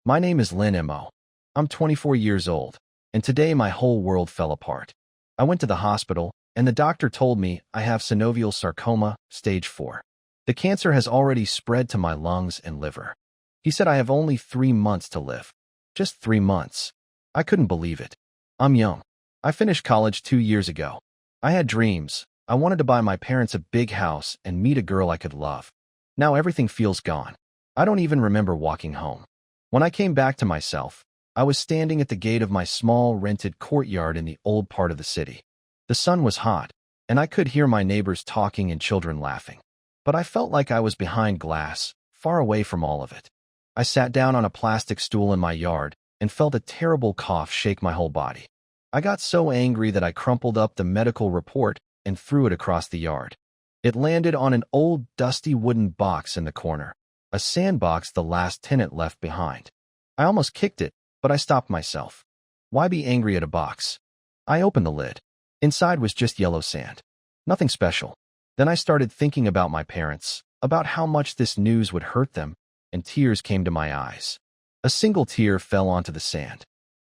My name is Lin Mo. I'm 24 years old, and today my whole world fell apart. I went to the hospital, and the doctor told me I have synovial sarcoma, stage 4. The cancer has already spread to my lungs and liver. He said I have only 3 months to live. Just 3 months. I couldn't believe it. I'm young. I finished college 2 years ago. I had dreams. I wanted to buy my parents a big house and meet a girl I could love. Now everything feels gone. I don't even remember walking home. When I came back to myself, I was standing at the gate of my small rented courtyard in the old part of the city. The sun was hot, and I could hear my neighbors talking and children laughing. But I felt like I was behind glass, far away from all of it. I sat down on a plastic stool in my yard and felt a terrible cough shake my whole body. I got so angry that I crumpled up the medical report and threw it across the yard. It landed on an old, dusty wooden box in the corner, a sandbox the last tenant left behind. I almost kicked it, but I stopped myself. Why be angry at a box? I opened the lid. Inside was just yellow sand. Nothing special. Then I started thinking about my parents, about how much this news would hurt them, and tears came to my eyes. A single tear fell onto the sand.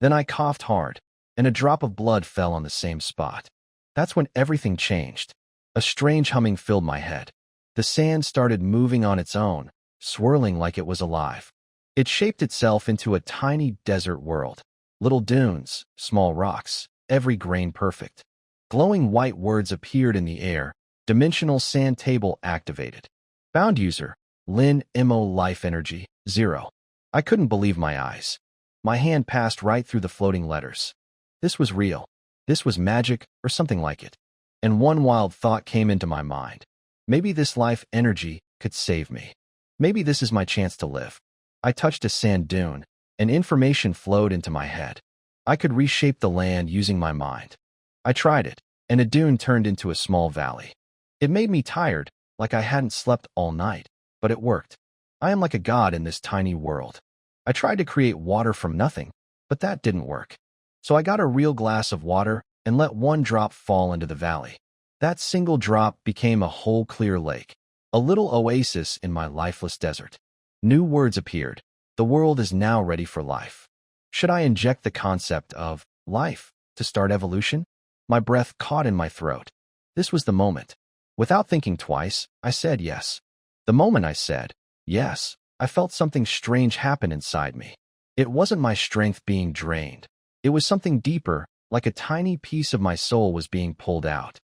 Then I coughed hard, and a drop of blood fell on the same spot. That's when everything changed. A strange humming filled my head. The sand started moving on its own, swirling like it was alive. It shaped itself into a tiny desert world. Little dunes, small rocks, every grain perfect. Glowing white words appeared in the air. Dimensional sand table activated. Bound user, Lin Mo life energy, 0. I couldn't believe my eyes. My hand passed right through the floating letters. This was real. This was magic, or something like it. And one wild thought came into my mind. Maybe this life energy could save me. Maybe this is my chance to live. I touched a sand dune, and information flowed into my head. I could reshape the land using my mind. I tried it, and a dune turned into a small valley. It made me tired, like I hadn't slept all night, but it worked. I am like a god in this tiny world. I tried to create water from nothing, but that didn't work. So I got a real glass of water and let one drop fall into the valley. That single drop became a whole clear lake, a little oasis in my lifeless desert. New words appeared. The world is now ready for life. Should I inject the concept of life to start evolution? My breath caught in my throat. This was the moment. Without thinking twice, I said yes. The moment I said yes, I felt something strange happen inside me. It wasn't my strength being drained. It was something deeper, like a tiny piece of my soul was being pulled out.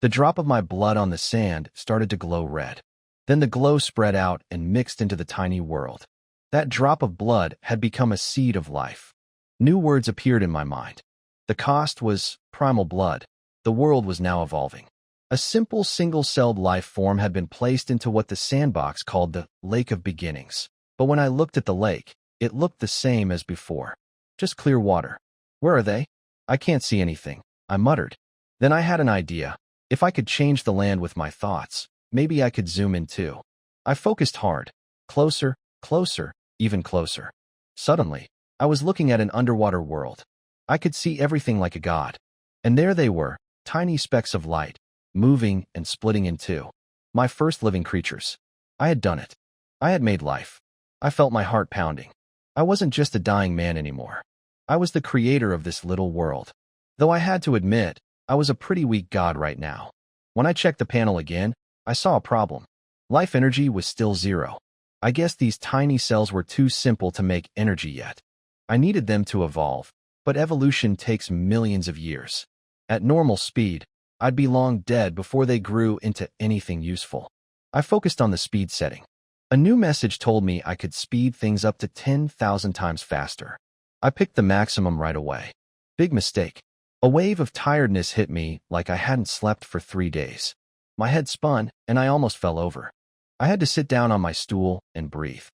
The drop of my blood on the sand started to glow red. Then the glow spread out and mixed into the tiny world. That drop of blood had become a seed of life. New words appeared in my mind. The cost was primal blood. The world was now evolving. A simple single-celled life form had been placed into what the sandbox called the Lake of Beginnings. But when I looked at the lake, it looked the same as before. Just clear water. Where are they? I can't see anything, I muttered. Then I had an idea. If I could change the land with my thoughts, maybe I could zoom in too. I focused hard. Closer, closer, even closer. Suddenly, I was looking at an underwater world. I could see everything like a god. And there they were, tiny specks of light, moving and splitting in two. My first living creatures. I had done it. I had made life. I felt my heart pounding. I wasn't just a dying man anymore. I was the creator of this little world. Though I had to admit, I was a pretty weak god right now. When I checked the panel again, I saw a problem. Life energy was still 0. I guess these tiny cells were too simple to make energy yet. I needed them to evolve, but evolution takes millions of years. At normal speed, I'd be long dead before they grew into anything useful. I focused on the speed setting. A new message told me I could speed things up to 10,000 times faster. I picked the maximum right away. Big mistake. A wave of tiredness hit me like I hadn't slept for 3 days. My head spun, and I almost fell over. I had to sit down on my stool and breathe.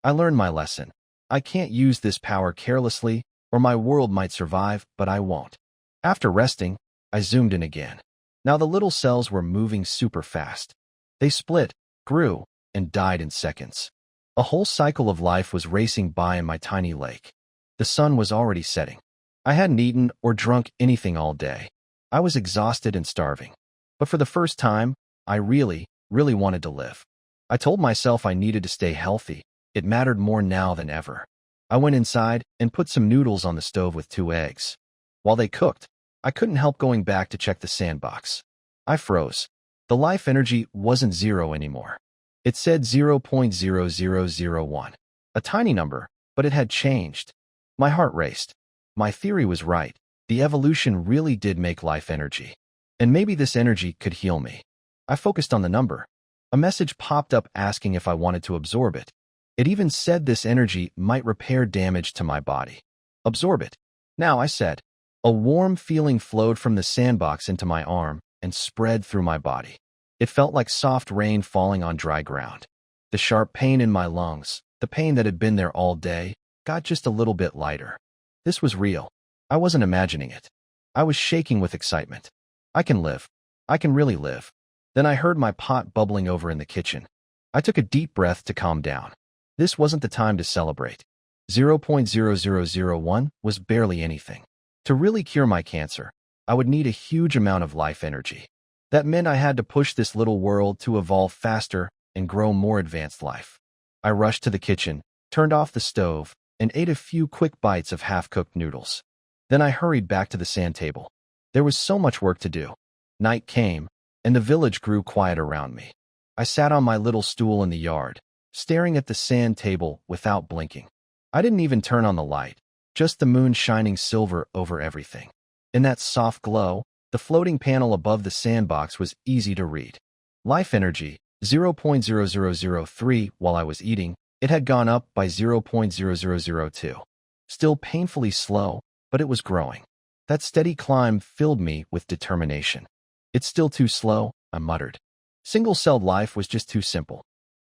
I learned my lesson. I can't use this power carelessly, or my world might survive, but I won't. After resting, I zoomed in again. Now the little cells were moving super fast. They split, grew, and died in seconds. A whole cycle of life was racing by in my tiny lake. The sun was already setting. I hadn't eaten or drunk anything all day. I was exhausted and starving. But for the first time, I really wanted to live. I told myself I needed to stay healthy. It mattered more now than ever. I went inside and put some noodles on the stove with 2 eggs. While they cooked, I couldn't help going back to check the sandbox. I froze. The life energy wasn't 0 anymore. It said 0.0001. A tiny number, but it had changed. My heart raced. My theory was right. The evolution really did make life energy. And maybe this energy could heal me. I focused on the number. A message popped up asking if I wanted to absorb it. It even said this energy might repair damage to my body. Absorb it. Now, I said. A warm feeling flowed from the sandbox into my arm and spread through my body. It felt like soft rain falling on dry ground. The sharp pain in my lungs, the pain that had been there all day, got just a little bit lighter. This was real. I wasn't imagining it. I was shaking with excitement. I can live. I can really live. Then I heard my pot bubbling over in the kitchen. I took a deep breath to calm down. This wasn't the time to celebrate. 0.0001 was barely anything. To really cure my cancer, I would need a huge amount of life energy. That meant I had to push this little world to evolve faster and grow more advanced life. I rushed to the kitchen, turned off the stove, and ate a few quick bites of half-cooked noodles. Then I hurried back to the sand table. There was so much work to do. Night came, and the village grew quiet around me. I sat on my little stool in the yard, staring at the sand table without blinking. I didn't even turn on the light, just the moon shining silver over everything. In that soft glow, the floating panel above the sandbox was easy to read. Life energy, 0.0003. While I was eating, it had gone up by 0.0002. Still painfully slow, but it was growing. That steady climb filled me with determination. It's still too slow, I muttered. Single-celled life was just too simple.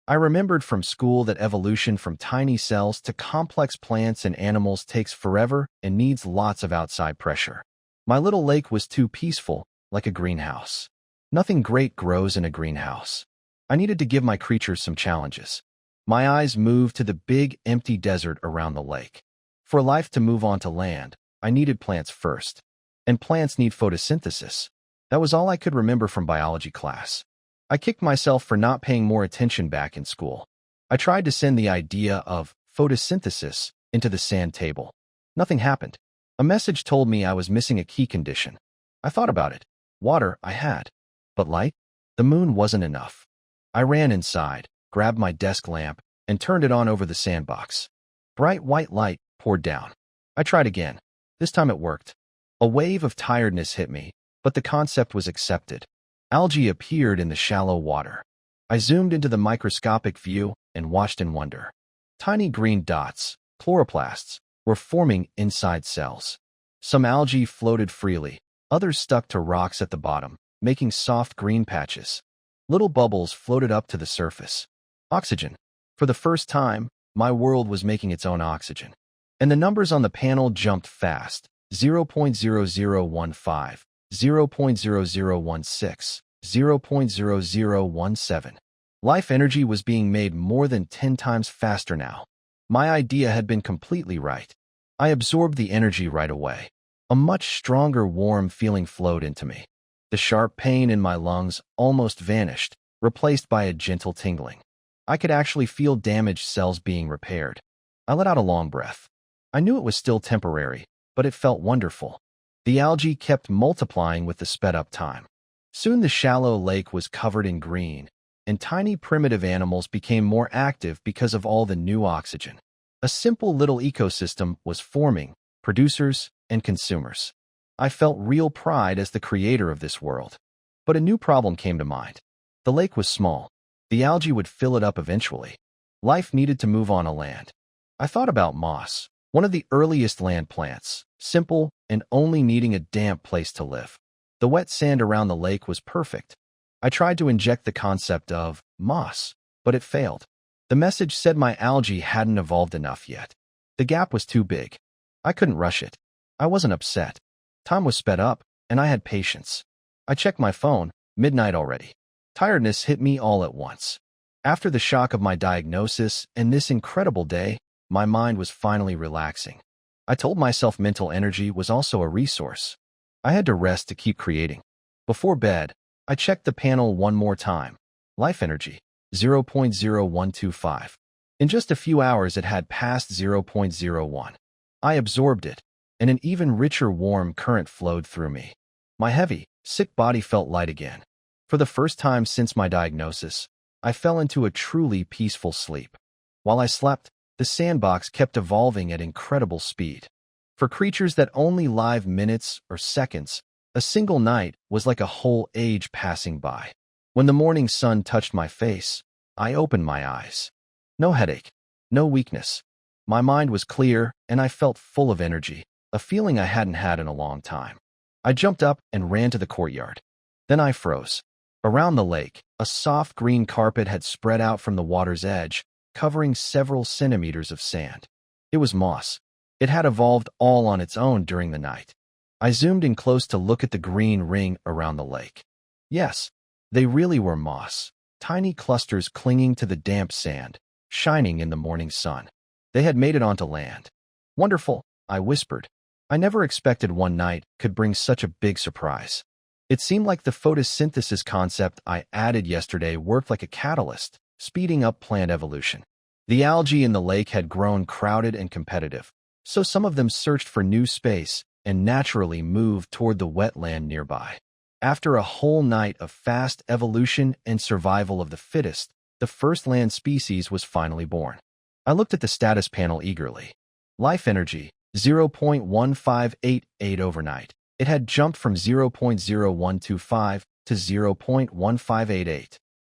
I remembered from school that evolution from tiny cells to complex plants and animals takes forever and needs lots of outside pressure. My little lake was too peaceful, like a greenhouse. Nothing great grows in a greenhouse. I needed to give my creatures some challenges. My eyes moved to the big, empty desert around the lake. For life to move onto land, I needed plants first. And plants need photosynthesis. That was all I could remember from biology class. I kicked myself for not paying more attention back in school. I tried to send the idea of photosynthesis into the sand table. Nothing happened. A message told me I was missing a key condition. I thought about it. Water, I had. But light? The moon wasn't enough. I ran inside, grabbed my desk lamp, and turned it on over the sandbox. Bright white light poured down. I tried again. This time it worked. A wave of tiredness hit me, but the concept was accepted. Algae appeared in the shallow water. I zoomed into the microscopic view and watched in wonder. Tiny green dots, chloroplasts, were forming inside cells. Some algae floated freely, others stuck to rocks at the bottom, making soft green patches. Little bubbles floated up to the surface. Oxygen. For the first time, my world was making its own oxygen. And the numbers on the panel jumped fast. 0.0015, 0.0016, 0.0017. Life energy was being made more than 10 times faster now. My idea had been completely right. I absorbed the energy right away. A much stronger warm feeling flowed into me. The sharp pain in my lungs almost vanished, replaced by a gentle tingling. I could actually feel damaged cells being repaired. I let out a long breath. I knew it was still temporary, but it felt wonderful. The algae kept multiplying with the sped-up time. Soon the shallow lake was covered in green, and tiny primitive animals became more active because of all the new oxygen. A simple little ecosystem was forming, producers and consumers. I felt real pride as the creator of this world. But a new problem came to mind. The lake was small. The algae would fill it up eventually. Life needed to move on a land. I thought about moss, one of the earliest land plants, simple and only needing a damp place to live. The wet sand around the lake was perfect. I tried to inject the concept of moss, but it failed. The message said my algae hadn't evolved enough yet. The gap was too big. I couldn't rush it. I wasn't upset. Time was sped up, and I had patience. I checked my phone, midnight already. Tiredness hit me all at once. After the shock of my diagnosis and this incredible day, my mind was finally relaxing. I told myself mental energy was also a resource. I had to rest to keep creating. Before bed, I checked the panel one more time. Life energy, 0.0125. In just a few hours, it had passed 0.01. I absorbed it, and an even richer warm current flowed through me. My heavy, sick body felt light again. For the first time since my diagnosis, I fell into a truly peaceful sleep. While I slept, the sandbox kept evolving at incredible speed. For creatures that only live minutes or seconds, a single night was like a whole age passing by. When the morning sun touched my face, I opened my eyes. No headache, no weakness. My mind was clear, and I felt full of energy, a feeling I hadn't had in a long time. I jumped up and ran to the courtyard. Then I froze. Around the lake, a soft green carpet had spread out from the water's edge, covering several centimeters of sand. It was moss. It had evolved all on its own during the night. I zoomed in close to look at the green ring around the lake. Yes, they really were moss, tiny clusters clinging to the damp sand, shining in the morning sun. They had made it onto land. Wonderful, I whispered. I never expected one night could bring such a big surprise. It seemed like the photosynthesis concept I added yesterday worked like a catalyst, speeding up plant evolution. The algae in the lake had grown crowded and competitive, so some of them searched for new space and naturally moved toward the wetland nearby. After a whole night of fast evolution and survival of the fittest, the first land species was finally born. I looked at the status panel eagerly. Life energy, 0.1588 overnight. It had jumped from 0.0125 to 0.1588.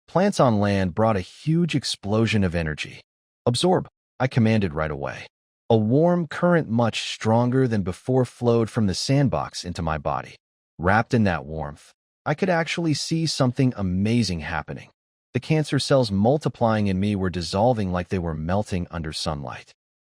Plants on land brought a huge explosion of energy. Absorb, I commanded right away. A warm current much stronger than before flowed from the sandbox into my body. Wrapped in that warmth, I could actually see something amazing happening. The cancer cells multiplying in me were dissolving like they were melting under sunlight.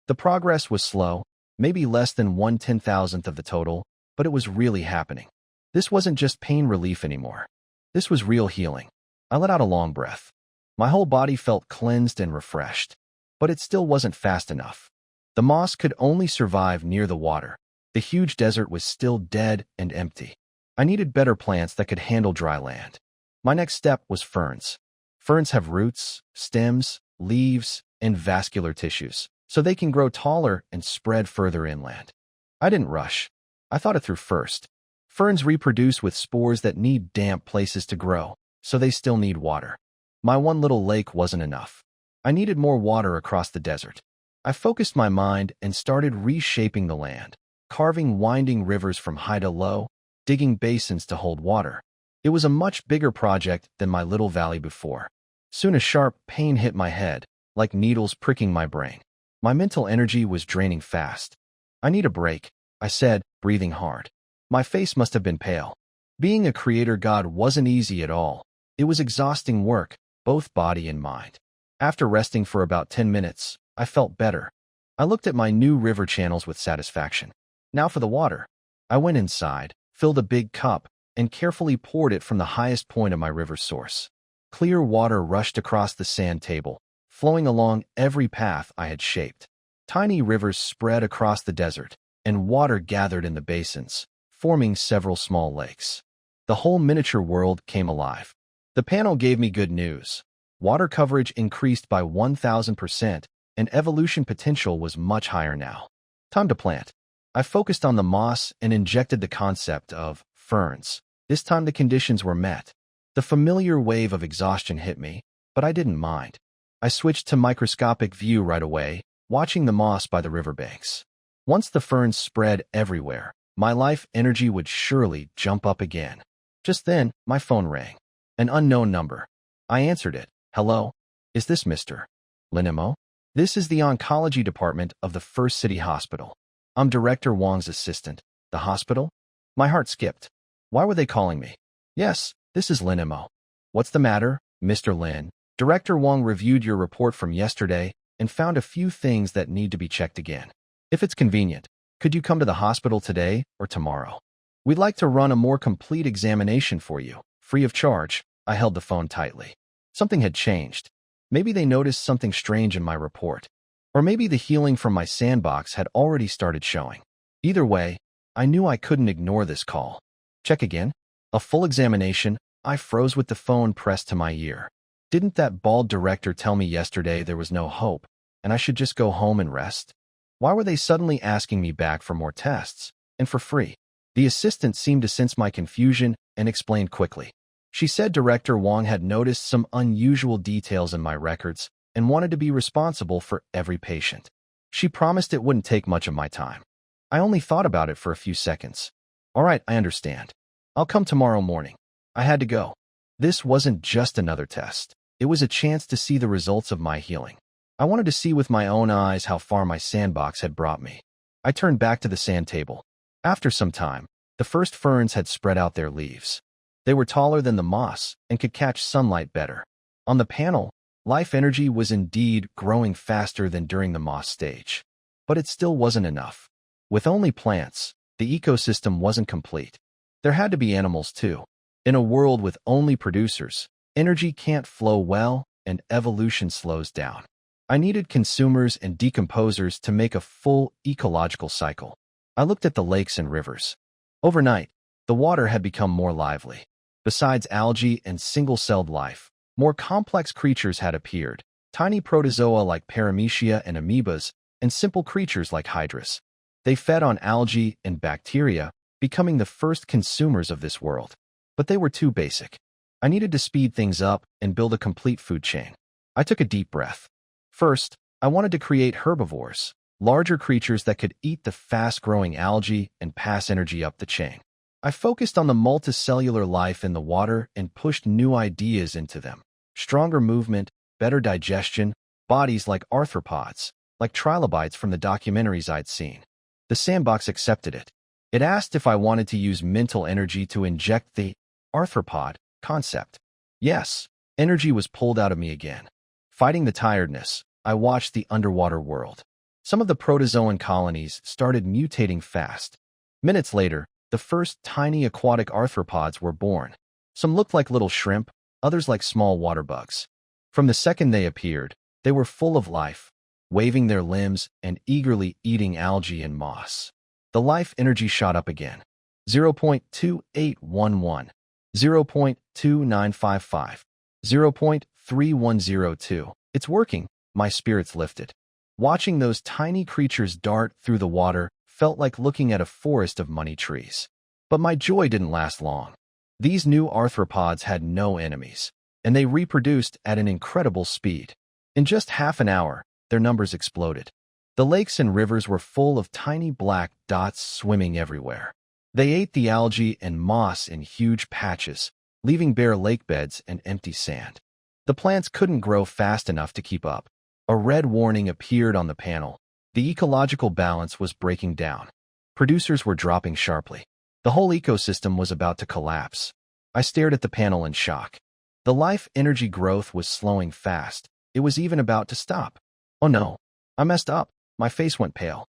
The progress was slow, maybe less than 1/10,000th of the total, but it was really happening. This wasn't just pain relief anymore. This was real healing. I let out a long breath. My whole body felt cleansed and refreshed. But it still wasn't fast enough. The moss could only survive near the water. The huge desert was still dead and empty. I needed better plants that could handle dry land. My next step was ferns. Ferns have roots, stems, leaves, and vascular tissues, so they can grow taller and spread further inland. I didn't rush. I thought it through first. Ferns reproduce with spores that need damp places to grow, so they still need water. My one little lake wasn't enough. I needed more water across the desert. I focused my mind and started reshaping the land, carving winding rivers from high to low, digging basins to hold water. It was a much bigger project than my little valley before. Soon a sharp pain hit my head, like needles pricking my brain. My mental energy was draining fast. I need a break, I said, breathing hard. My face must have been pale. Being a creator god wasn't easy at all. It was exhausting work, both body and mind. After resting for about 10 minutes, I felt better. I looked at my new river channels with satisfaction. Now for the water. I went inside, filled a big cup, and carefully poured it from the highest point of my river source. Clear water rushed across the sand table, flowing along every path I had shaped. Tiny rivers spread across the desert, and water gathered in the basins, forming several small lakes. The whole miniature world came alive. The panel gave me good news. Water coverage increased by 1,000%, and evolution potential was much higher now. Time to plant. I focused on the moss and injected the concept of ferns. This time the conditions were met. The familiar wave of exhaustion hit me, but I didn't mind. I switched to microscopic view right away, watching the moss by the riverbanks. Once the ferns spread everywhere, my life energy would surely jump up again. Just then, my phone rang. An unknown number. I answered it. Hello? Is this Mr. Linimo? This is the oncology department of the First City Hospital. I'm Director Wong's assistant. The hospital? My heart skipped. Why were they calling me? Yes, this is Linimo. What's the matter, Mr. Lin? Director Wong reviewed your report from yesterday and found a few things that need to be checked again. If it's convenient, could you come to the hospital today or tomorrow? We'd like to run a more complete examination for you, free of charge. I held the phone tightly. Something had changed. Maybe they noticed something strange in my report. Or maybe the healing from my sandbox had already started showing. Either way, I knew I couldn't ignore this call. Check again? A full examination? I froze with the phone pressed to my ear. Didn't that bald director tell me yesterday there was no hope? and I should just go home and rest? Why were they suddenly asking me back for more tests, and for free? The assistant seemed to sense my confusion and explained quickly. She said Director Wong had noticed some unusual details in my records and wanted to be responsible for every patient. She promised it wouldn't take much of my time. I only thought about it for a few seconds. All right, I understand. I'll come tomorrow morning. I had to go. This wasn't just another test. It was a chance to see the results of my healing. I wanted to see with my own eyes how far my sandbox had brought me. I turned back to the sand table. After some time, the first ferns had spread out their leaves. They were taller than the moss and could catch sunlight better. On the panel, life energy was indeed growing faster than during the moss stage. But it still wasn't enough. With only plants, the ecosystem wasn't complete. There had to be animals too. In a world with only producers, energy can't flow well and evolution slows down. I needed consumers and decomposers to make a full ecological cycle. I looked at the lakes and rivers. Overnight, the water had become more lively. Besides algae and single-celled life, more complex creatures had appeared, tiny protozoa like paramecia and amoebas, and simple creatures like hydras. They fed on algae and bacteria, becoming the first consumers of this world. But they were too basic. I needed to speed things up and build a complete food chain. I took a deep breath. First, I wanted to create herbivores, larger creatures that could eat the fast-growing algae and pass energy up the chain. I focused on the multicellular life in the water and pushed new ideas into them. Stronger movement, better digestion, bodies like arthropods, like trilobites from the documentaries I'd seen. The sandbox accepted it. It asked if I wanted to use mental energy to inject the arthropod concept. Yes, energy was pulled out of me again. Fighting the tiredness, I watched the underwater world. Some of the protozoan colonies started mutating fast. Minutes later, the first tiny aquatic arthropods were born. Some looked like little shrimp, others like small water bugs. From the second they appeared, they were full of life, waving their limbs and eagerly eating algae and moss. The life energy shot up again. 0.2811, 0.2955, 0.3102. It's working, my spirits lifted. Watching those tiny creatures dart through the water felt like looking at a forest of money trees. But my joy didn't last long. These new arthropods had no enemies, and they reproduced at an incredible speed. In just half an hour, their numbers exploded. The lakes and rivers were full of tiny black dots swimming everywhere. They ate the algae and moss in huge patches, leaving bare lake beds and empty sand. The plants couldn't grow fast enough to keep up. A red warning appeared on the panel. The ecological balance was breaking down. Producers were dropping sharply. The whole ecosystem was about to collapse. I stared at the panel in shock. The life energy growth was slowing fast. It was even about to stop. Oh no, I messed up. My face went pale.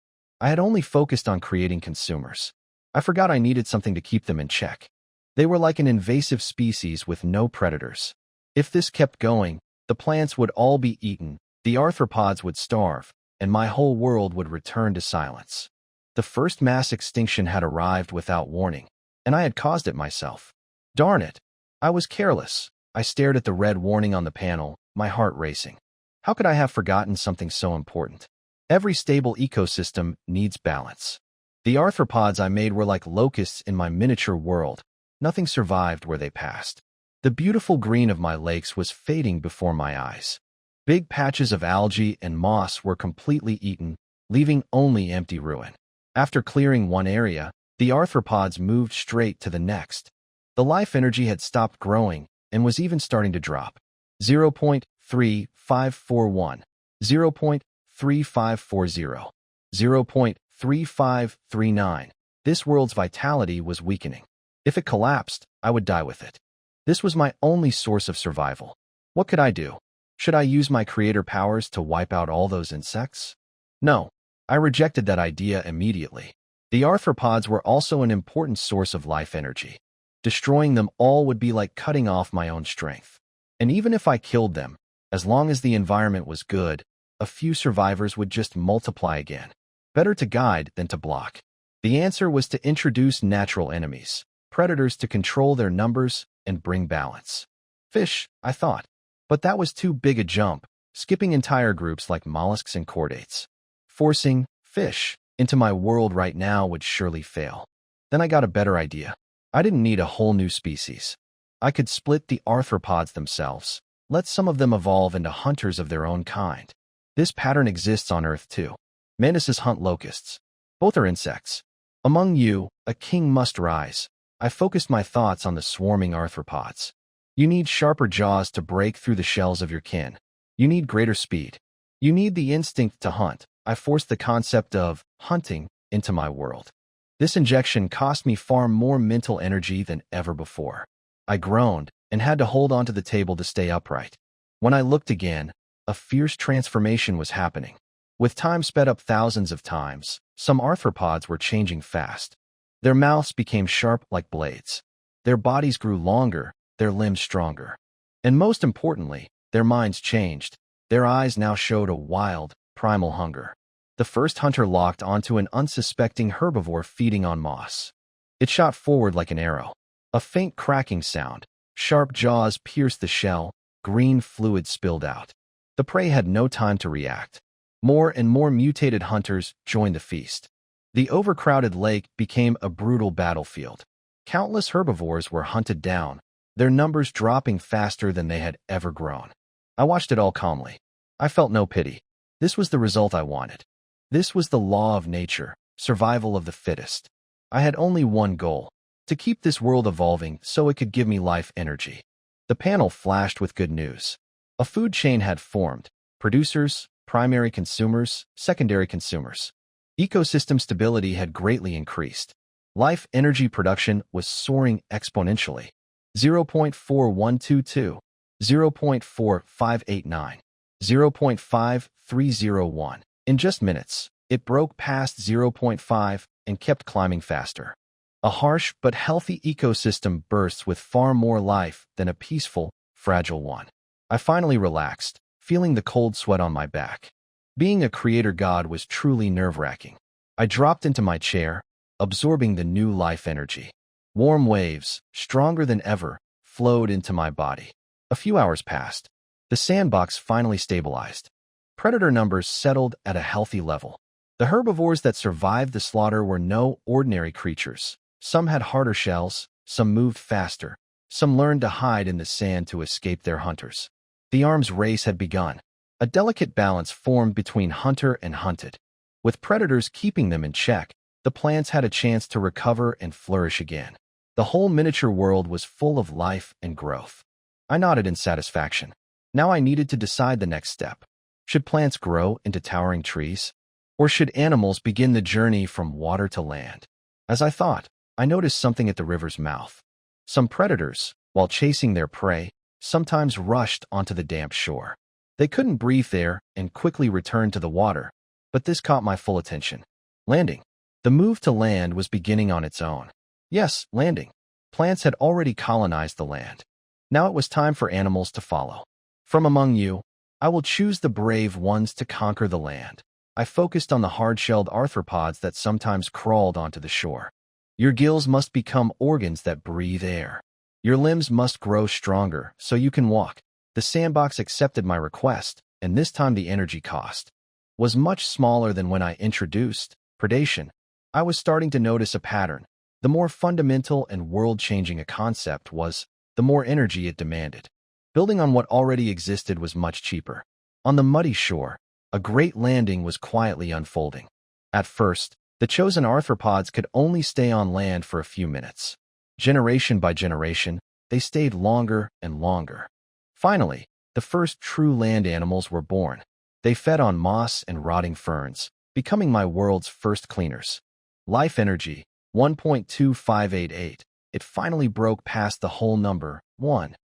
I had only focused on creating consumers. I forgot I needed something to keep them in check. They were like an invasive species with no predators. If this kept going, the plants would all be eaten, the arthropods would starve, and my whole world would return to silence. The first mass extinction had arrived without warning, and I had caused it myself. Darn it! I was careless. I stared at the red warning on the panel, my heart racing. How could I have forgotten something so important? Every stable ecosystem needs balance. The arthropods I made were like locusts in my miniature world. Nothing survived where they passed. The beautiful green of my lakes was fading before my eyes. Big patches of algae and moss were completely eaten, leaving only empty ruin. After clearing one area, the arthropods moved straight to the next. The life energy had stopped growing and was even starting to drop. 0.3541, 0.3540, 0.3539. This world's vitality was weakening. If it collapsed, I would die with it. This was my only source of survival. What could I do? Should I use my creator powers to wipe out all those insects? No, I rejected that idea immediately. The arthropods were also an important source of life energy. Destroying them all would be like cutting off my own strength. And even if I killed them, as long as the environment was good, a few survivors would just multiply again. Better to guide than to block. The answer was to introduce natural enemies, predators to control their numbers and bring balance. Fish, I thought. But that was too big a jump. skipping entire groups like mollusks and chordates. Forcing fish into my world right now would surely fail. Then I got a better idea. I didn't need a whole new species. I could split the arthropods themselves, let some of them evolve into hunters of their own kind. This pattern exists on Earth too. Mantises hunt locusts. Both are insects. Among you, a king must rise. I focused my thoughts on the swarming arthropods. You need sharper jaws to break through the shells of your kin. You need greater speed. You need the instinct to hunt. I forced the concept of hunting into my world. This injection cost me far more mental energy than ever before. I groaned and had to hold onto the table to stay upright. When I looked again, a fierce transformation was happening. With time sped up thousands of times, some arthropods were changing fast. Their mouths became sharp like blades. Their bodies grew longer, their limbs stronger. And most importantly, their minds changed. Their eyes now showed a wild, primal hunger. The first hunter locked onto an unsuspecting herbivore feeding on moss. It shot forward like an arrow. A faint cracking sound. Sharp jaws pierced the shell. Green fluid spilled out. The prey had no time to react. More and more mutated hunters joined the feast. The overcrowded lake became a brutal battlefield. Countless herbivores were hunted down, their numbers dropping faster than they had ever grown. I watched it all calmly. I felt no pity. This was the result I wanted. This was the law of nature, survival of the fittest. I had only one goal, to keep this world evolving so it could give me life energy. The panel flashed with good news. A food chain had formed. Producers, primary consumers, secondary consumers. Ecosystem stability had greatly increased. Life energy production was soaring exponentially. 0.4122, 0.4589, 0.5301. In just minutes, it broke past 0.5 and kept climbing faster. A harsh but healthy ecosystem bursts with far more life than a peaceful, fragile one. I finally relaxed, feeling the cold sweat on my back. Being a creator god was truly nerve-wracking. I dropped into my chair, absorbing the new life energy. Warm waves, stronger than ever, flowed into my body. A few hours passed. The sandbox finally stabilized. Predator numbers settled at a healthy level. The herbivores that survived the slaughter were no ordinary creatures. Some had harder shells, some moved faster, some learned to hide in the sand to escape their hunters. The arms race had begun. A delicate balance formed between hunter and hunted. With predators keeping them in check, the plants had a chance to recover and flourish again. The whole miniature world was full of life and growth. I nodded in satisfaction. Now I needed to decide the next step. Should plants grow into towering trees? Or should animals begin the journey from water to land? As I thought, I noticed something at the river's mouth. Some predators, while chasing their prey, sometimes rushed onto the damp shore. They couldn't breathe there and quickly returned to the water, but this caught my full attention. Landing. The move to land was beginning on its own. Yes, landing. Plants had already colonized the land. Now it was time for animals to follow. From among you, I will choose the brave ones to conquer the land. I focused on the hard-shelled arthropods that sometimes crawled onto the shore. Your gills must become organs that breathe air. Your limbs must grow stronger so you can walk. The sandbox accepted my request, and this time the energy cost was much smaller than when I introduced predation. I was starting to notice a pattern. The more fundamental and world-changing a concept was, the more energy it demanded. Building on what already existed was much cheaper. On the muddy shore, a great landing was quietly unfolding. At first, the chosen arthropods could only stay on land for a few minutes. Generation by generation, they stayed longer and longer. Finally, the first true land animals were born. They fed on moss and rotting ferns, becoming my world's first cleaners. Life energy, 1.2588. It finally broke past the whole number, 1.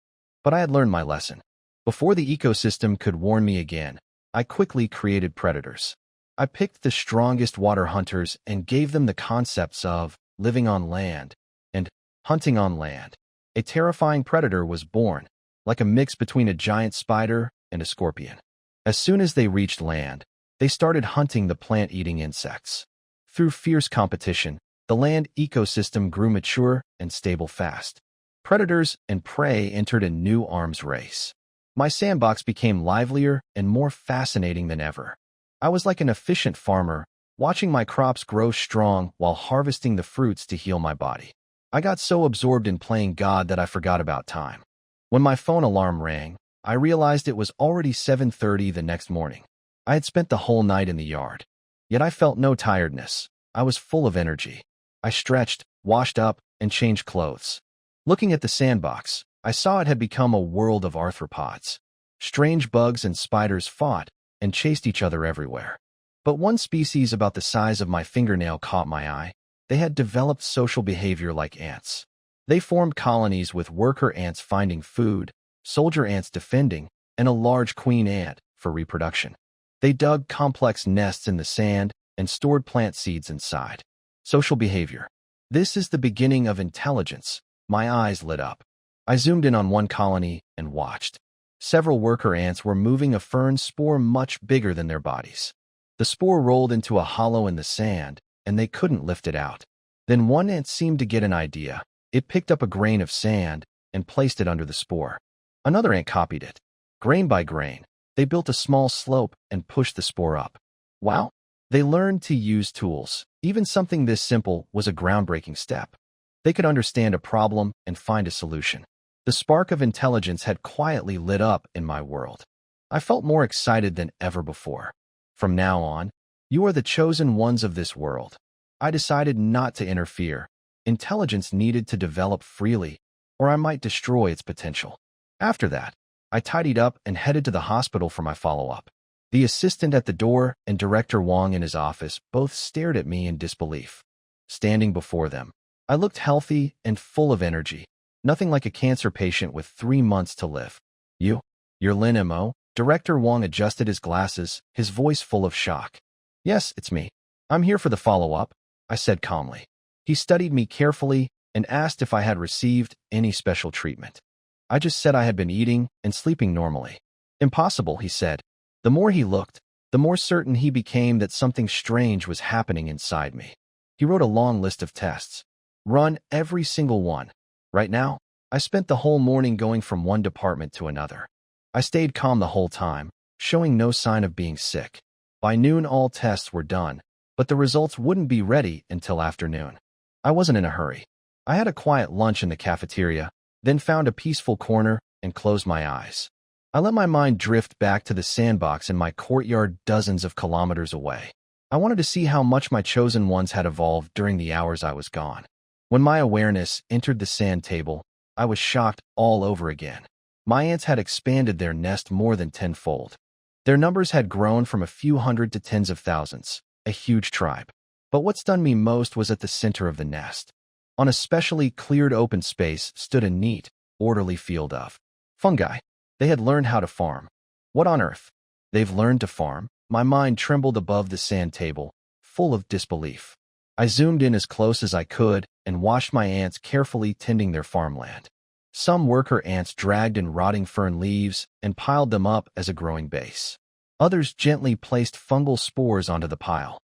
But I had learned my lesson. Before the ecosystem could warn me again, I quickly created predators. I picked the strongest water hunters and gave them the concepts of living on land and hunting on land. A terrifying predator was born, like a mix between a giant spider and a scorpion. As soon as they reached land, they started hunting the plant-eating insects. Through fierce competition, the land ecosystem grew mature and stable fast. Predators and prey entered a new arms race. My sandbox became livelier and more fascinating than ever. I was like an efficient farmer, watching my crops grow strong while harvesting the fruits to heal my body. I got so absorbed in playing God that I forgot about time. When my phone alarm rang, I realized it was already 7:30 the next morning. I had spent the whole night in the yard. Yet I felt no tiredness. I was full of energy. I stretched, washed up, and changed clothes. Looking at the sandbox, I saw it had become a world of arthropods. Strange bugs and spiders fought and chased each other everywhere. But one species about the size of my fingernail caught my eye. They had developed social behavior like ants. They formed colonies with worker ants finding food, soldier ants defending, and a large queen ant for reproduction. They dug complex nests in the sand and stored plant seeds inside. Social behavior. This is the beginning of intelligence. My eyes lit up. I zoomed in on one colony and watched. Several worker ants were moving a fern spore much bigger than their bodies. The spore rolled into a hollow in the sand, and they couldn't lift it out. Then one ant seemed to get an idea. It picked up a grain of sand and placed it under the spore. Another ant copied it. Grain by grain, they built a small slope and pushed the spore up. Wow! They learned to use tools. Even something this simple was a groundbreaking step. They could understand a problem and find a solution. The spark of intelligence had quietly lit up in my world. I felt more excited than ever before. From now on, you are the chosen ones of this world. I decided not to interfere. Intelligence needed to develop freely, or I might destroy its potential. After that, I tidied up and headed to the hospital for my follow-up. The assistant at the door and Director Wong in his office both stared at me in disbelief. Standing before them, I looked healthy and full of energy. Nothing like a cancer patient with 3 months to live. You're Lin Mo? Director Wong adjusted his glasses, his voice full of shock. Yes, it's me. I'm here for the follow-up, I said calmly. He studied me carefully and asked if I had received any special treatment. I just said I had been eating and sleeping normally. Impossible, he said. The more he looked, the more certain he became that something strange was happening inside me. He wrote a long list of tests. Run every single one. Right now, I spent the whole morning going from one department to another. I stayed calm the whole time, showing no sign of being sick. By noon, all tests were done, but the results wouldn't be ready until afternoon. I wasn't in a hurry. I had a quiet lunch in the cafeteria, then found a peaceful corner and closed my eyes. I let my mind drift back to the sandbox in my courtyard dozens of kilometers away. I wanted to see how much my chosen ones had evolved during the hours I was gone. When my awareness entered the sand table, I was shocked all over again. My ants had expanded their nest more than tenfold. Their numbers had grown from a few hundred to tens of thousands, a huge tribe. But what stunned me most was at the center of the nest. On a specially cleared open space stood a neat, orderly field of fungi. They had learned how to farm. What on earth? They've learned to farm? My mind trembled above the sand table, full of disbelief. I zoomed in as close as I could and watched my ants carefully tending their farmland. Some worker ants dragged in rotting fern leaves and piled them up as a growing base. Others gently placed fungal spores onto the pile.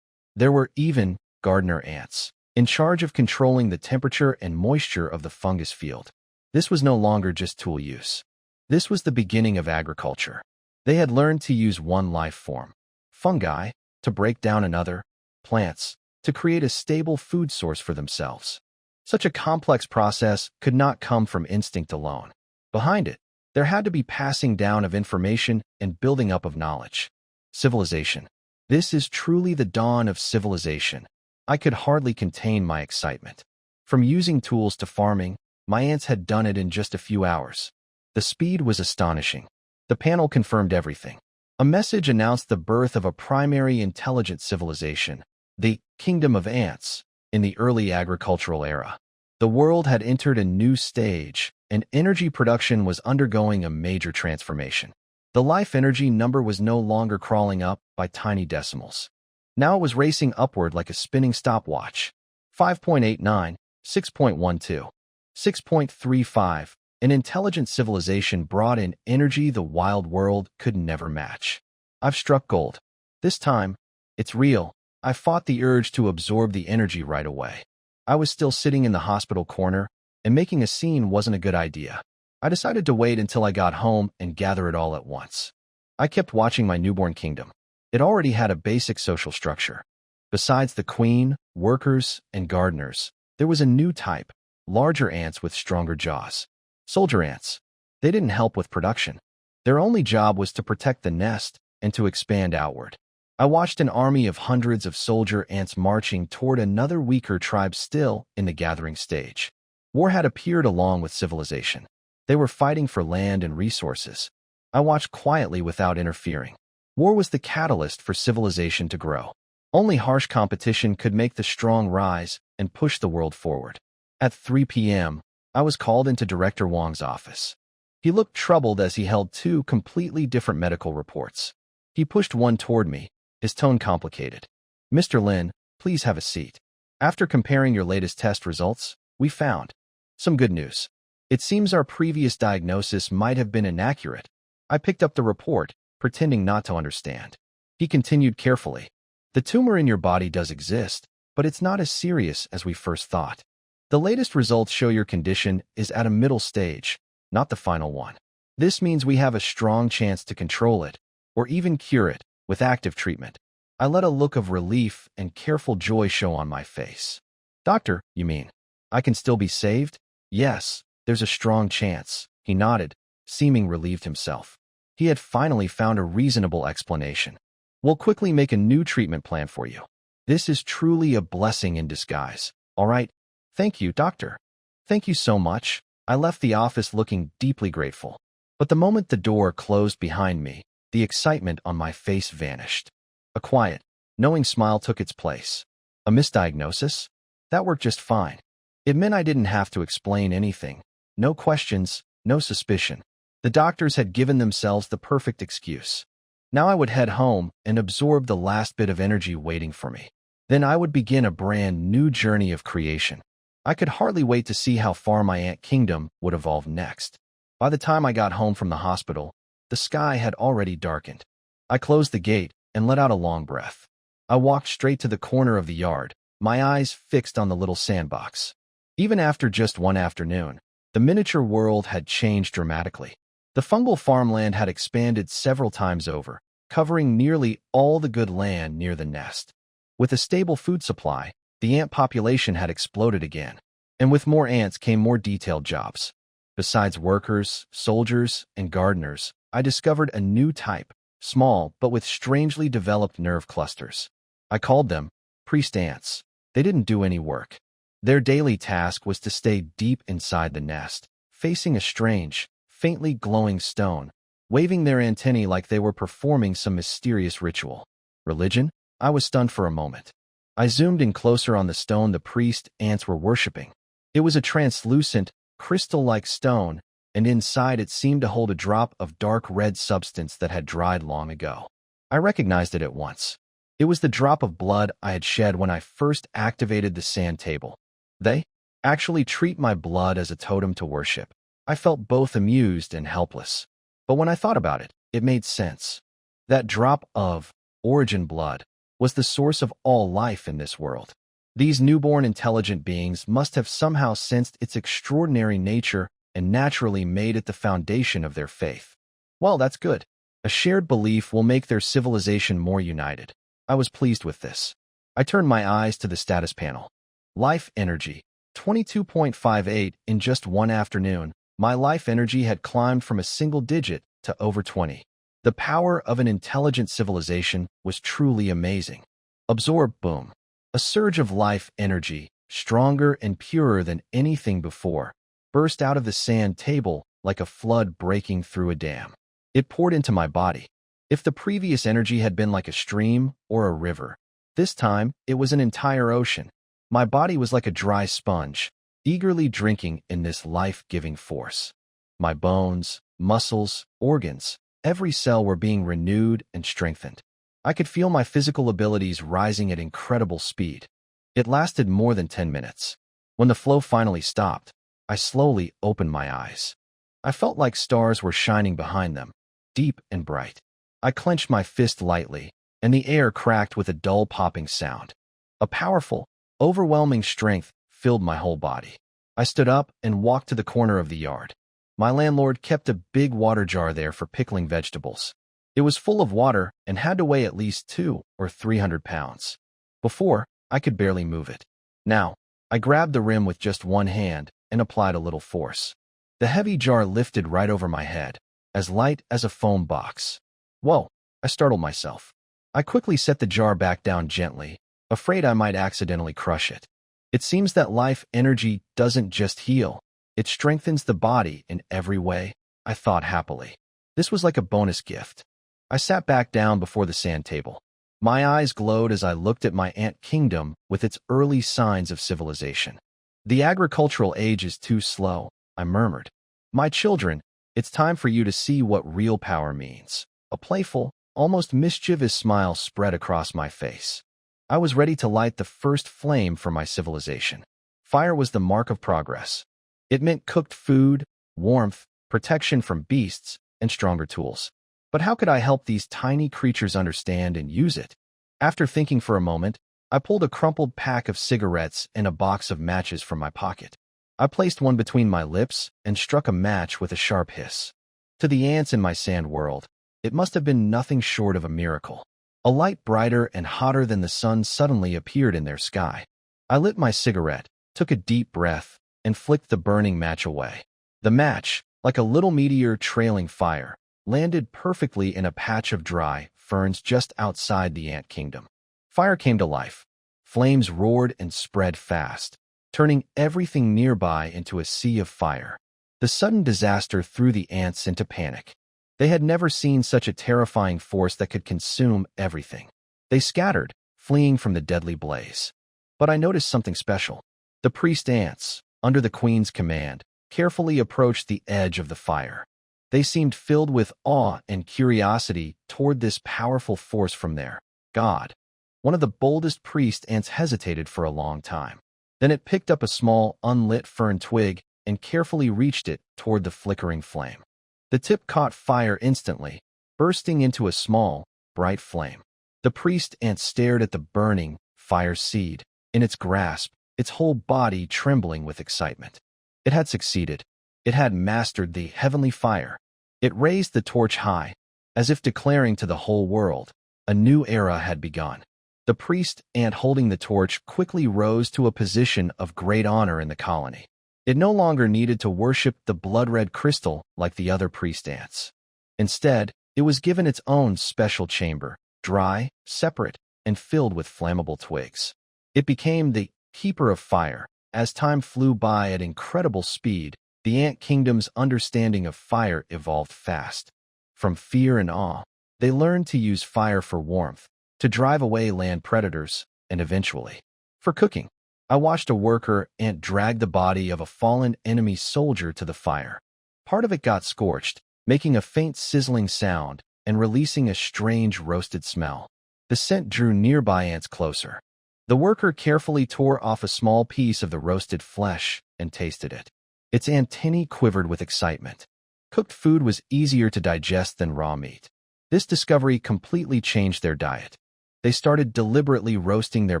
There were even gardener ants, in charge of controlling the temperature and moisture of the fungus field. This was no longer just tool use. This was the beginning of agriculture. They had learned to use one life form, fungi, to break down another, plants, to create a stable food source for themselves. Such a complex process could not come from instinct alone. Behind it, there had to be passing down of information and building up of knowledge. Civilization. This is truly the dawn of civilization. I could hardly contain my excitement. From using tools to farming, my ants had done it in just a few hours. The speed was astonishing. The panel confirmed everything. A message announced the birth of a primary intelligent civilization, the Kingdom of Ants, in the early agricultural era. The world had entered a new stage, and energy production was undergoing a major transformation. The life energy number was no longer crawling up by tiny decimals. Now it was racing upward like a spinning stopwatch. 5.89, 6.12, 6.35. An intelligent civilization brought in energy the wild world could never match. I've struck gold. This time, it's real. I fought the urge to absorb the energy right away. I was still sitting in the hospital corner, and making a scene wasn't a good idea. I decided to wait until I got home and gather it all at once. I kept watching my newborn kingdom. It already had a basic social structure. Besides the queen, workers, and gardeners, there was a new type, larger ants with stronger jaws. Soldier ants. They didn't help with production. Their only job was to protect the nest and to expand outward. I watched an army of hundreds of soldier ants marching toward another weaker tribe still in the gathering stage. War had appeared along with civilization. They were fighting for land and resources. I watched quietly without interfering. War was the catalyst for civilization to grow. Only harsh competition could make the strong rise and push the world forward. At 3 p.m., I was called into Director Wang's office. He looked troubled as he held two completely different medical reports. He pushed one toward me, his tone complicated. "Mr. Lin, please have a seat. After comparing your latest test results, we found some good news. It seems our previous diagnosis might have been inaccurate." I picked up the report, pretending not to understand. He continued carefully. "The tumor in your body does exist, but it's not as serious as we first thought. The latest results show your condition is at a middle stage, not the final one. This means we have a strong chance to control it, or even cure it, with active treatment." I let a look of relief and careful joy show on my face. "Doctor, you mean I can still be saved?" "Yes, there's a strong chance," he nodded, seeming relieved himself. He had finally found a reasonable explanation. "We'll quickly make a new treatment plan for you. This is truly a blessing in disguise. All right. Thank you, doctor." "Thank you so much." I left the office looking deeply grateful. But the moment the door closed behind me, the excitement on my face vanished. A quiet, knowing smile took its place. A misdiagnosis? That worked just fine. It meant I didn't have to explain anything. No questions, no suspicion. The doctors had given themselves the perfect excuse. Now I would head home and absorb the last bit of energy waiting for me. Then I would begin a brand new journey of creation. I could hardly wait to see how far my ant kingdom would evolve next. By the time I got home from the hospital, the sky had already darkened. I closed the gate and let out a long breath. I walked straight to the corner of the yard, my eyes fixed on the little sandbox. Even after just one afternoon, the miniature world had changed dramatically. The fungal farmland had expanded several times over, covering nearly all the good land near the nest. With a stable food supply, the ant population had exploded again, and with more ants came more detailed jobs. Besides workers, soldiers, and gardeners, I discovered a new type, small but with strangely developed nerve clusters. I called them priest ants. They didn't do any work. Their daily task was to stay deep inside the nest, facing a strange, faintly glowing stone, waving their antennae like they were performing some mysterious ritual. Religion? I was stunned for a moment. I zoomed in closer on the stone the priest ants were worshipping. It was a translucent, crystal-like stone, and inside it seemed to hold a drop of dark red substance that had dried long ago. I recognized it at once. It was the drop of blood I had shed when I first activated the sand table. They actually treat my blood as a totem to worship. I felt both amused and helpless. But when I thought about it, it made sense. That drop of origin blood was the source of all life in this world. These newborn intelligent beings must have somehow sensed its extraordinary nature and naturally made it the foundation of their faith. Well, that's good. A shared belief will make their civilization more united. I was pleased with this. I turned my eyes to the status panel. Life energy, 22.58 in just one afternoon. My life energy had climbed from a single digit to over 20. The power of an intelligent civilization was truly amazing. Absorb, boom. A surge of life energy, stronger and purer than anything before, burst out of the sand table like a flood breaking through a dam. It poured into my body. If the previous energy had been like a stream or a river, this time it was an entire ocean. My body was like a dry sponge, eagerly drinking in this life-giving force. My bones, muscles, organs, every cell were being renewed and strengthened. I could feel my physical abilities rising at incredible speed. It lasted more than 10 minutes. When the flow finally stopped, I slowly opened my eyes. I felt like stars were shining behind them, deep and bright. I clenched my fist lightly, and the air cracked with a dull popping sound. A powerful, overwhelming strength filled my whole body. I stood up and walked to the corner of the yard. My landlord kept a big water jar there for pickling vegetables. It was full of water and had to weigh at least 200 or 300 pounds. Before, I could barely move it. Now, I grabbed the rim with just one hand and applied a little force. The heavy jar lifted right over my head, as light as a foam box. Whoa, I startled myself. I quickly set the jar back down gently, afraid I might accidentally crush it. It seems that life energy doesn't just heal, it strengthens the body in every way, I thought happily. This was like a bonus gift. I sat back down before the sand table. My eyes glowed as I looked at my ant kingdom with its early signs of civilization. The agricultural age is too slow, I murmured. My children, it's time for you to see what real power means. A playful, almost mischievous smile spread across my face. I was ready to light the first flame for my civilization. Fire was the mark of progress. It meant cooked food, warmth, protection from beasts, and stronger tools. But how could I help these tiny creatures understand and use it? After thinking for a moment, I pulled a crumpled pack of cigarettes and a box of matches from my pocket. I placed one between my lips and struck a match with a sharp hiss. To the ants in my sand world, it must have been nothing short of a miracle. A light brighter and hotter than the sun suddenly appeared in their sky. I lit my cigarette, took a deep breath, and flicked the burning match away. The match, like a little meteor trailing fire, landed perfectly in a patch of dry ferns just outside the ant kingdom. Fire came to life. Flames roared and spread fast, turning everything nearby into a sea of fire. The sudden disaster threw the ants into panic. They had never seen such a terrifying force that could consume everything. They scattered, fleeing from the deadly blaze. But I noticed something special. The priest ants, under the queen's command, carefully approached the edge of the fire. They seemed filled with awe and curiosity toward this powerful force from their god. One of the boldest priest ants hesitated for a long time. Then it picked up a small, unlit fern twig and carefully reached it toward the flickering flame. The tip caught fire instantly, bursting into a small, bright flame. The priest ant stared at the burning, fire seed, in its grasp, its whole body trembling with excitement. It had succeeded. It had mastered the heavenly fire. It raised the torch high, as if declaring to the whole world, a new era had begun. The priest ant holding the torch quickly rose to a position of great honor in the colony. It no longer needed to worship the blood-red crystal like the other priest ants. Instead, it was given its own special chamber, dry, separate, and filled with flammable twigs. It became the keeper of fire. As time flew by at incredible speed, the ant kingdom's understanding of fire evolved fast. From fear and awe, they learned to use fire for warmth, to drive away land predators, and eventually, for cooking. I watched a worker ant drag the body of a fallen enemy soldier to the fire. Part of it got scorched, making a faint sizzling sound and releasing a strange roasted smell. The scent drew nearby ants closer. The worker carefully tore off a small piece of the roasted flesh and tasted it. Its antennae quivered with excitement. Cooked food was easier to digest than raw meat. This discovery completely changed their diet. They started deliberately roasting their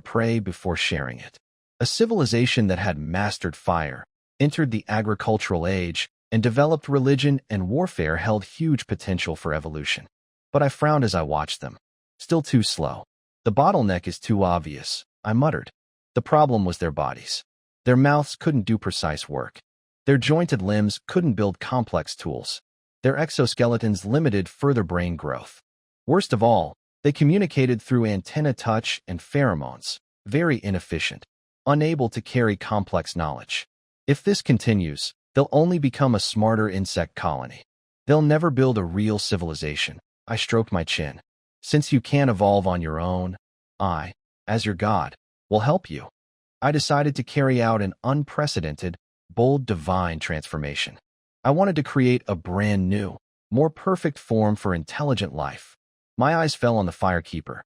prey before sharing it. A civilization that had mastered fire, entered the agricultural age, and developed religion and warfare held huge potential for evolution. But I frowned as I watched them. Still too slow. The bottleneck is too obvious, I muttered. The problem was their bodies. Their mouths couldn't do precise work. Their jointed limbs couldn't build complex tools. Their exoskeletons limited further brain growth. Worst of all, they communicated through antenna touch and pheromones, very inefficient, unable to carry complex knowledge. If this continues, they'll only become a smarter insect colony. They'll never build a real civilization. I stroked my chin. Since you can't evolve on your own, I, as your god, will help you. I decided to carry out an unprecedented, bold divine transformation. I wanted to create a brand new, more perfect form for intelligent life. My eyes fell on the firekeeper.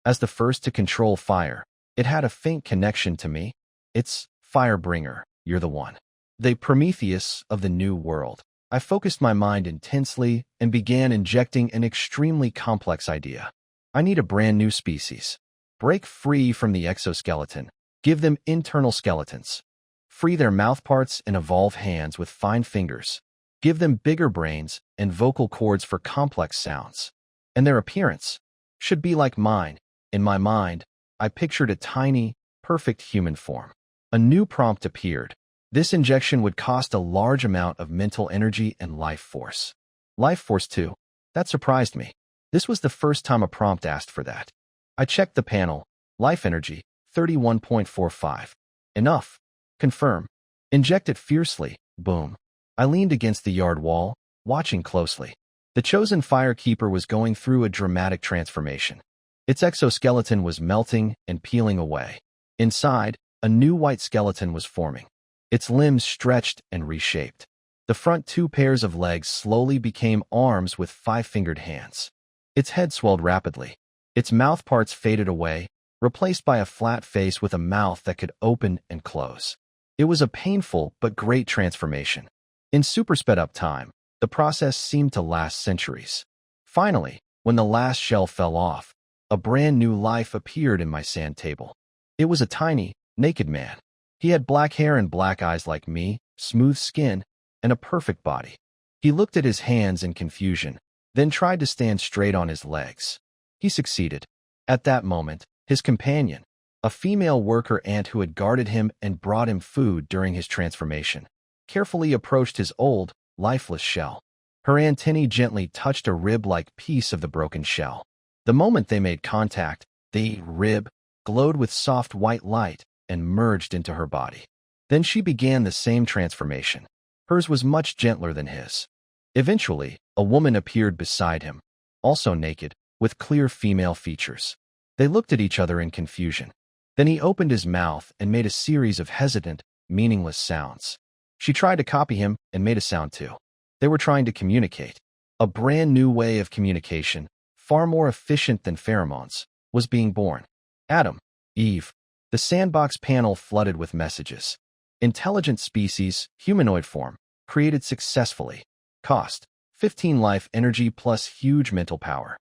As the first to control fire, it had a faint connection to me. It's Firebringer, you're the one. The Prometheus of the new world. I focused my mind intensely and began injecting an extremely complex idea. I need a brand new species. Break free from the exoskeleton. Give them internal skeletons. Free their mouthparts and evolve hands with fine fingers. Give them bigger brains and vocal cords for complex sounds. And their appearance should be like mine. In my mind, I pictured a tiny, perfect human form. A new prompt appeared. This injection would cost a large amount of mental energy and life force. Life force too. That surprised me. This was the first time a prompt asked for that. I checked the panel. Life energy, 31.45. Enough. Confirm. Inject it fiercely. Boom. I leaned against the yard wall, watching closely. The chosen firekeeper was going through a dramatic transformation. Its exoskeleton was melting and peeling away. Inside, a new white skeleton was forming. Its limbs stretched and reshaped. The front two pairs of legs slowly became arms with five-fingered hands. Its head swelled rapidly. Its mouth parts faded away, replaced by a flat face with a mouth that could open and close. It was a painful but great transformation. In super sped-up time, the process seemed to last centuries. Finally, when the last shell fell off, a brand new life appeared in my sand table. It was a tiny, naked man. He had black hair and black eyes like me, smooth skin, and a perfect body. He looked at his hands in confusion, then tried to stand straight on his legs. He succeeded. At that moment, his companion, a female worker ant who had guarded him and brought him food during his transformation, carefully approached his old, lifeless shell. Her antennae gently touched a rib-like piece of the broken shell. The moment they made contact, the rib glowed with soft white light and merged into her body. Then she began the same transformation. Hers was much gentler than his. Eventually, a woman appeared beside him, also naked, with clear female features. They looked at each other in confusion. Then he opened his mouth and made a series of hesitant, meaningless sounds. She tried to copy him and made a sound too. They were trying to communicate. A brand new way of communication, far more efficient than pheromones, was being born. Adam, Eve. The sandbox panel flooded with messages. Intelligent species, humanoid form, created successfully. Cost, 15 life energy plus huge mental power.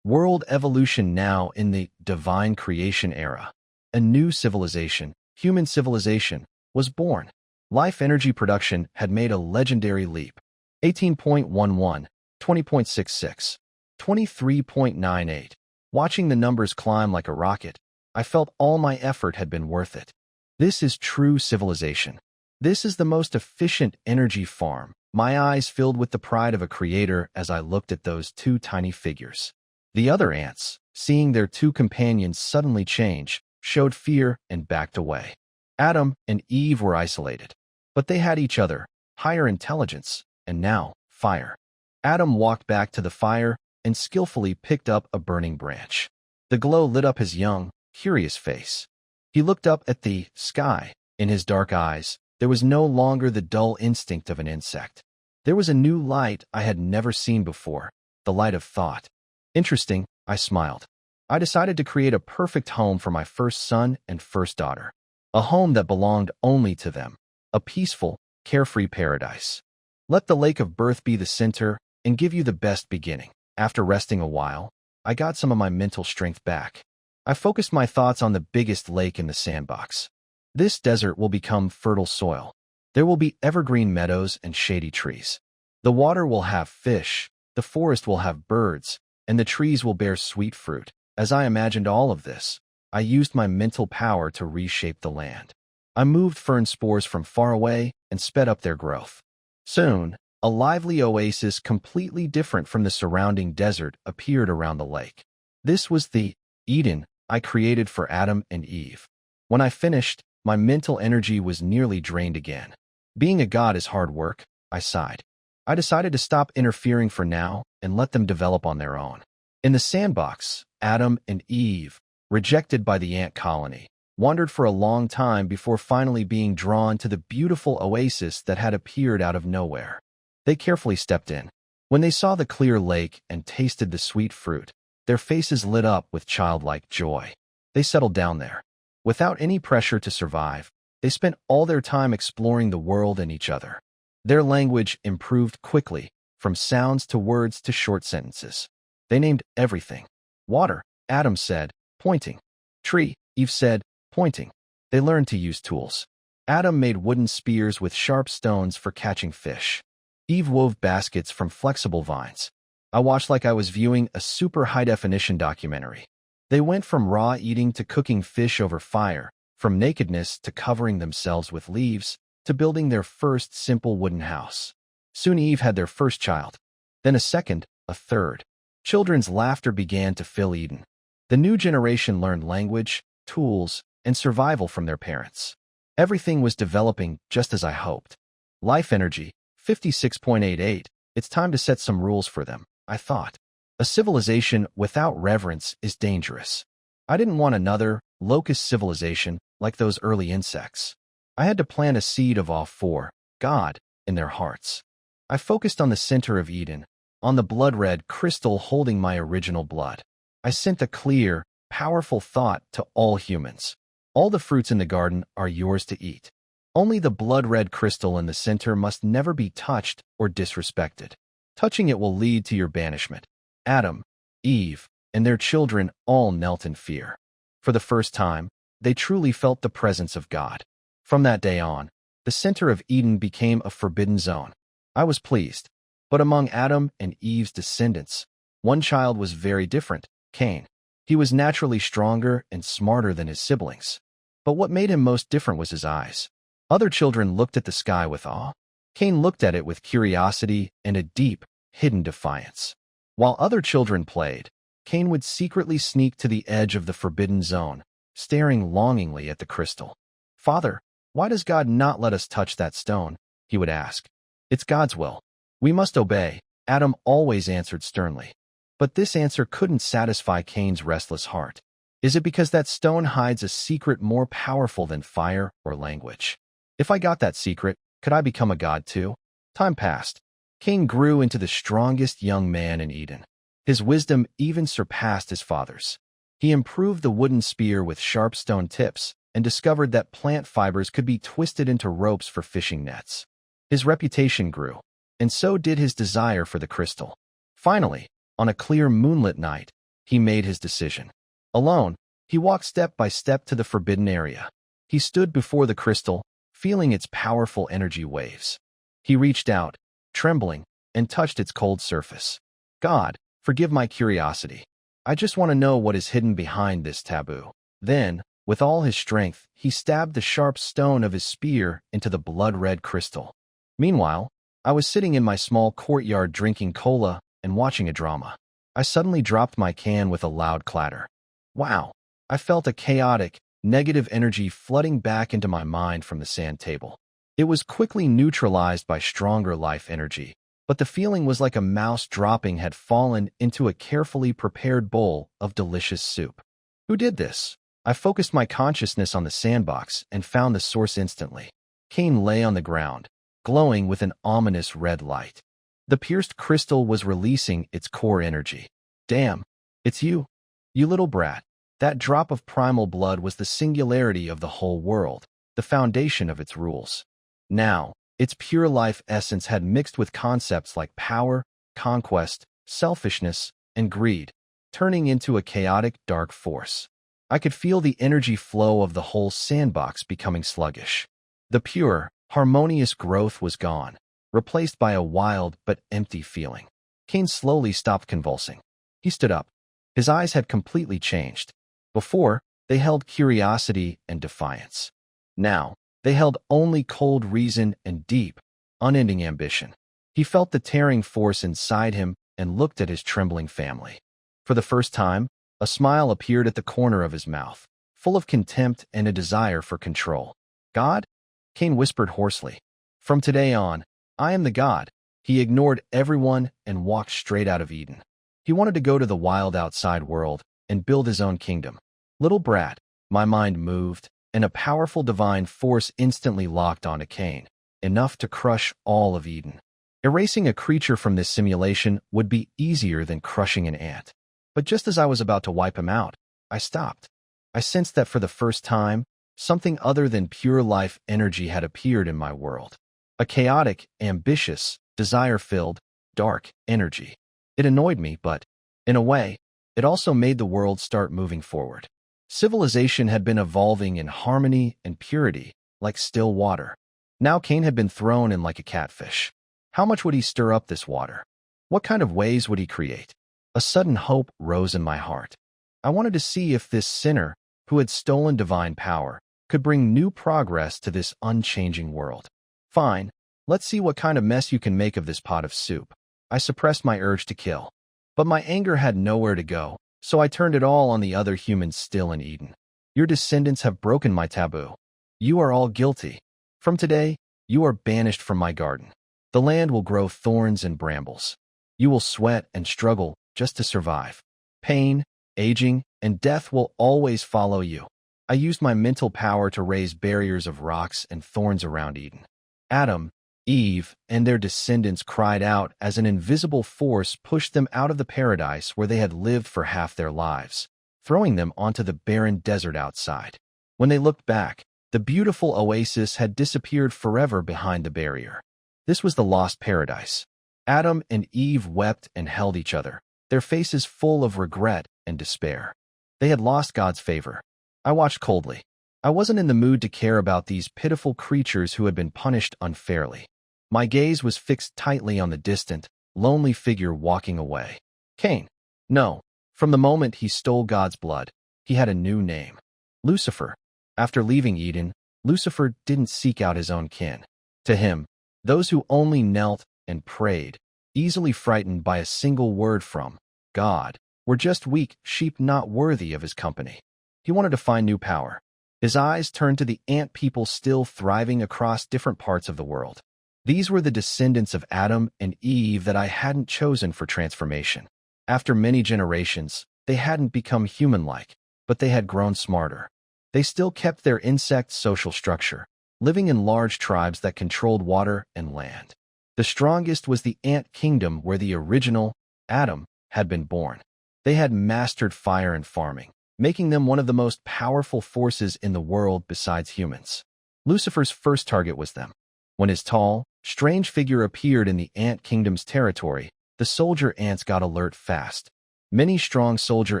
World evolution now in the divine creation era. A new civilization, human civilization, was born. Life energy production had made a legendary leap. 18.11, 20.66, 23.98. Watching the numbers climb like a rocket, I felt all my effort had been worth it. This is true civilization. This is the most efficient energy farm. My eyes filled with the pride of a creator as I looked at those two tiny figures. The other ants, seeing their two companions suddenly change, showed fear and backed away. Adam and Eve were isolated. But they had each other, higher intelligence, and now, fire. Adam walked back to the fire and skillfully picked up a burning branch. The glow lit up his young, curious face. He looked up at the sky. In his dark eyes, there was no longer the dull instinct of an insect. There was a new light I had never seen before, the light of thought. Interesting, I smiled. I decided to create a perfect home for my first son and first daughter. A home that belonged only to them. A peaceful, carefree paradise. Let the lake of birth be the center and give you the best beginning. After resting a while, I got some of my mental strength back. I focused my thoughts on the biggest lake in the sandbox. This desert will become fertile soil. There will be evergreen meadows and shady trees. The water will have fish, the forest will have birds, and the trees will bear sweet fruit. As I imagined all of this, I used my mental power to reshape the land. I moved fern spores from far away and sped up their growth. Soon, a lively oasis completely different from the surrounding desert appeared around the lake. This was the Eden I created for Adam and Eve. When I finished, my mental energy was nearly drained again. Being a god is hard work, I sighed. I decided to stop interfering for now and let them develop on their own. In the sandbox, Adam and Eve, rejected by the ant colony, wandered for a long time before finally being drawn to the beautiful oasis that had appeared out of nowhere. They carefully stepped in. When they saw the clear lake and tasted the sweet fruit, their faces lit up with childlike joy. They settled down there. Without any pressure to survive, they spent all their time exploring the world and each other. Their language improved quickly, from sounds to words to short sentences. They named everything. Water, Adam said, pointing. Tree, Eve said, pointing. They learned to use tools. Adam made wooden spears with sharp stones for catching fish. Eve wove baskets from flexible vines. I watched like I was viewing a super high-definition documentary. They went from raw eating to cooking fish over fire, from nakedness to covering themselves with leaves, to building their first simple wooden house. Soon Eve had their first child, then a second, a third. Children's laughter began to fill Eden. The new generation learned language, tools, and survival from their parents. Everything was developing just as I hoped. Life energy, 56.88, it's time to set some rules for them, I thought. A civilization without reverence is dangerous. I didn't want another, locust civilization like those early insects. I had to plant a seed of awe for God in their hearts. I focused on the center of Eden, on the blood-red crystal holding my original blood. I sent a clear, powerful thought to all humans. All the fruits in the garden are yours to eat. Only the blood-red crystal in the center must never be touched or disrespected. Touching it will lead to your banishment. Adam, Eve, and their children all knelt in fear. For the first time, they truly felt the presence of God. From that day on, the center of Eden became a forbidden zone. I was pleased. But among Adam and Eve's descendants, one child was very different, Cain. He was naturally stronger and smarter than his siblings. But what made him most different was his eyes. Other children looked at the sky with awe. Cain looked at it with curiosity and a deep, hidden defiance. While other children played, Cain would secretly sneak to the edge of the forbidden zone, staring longingly at the crystal. "Father, why does God not let us touch that stone?" he would ask. "It's God's will. We must obey," Adam always answered sternly. But this answer couldn't satisfy Cain's restless heart. Is it because that stone hides a secret more powerful than fire or language? If I got that secret, could I become a god too? Time passed. Cain grew into the strongest young man in Eden. His wisdom even surpassed his father's. He improved the wooden spear with sharp stone tips and discovered that plant fibers could be twisted into ropes for fishing nets. His reputation grew, and so did his desire for the crystal. Finally, on a clear moonlit night, he made his decision. Alone, he walked step by step to the forbidden area. He stood before the crystal, feeling its powerful energy waves. He reached out, trembling, and touched its cold surface. "God, forgive my curiosity. I just want to know what is hidden behind this taboo." Then, with all his strength, he stabbed the sharp stone of his spear into the blood-red crystal. Meanwhile, I was sitting in my small courtyard drinking cola and watching a drama. I suddenly dropped my can with a loud clatter. Wow! I felt a chaotic, negative energy flooding back into my mind from the sand table. It was quickly neutralized by stronger life energy, but the feeling was like a mouse dropping had fallen into a carefully prepared bowl of delicious soup. Who did this? I focused my consciousness on the sandbox and found the source instantly. Cain lay on the ground, glowing with an ominous red light. The pierced crystal was releasing its core energy. "Damn, it's you. You little brat." That drop of primal blood was the singularity of the whole world, the foundation of its rules. Now, its pure life essence had mixed with concepts like power, conquest, selfishness, and greed, turning into a chaotic, dark force. I could feel the energy flow of the whole sandbox becoming sluggish. The pure, harmonious growth was gone, replaced by a wild but empty feeling. Cain slowly stopped convulsing. He stood up. His eyes had completely changed. Before, they held curiosity and defiance. Now, they held only cold reason and deep, unending ambition. He felt the tearing force inside him and looked at his trembling family. For the first time, a smile appeared at the corner of his mouth, full of contempt and a desire for control. "God?" Cain whispered hoarsely. "From today on, I am the God." He ignored everyone and walked straight out of Eden. He wanted to go to the wild outside world and build his own kingdom. Little brat, my mind moved, and a powerful divine force instantly locked onto Cain, enough to crush all of Eden. Erasing a creature from this simulation would be easier than crushing an ant. But just as I was about to wipe him out, I stopped. I sensed that for the first time, something other than pure life energy had appeared in my world. A chaotic, ambitious, desire-filled, dark energy. It annoyed me, but, in a way, it also made the world start moving forward. Civilization had been evolving in harmony and purity, like still water. Now Cain had been thrown in like a catfish. How much would he stir up this water? What kind of waves would he create? A sudden hope rose in my heart. I wanted to see if this sinner, who had stolen divine power, could bring new progress to this unchanging world. Fine, let's see what kind of mess you can make of this pot of soup. I suppressed my urge to kill. But my anger had nowhere to go, so I turned it all on the other humans still in Eden. Your descendants have broken my taboo. You are all guilty. From today, you are banished from my garden. The land will grow thorns and brambles. You will sweat and struggle just to survive. Pain, aging, and death will always follow you. I used my mental power to raise barriers of rocks and thorns around Eden. Adam, Eve, and their descendants cried out as an invisible force pushed them out of the paradise where they had lived for half their lives, throwing them onto the barren desert outside. When they looked back, the beautiful oasis had disappeared forever behind the barrier. This was the lost paradise. Adam and Eve wept and held each other, their faces full of regret and despair. They had lost God's favor. I watched coldly. I wasn't in the mood to care about these pitiful creatures who had been punished unfairly. My gaze was fixed tightly on the distant, lonely figure walking away. Cain. No. From the moment he stole God's blood, he had a new name. Lucifer. After leaving Eden, Lucifer didn't seek out his own kin. To him, those who only knelt and prayed, easily frightened by a single word from God, were just weak sheep not worthy of his company. He wanted to find new power. His eyes turned to the ant people still thriving across different parts of the world. These were the descendants of Adam and Eve that I hadn't chosen for transformation. After many generations, they hadn't become human-like, but they had grown smarter. They still kept their insect social structure, living in large tribes that controlled water and land. The strongest was the ant kingdom where the original, Adam, had been born. They had mastered fire and farming, making them one of the most powerful forces in the world besides humans. Lucifer's first target was them. When his tall, strange figure appeared in the ant kingdom's territory, the soldier ants got alert fast. Many strong soldier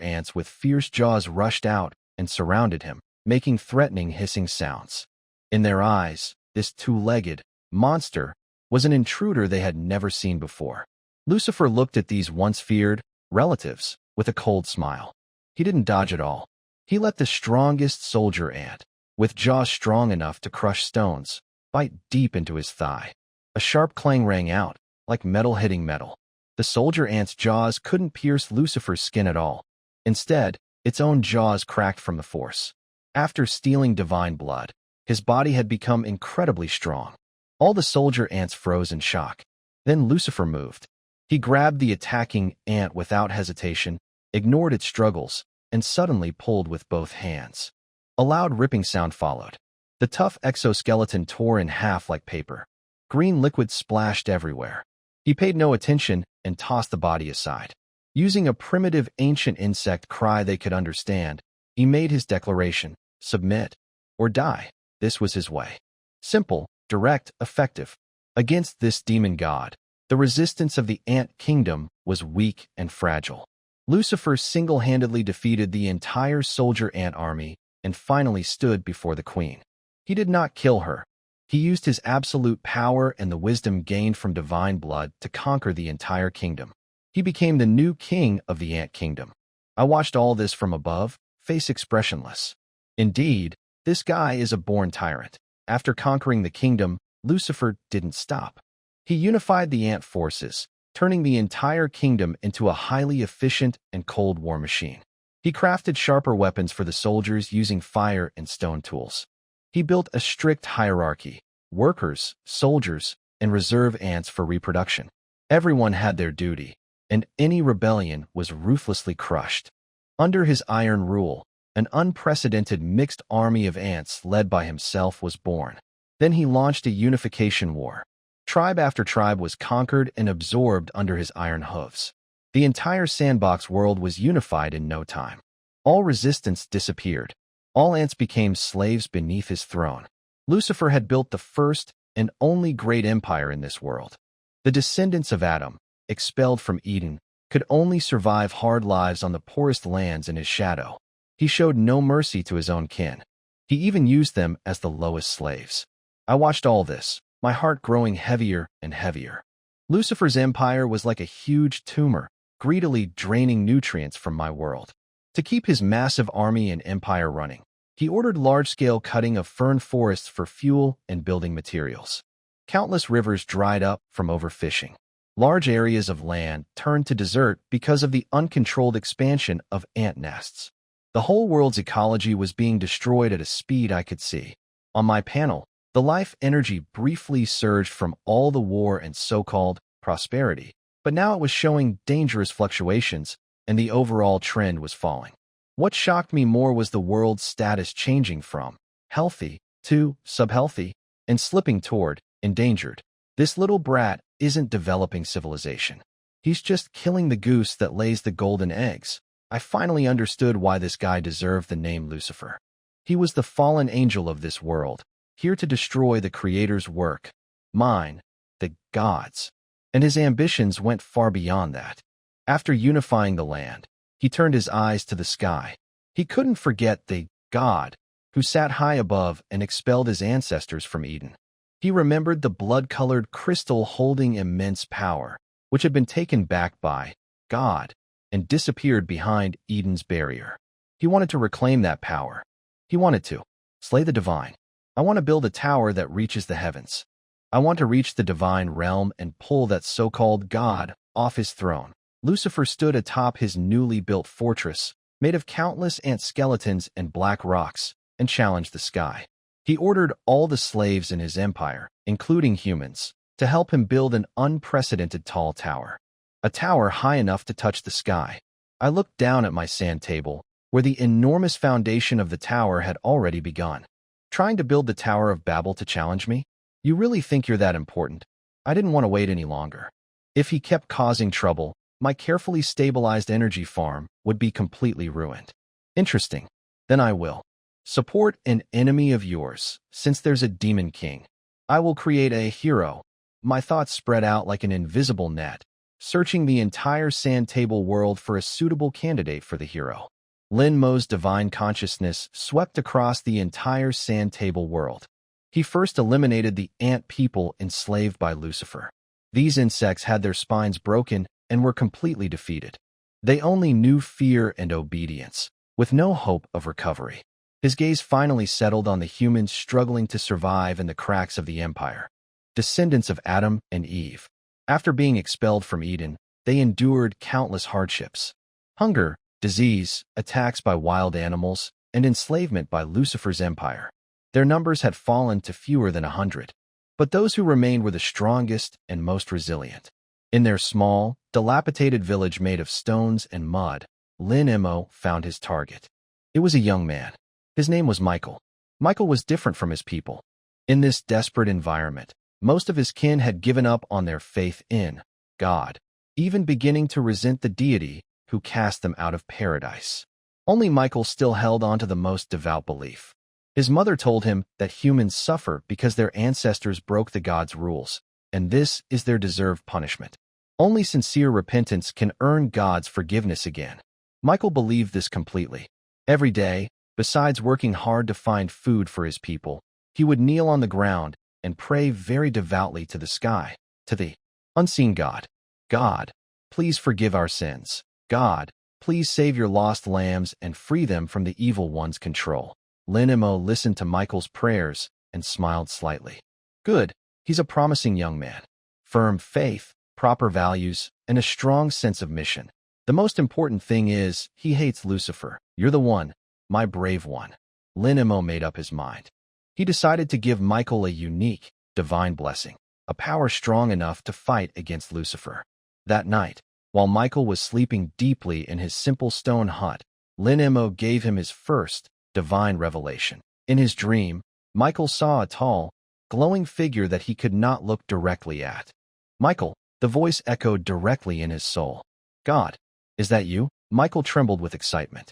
ants with fierce jaws rushed out and surrounded him, making threatening hissing sounds. In their eyes, this two-legged monster was an intruder they had never seen before. Lucifer looked at these once feared relatives with a cold smile. He didn't dodge at all. He let the strongest soldier ant, with jaws strong enough to crush stones, bite deep into his thigh. A sharp clang rang out, like metal hitting metal. The soldier ant's jaws couldn't pierce Lucifer's skin at all. Instead, its own jaws cracked from the force. After stealing divine blood, his body had become incredibly strong. All the soldier ants froze in shock. Then Lucifer moved. He grabbed the attacking ant without hesitation, ignored its struggles, and suddenly pulled with both hands. A loud ripping sound followed. The tough exoskeleton tore in half like paper. Green liquid splashed everywhere. He paid no attention and tossed the body aside. Using a primitive ancient insect cry they could understand, he made his declaration: submit or die. This was his way. Simple, direct, effective. Against this demon god, the resistance of the ant kingdom was weak and fragile. Lucifer single-handedly defeated the entire soldier ant army and finally stood before the queen. He did not kill her. He used his absolute power and the wisdom gained from divine blood to conquer the entire kingdom. He became the new king of the ant kingdom. I watched all this from above, face expressionless. Indeed, this guy is a born tyrant. After conquering the kingdom, Lucifer didn't stop. He unified the ant forces, turning the entire kingdom into a highly efficient and cold war machine. He crafted sharper weapons for the soldiers using fire and stone tools. He built a strict hierarchy: workers, soldiers, and reserve ants for reproduction. Everyone had their duty, and any rebellion was ruthlessly crushed. Under his iron rule, an unprecedented mixed army of ants led by himself was born. Then he launched a unification war. Tribe after tribe was conquered and absorbed under his iron hooves. The entire sandbox world was unified in no time. All resistance disappeared. All ants became slaves beneath his throne. Lucifer had built the first and only great empire in this world. The descendants of Adam, expelled from Eden, could only survive hard lives on the poorest lands in his shadow. He showed no mercy to his own kin. He even used them as the lowest slaves. I watched all this, my heart growing heavier and heavier. Lucifer's empire was like a huge tumor, greedily draining nutrients from my world. To keep his massive army and empire running, he ordered large-scale cutting of fern forests for fuel and building materials. Countless rivers dried up from overfishing. Large areas of land turned to desert because of the uncontrolled expansion of ant nests. The whole world's ecology was being destroyed at a speed I could see. On my panel, the life energy briefly surged from all the war and so-called prosperity, but now it was showing dangerous fluctuations, and the overall trend was falling. What shocked me more was the world's status changing from healthy to subhealthy and slipping toward endangered. This little brat isn't developing civilization. He's just killing the goose that lays the golden eggs. I finally understood why this guy deserved the name Lucifer. He was the fallen angel of this world, here to destroy the Creator's work, mine, the gods. And his ambitions went far beyond that. After unifying the land, he turned his eyes to the sky. He couldn't forget the God who sat high above and expelled his ancestors from Eden. He remembered the blood-colored crystal holding immense power, which had been taken back by God and disappeared behind Eden's barrier. He wanted to reclaim that power. He wanted to slay the divine. I want to build a tower that reaches the heavens. I want to reach the divine realm and pull that so-called God off his throne. Lucifer stood atop his newly built fortress, made of countless ant skeletons and black rocks, and challenged the sky. He ordered all the slaves in his empire, including humans, to help him build an unprecedented tall tower. A tower high enough to touch the sky. I looked down at my sand table, where the enormous foundation of the tower had already begun. Trying to build the Tower of Babel to challenge me? You really think you're that important? I didn't want to wait any longer. If he kept causing trouble, my carefully stabilized energy farm would be completely ruined. Interesting. Then I will support an enemy of yours, since there's a demon king. I will create a hero. My thoughts spread out like an invisible net, searching the entire sand table world for a suitable candidate for the hero. Lin Mo's divine consciousness swept across the entire sand table world. He first eliminated the ant people enslaved by Lucifer. These insects had their spines broken and were completely defeated. They only knew fear and obedience, with no hope of recovery. His gaze finally settled on the humans struggling to survive in the cracks of the empire. Descendants of Adam and Eve. After being expelled from Eden, they endured countless hardships. Hunger, disease, attacks by wild animals, and enslavement by Lucifer's empire. Their numbers had fallen to fewer than 100. But those who remained were the strongest and most resilient. In their small, dilapidated village made of stones and mud, Lin Mo found his target. It was a young man. His name was Michael. Michael was different from his people. In this desperate environment, most of his kin had given up on their faith in God, even beginning to resent the deity who cast them out of paradise. Only Michael still held on to the most devout belief. His mother told him that humans suffer because their ancestors broke the gods' rules, and this is their deserved punishment. Only sincere repentance can earn God's forgiveness again. Michael believed this completely. Every day, besides working hard to find food for his people, he would kneel on the ground and pray very devoutly to the sky, to the unseen God. God, please forgive our sins. God, please save your lost lambs and free them from the evil one's control. Lin Mo listened to Michael's prayers and smiled slightly. Good, he's a promising young man. Firm faith, proper values, and a strong sense of mission. The most important thing is, he hates Lucifer. You're the one, my brave one. Lin Mo made up his mind. He decided to give Michael a unique, divine blessing, a power strong enough to fight against Lucifer. That night, while Michael was sleeping deeply in his simple stone hut, Lin Mo gave him his first divine revelation. In his dream, Michael saw a tall, glowing figure that he could not look directly at. Michael, the voice echoed directly in his soul. God, is that you? Michael trembled with excitement.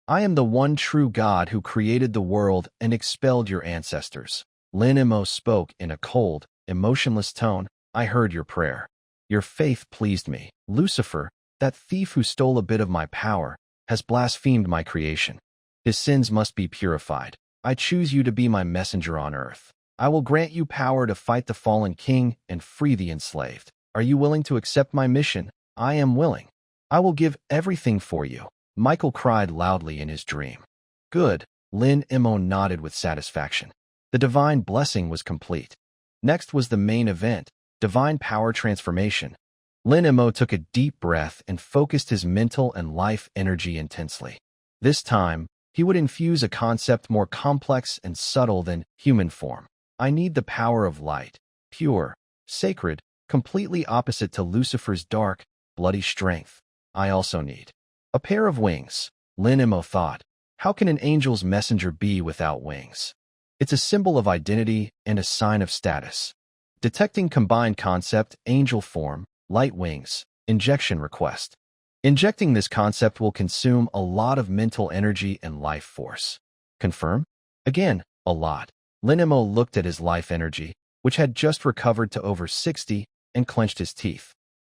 I am the one true God who created the world and expelled your ancestors. Lin Mo spoke in a cold, emotionless tone. I heard your prayer. Your faith pleased me. Lucifer, that thief who stole a bit of my power, has blasphemed my creation. His sins must be purified. I choose you to be my messenger on earth. I will grant you power to fight the fallen king and free the enslaved. Are you willing to accept my mission? I am willing. I will give everything for you. Michael cried loudly in his dream. Good. Lin Imo nodded with satisfaction. The divine blessing was complete. Next was the main event, divine power transformation. Lin Imo took a deep breath and focused his mental and life energy intensely. This time, he would infuse a concept more complex and subtle than human form. I need the power of light, pure, sacred, completely opposite to Lucifer's dark, bloody strength. I also need a pair of wings. Lin Imo thought. How can an angel's messenger be without wings? It's a symbol of identity and a sign of status. Detecting combined concept, angel form, light wings, injection request. Injecting this concept will consume a lot of mental energy and life force. Confirm? Again, a lot. Lin Imo looked at his life energy, which had just recovered to over 60, and clenched his teeth.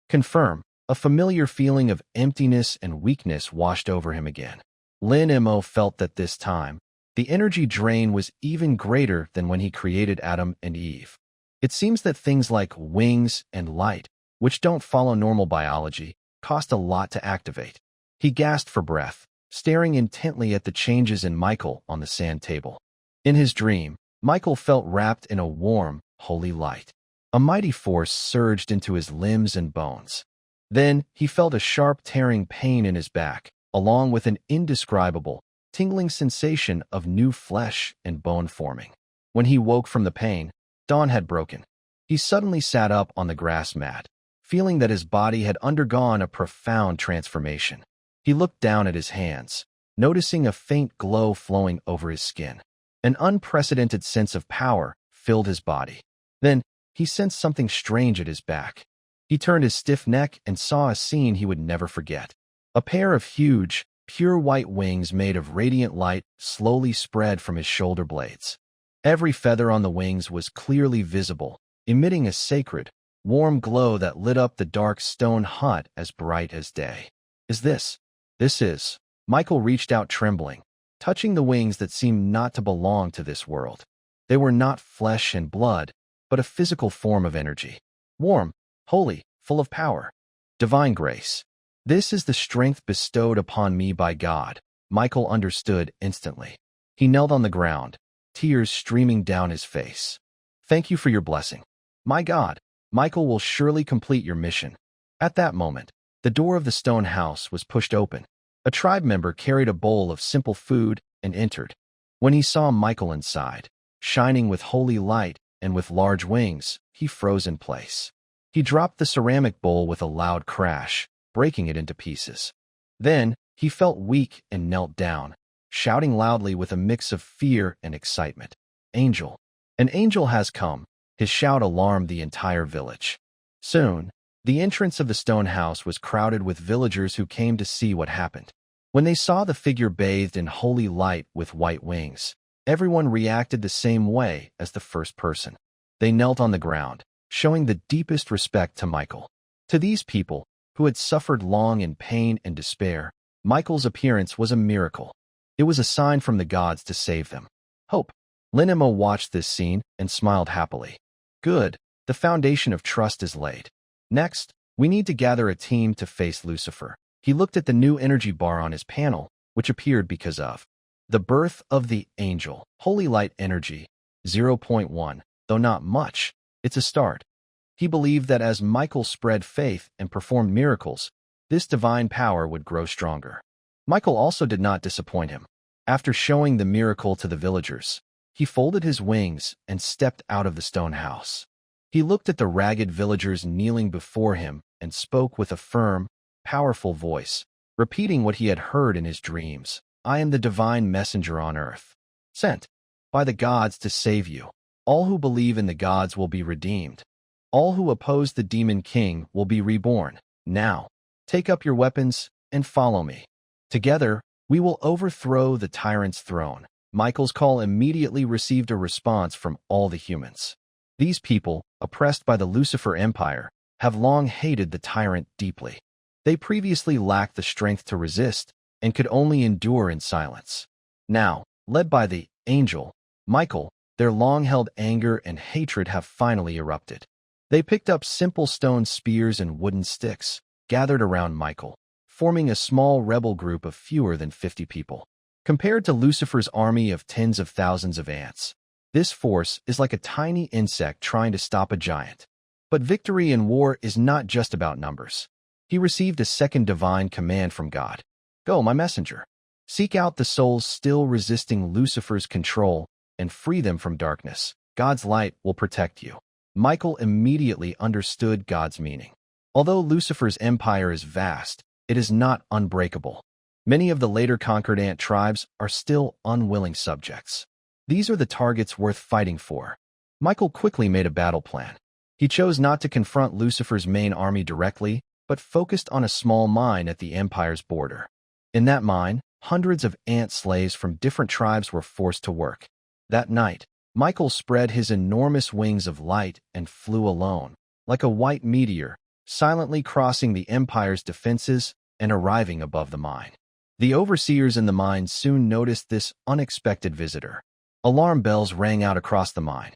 Confirm. A familiar feeling of emptiness and weakness washed over him again. Lin Imo felt that this time, the energy drain was even greater than when he created Adam and Eve. It seems that things like wings and light, which don't follow normal biology, cost a lot to activate. He gasped for breath, staring intently at the changes in Michael on the sand table. In his dream, Michael felt wrapped in a warm, holy light. A mighty force surged into his limbs and bones. Then he felt a sharp tearing pain in his back, along with an indescribable, tingling sensation of new flesh and bone forming. When he woke from the pain, dawn had broken. He suddenly sat up on the grass mat, feeling that his body had undergone a profound transformation. He looked down at his hands, noticing a faint glow flowing over his skin. An unprecedented sense of power filled his body. Then, he sensed something strange at his back. He turned his stiff neck and saw a scene he would never forget. A pair of huge, pure white wings made of radiant light slowly spread from his shoulder blades. Every feather on the wings was clearly visible, emitting a sacred, warm glow that lit up the dark stone hut as bright as day. This is. Michael reached out trembling, touching the wings that seemed not to belong to this world. They were not flesh and blood, but a physical form of energy. Warm, holy, full of power. Divine grace. This is the strength bestowed upon me by God. Michael understood instantly. He knelt on the ground, tears streaming down his face. Thank you for your blessing. My God, Michael will surely complete your mission. At that moment, the door of the stone house was pushed open. A tribe member carried a bowl of simple food and entered. When he saw Michael inside, shining with holy light and with large wings, he froze in place. He dropped the ceramic bowl with a loud crash, breaking it into pieces. Then, he felt weak and knelt down, shouting loudly with a mix of fear and excitement. Angel. An angel has come. His shout alarmed the entire village. Soon, the entrance of the stone house was crowded with villagers who came to see what happened. When they saw the figure bathed in holy light with white wings, everyone reacted the same way as the first person. They knelt on the ground, showing the deepest respect to Michael. To these people, who had suffered long in pain and despair, Michael's appearance was a miracle. It was a sign from the gods to save them. Hope. Lin Imo watched this scene and smiled happily. Good, the foundation of trust is laid. Next, we need to gather a team to face Lucifer. He looked at the new energy bar on his panel, which appeared because of the birth of the angel. Holy light energy, 0.1, though not much, it's a start. He believed that as Michael spread faith and performed miracles, this divine power would grow stronger. Michael also did not disappoint him. After showing the miracle to the villagers, he folded his wings and stepped out of the stone house. He looked at the ragged villagers kneeling before him and spoke with a firm, powerful voice, repeating what he had heard in his dreams. I am the divine messenger on earth, sent by the gods to save you. All who believe in the gods will be redeemed. All who oppose the demon king will be reborn. Now, take up your weapons and follow me. Together, we will overthrow the tyrant's throne. Michael's call immediately received a response from all the humans. These people, oppressed by the Lucifer Empire, have long hated the tyrant deeply. They previously lacked the strength to resist and could only endure in silence. Now, led by the angel, Michael, their long-held anger and hatred have finally erupted. They picked up simple stone spears and wooden sticks, gathered around Michael, forming a small rebel group of fewer than 50 people. Compared to Lucifer's army of tens of thousands of ants, this force is like a tiny insect trying to stop a giant. But victory in war is not just about numbers. He received a second divine command from God. Go, my messenger. Seek out the souls still resisting Lucifer's control and free them from darkness. God's light will protect you. Michael immediately understood God's meaning. Although Lucifer's empire is vast, it is not unbreakable. Many of the later conquered ant tribes are still unwilling subjects. These are the targets worth fighting for. Michael quickly made a battle plan. He chose not to confront Lucifer's main army directly, but focused on a small mine at the empire's border. In that mine, hundreds of ant slaves from different tribes were forced to work. That night, Michael spread his enormous wings of light and flew alone, like a white meteor, silently crossing the empire's defenses and arriving above the mine. The overseers in the mine soon noticed this unexpected visitor. Alarm bells rang out across the mine.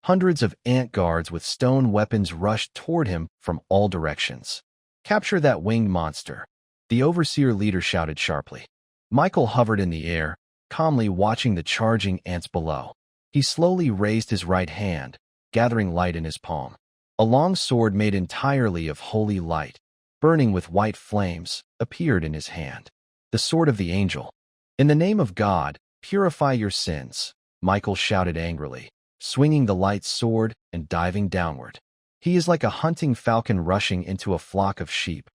Hundreds of ant guards with stone weapons rushed toward him from all directions. "Capture that winged monster," the overseer leader shouted sharply. Michael hovered in the air, calmly watching the charging ants below. He slowly raised his right hand, gathering light in his palm. A long sword made entirely of holy light, burning with white flames, appeared in his hand. The sword of the angel. "In the name of God, purify your sins," Michael shouted angrily, swinging the light sword and diving downward. He is like a hunting falcon rushing into a flock of sheep.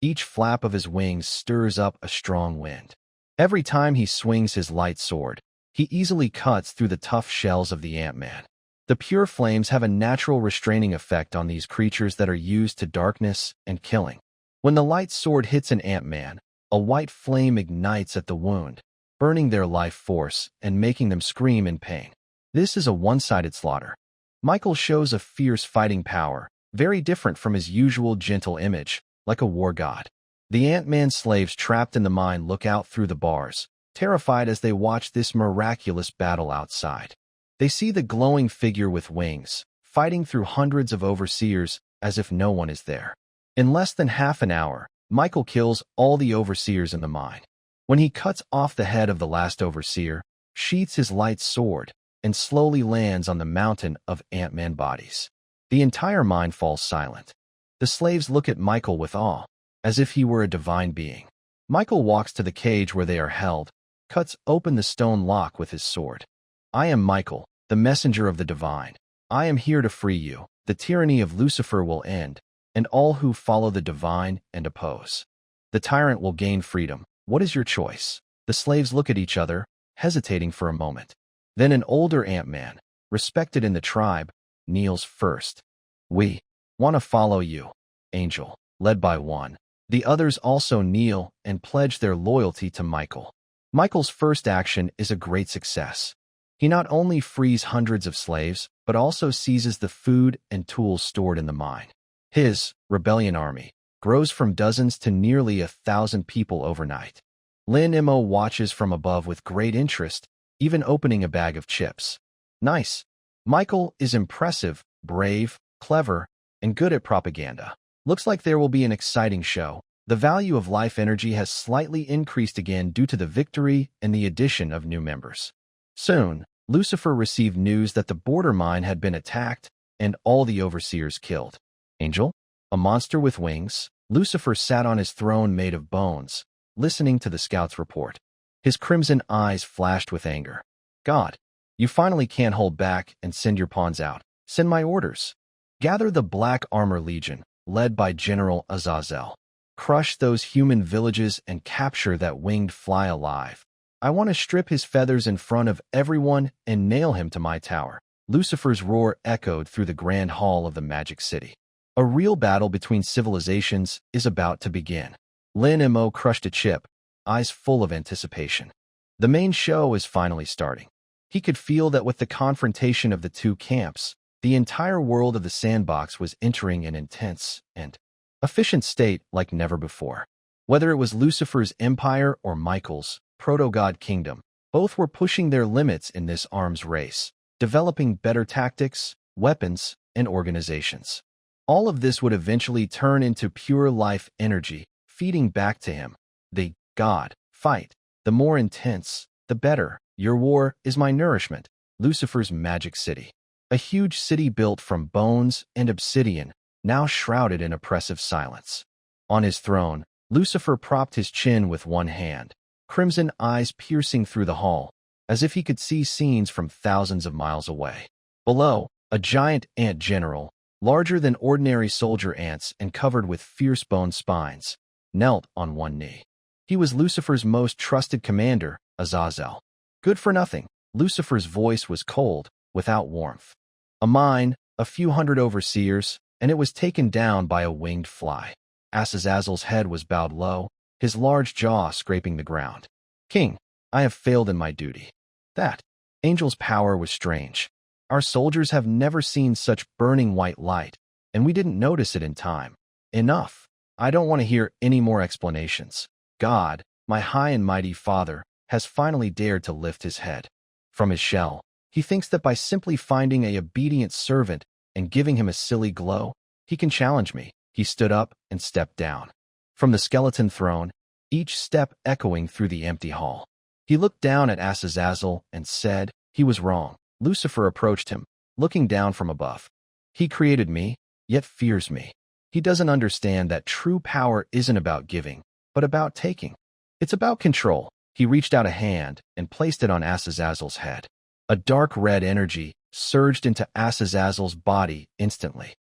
Each flap of his wings stirs up a strong wind. Every time he swings his light sword, he easily cuts through the tough shells of the ant-man. The pure flames have a natural restraining effect on these creatures that are used to darkness and killing. When the light sword hits an ant-man, a white flame ignites at the wound, burning their life force and making them scream in pain. This is a one-sided slaughter. Michael shows a fierce fighting power, very different from his usual gentle image, like a war god. The ant-man slaves trapped in the mine look out through the bars, terrified as they watch this miraculous battle outside. They see the glowing figure with wings, fighting through hundreds of overseers as if no one is there. In less than half an hour, Michael kills all the overseers in the mine. When he cuts off the head of the last overseer, sheaths his light sword, and slowly lands on the mountain of ant-man bodies. The entire mine falls silent. The slaves look at Michael with awe, as if he were a divine being. Michael walks to the cage where they are held, cuts open the stone lock with his sword. "I am Michael, the messenger of the divine. I am here to free you. The tyranny of Lucifer will end, and all who follow the divine and oppose. The tyrant will gain freedom. What is your choice?" The slaves look at each other, hesitating for a moment. Then an older ant-man, respected in the tribe, kneels first. "We want to follow you, Angel," led by one. The others also kneel and pledge their loyalty to Michael. Michael's first action is a great success. He not only frees hundreds of slaves, but also seizes the food and tools stored in the mine. His rebellion army grows from dozens to nearly 1,000 people overnight. Lin Mo watches from above with great interest, even opening a bag of chips. Nice. Michael is impressive, brave, clever, and good at propaganda. Looks like there will be an exciting show. The value of life energy has slightly increased again due to the victory and the addition of new members. Soon, Lucifer received news that the border mine had been attacked and all the overseers killed. Angel, a monster with wings, Lucifer sat on his throne made of bones, listening to the scouts' report. His crimson eyes flashed with anger. "God, you finally can't hold back and send your pawns out. Send my orders. Gather the Black Armor Legion, led by General Azazel. Crush those human villages and capture that winged fly alive. I want to strip his feathers in front of everyone and nail him to my tower." Lucifer's roar echoed through the grand hall of the magic city. A real battle between civilizations is about to begin. Lin Mo crushed a chip, eyes full of anticipation. The main show is finally starting. He could feel that with the confrontation of the two camps, the entire world of the sandbox was entering an intense and efficient state like never before. Whether it was Lucifer's empire or Michael's proto-god kingdom, both were pushing their limits in this arms race, developing better tactics, weapons, and organizations. All of this would eventually turn into pure life energy, feeding back to him. The God fight. The more intense, the better. Your war is my nourishment. Lucifer's magic city. A huge city built from bones and obsidian, now shrouded in oppressive silence. On his throne, Lucifer propped his chin with one hand, crimson eyes piercing through the hall, as if he could see scenes from thousands of miles away. Below, a giant ant general, larger than ordinary soldier ants and covered with fierce bone spines, knelt on one knee. He was Lucifer's most trusted commander, Azazel. Good for nothing. Lucifer's voice was cold, without warmth. A mine, a few hundred overseers, and it was taken down by a winged fly. Azazel's head was bowed low, his large jaw scraping the ground. King, I have failed in my duty. That angel's power was strange. Our soldiers have never seen such burning white light, and we didn't notice it in time. Enough. I don't want to hear any more explanations. God, my high and mighty Father, has finally dared to lift his head. From his shell, he thinks that by simply finding an obedient servant and giving him a silly glow, he can challenge me. He stood up and stepped down. From the skeleton throne, each step echoing through the empty hall. He looked down at Azazel and said, he was wrong. Lucifer approached him, looking down from above. He created me, yet fears me. He doesn't understand that true power isn't about giving, but about taking. It's about control. He reached out a hand and placed it on Azazel's head. A dark red energy surged into Azazel's body instantly.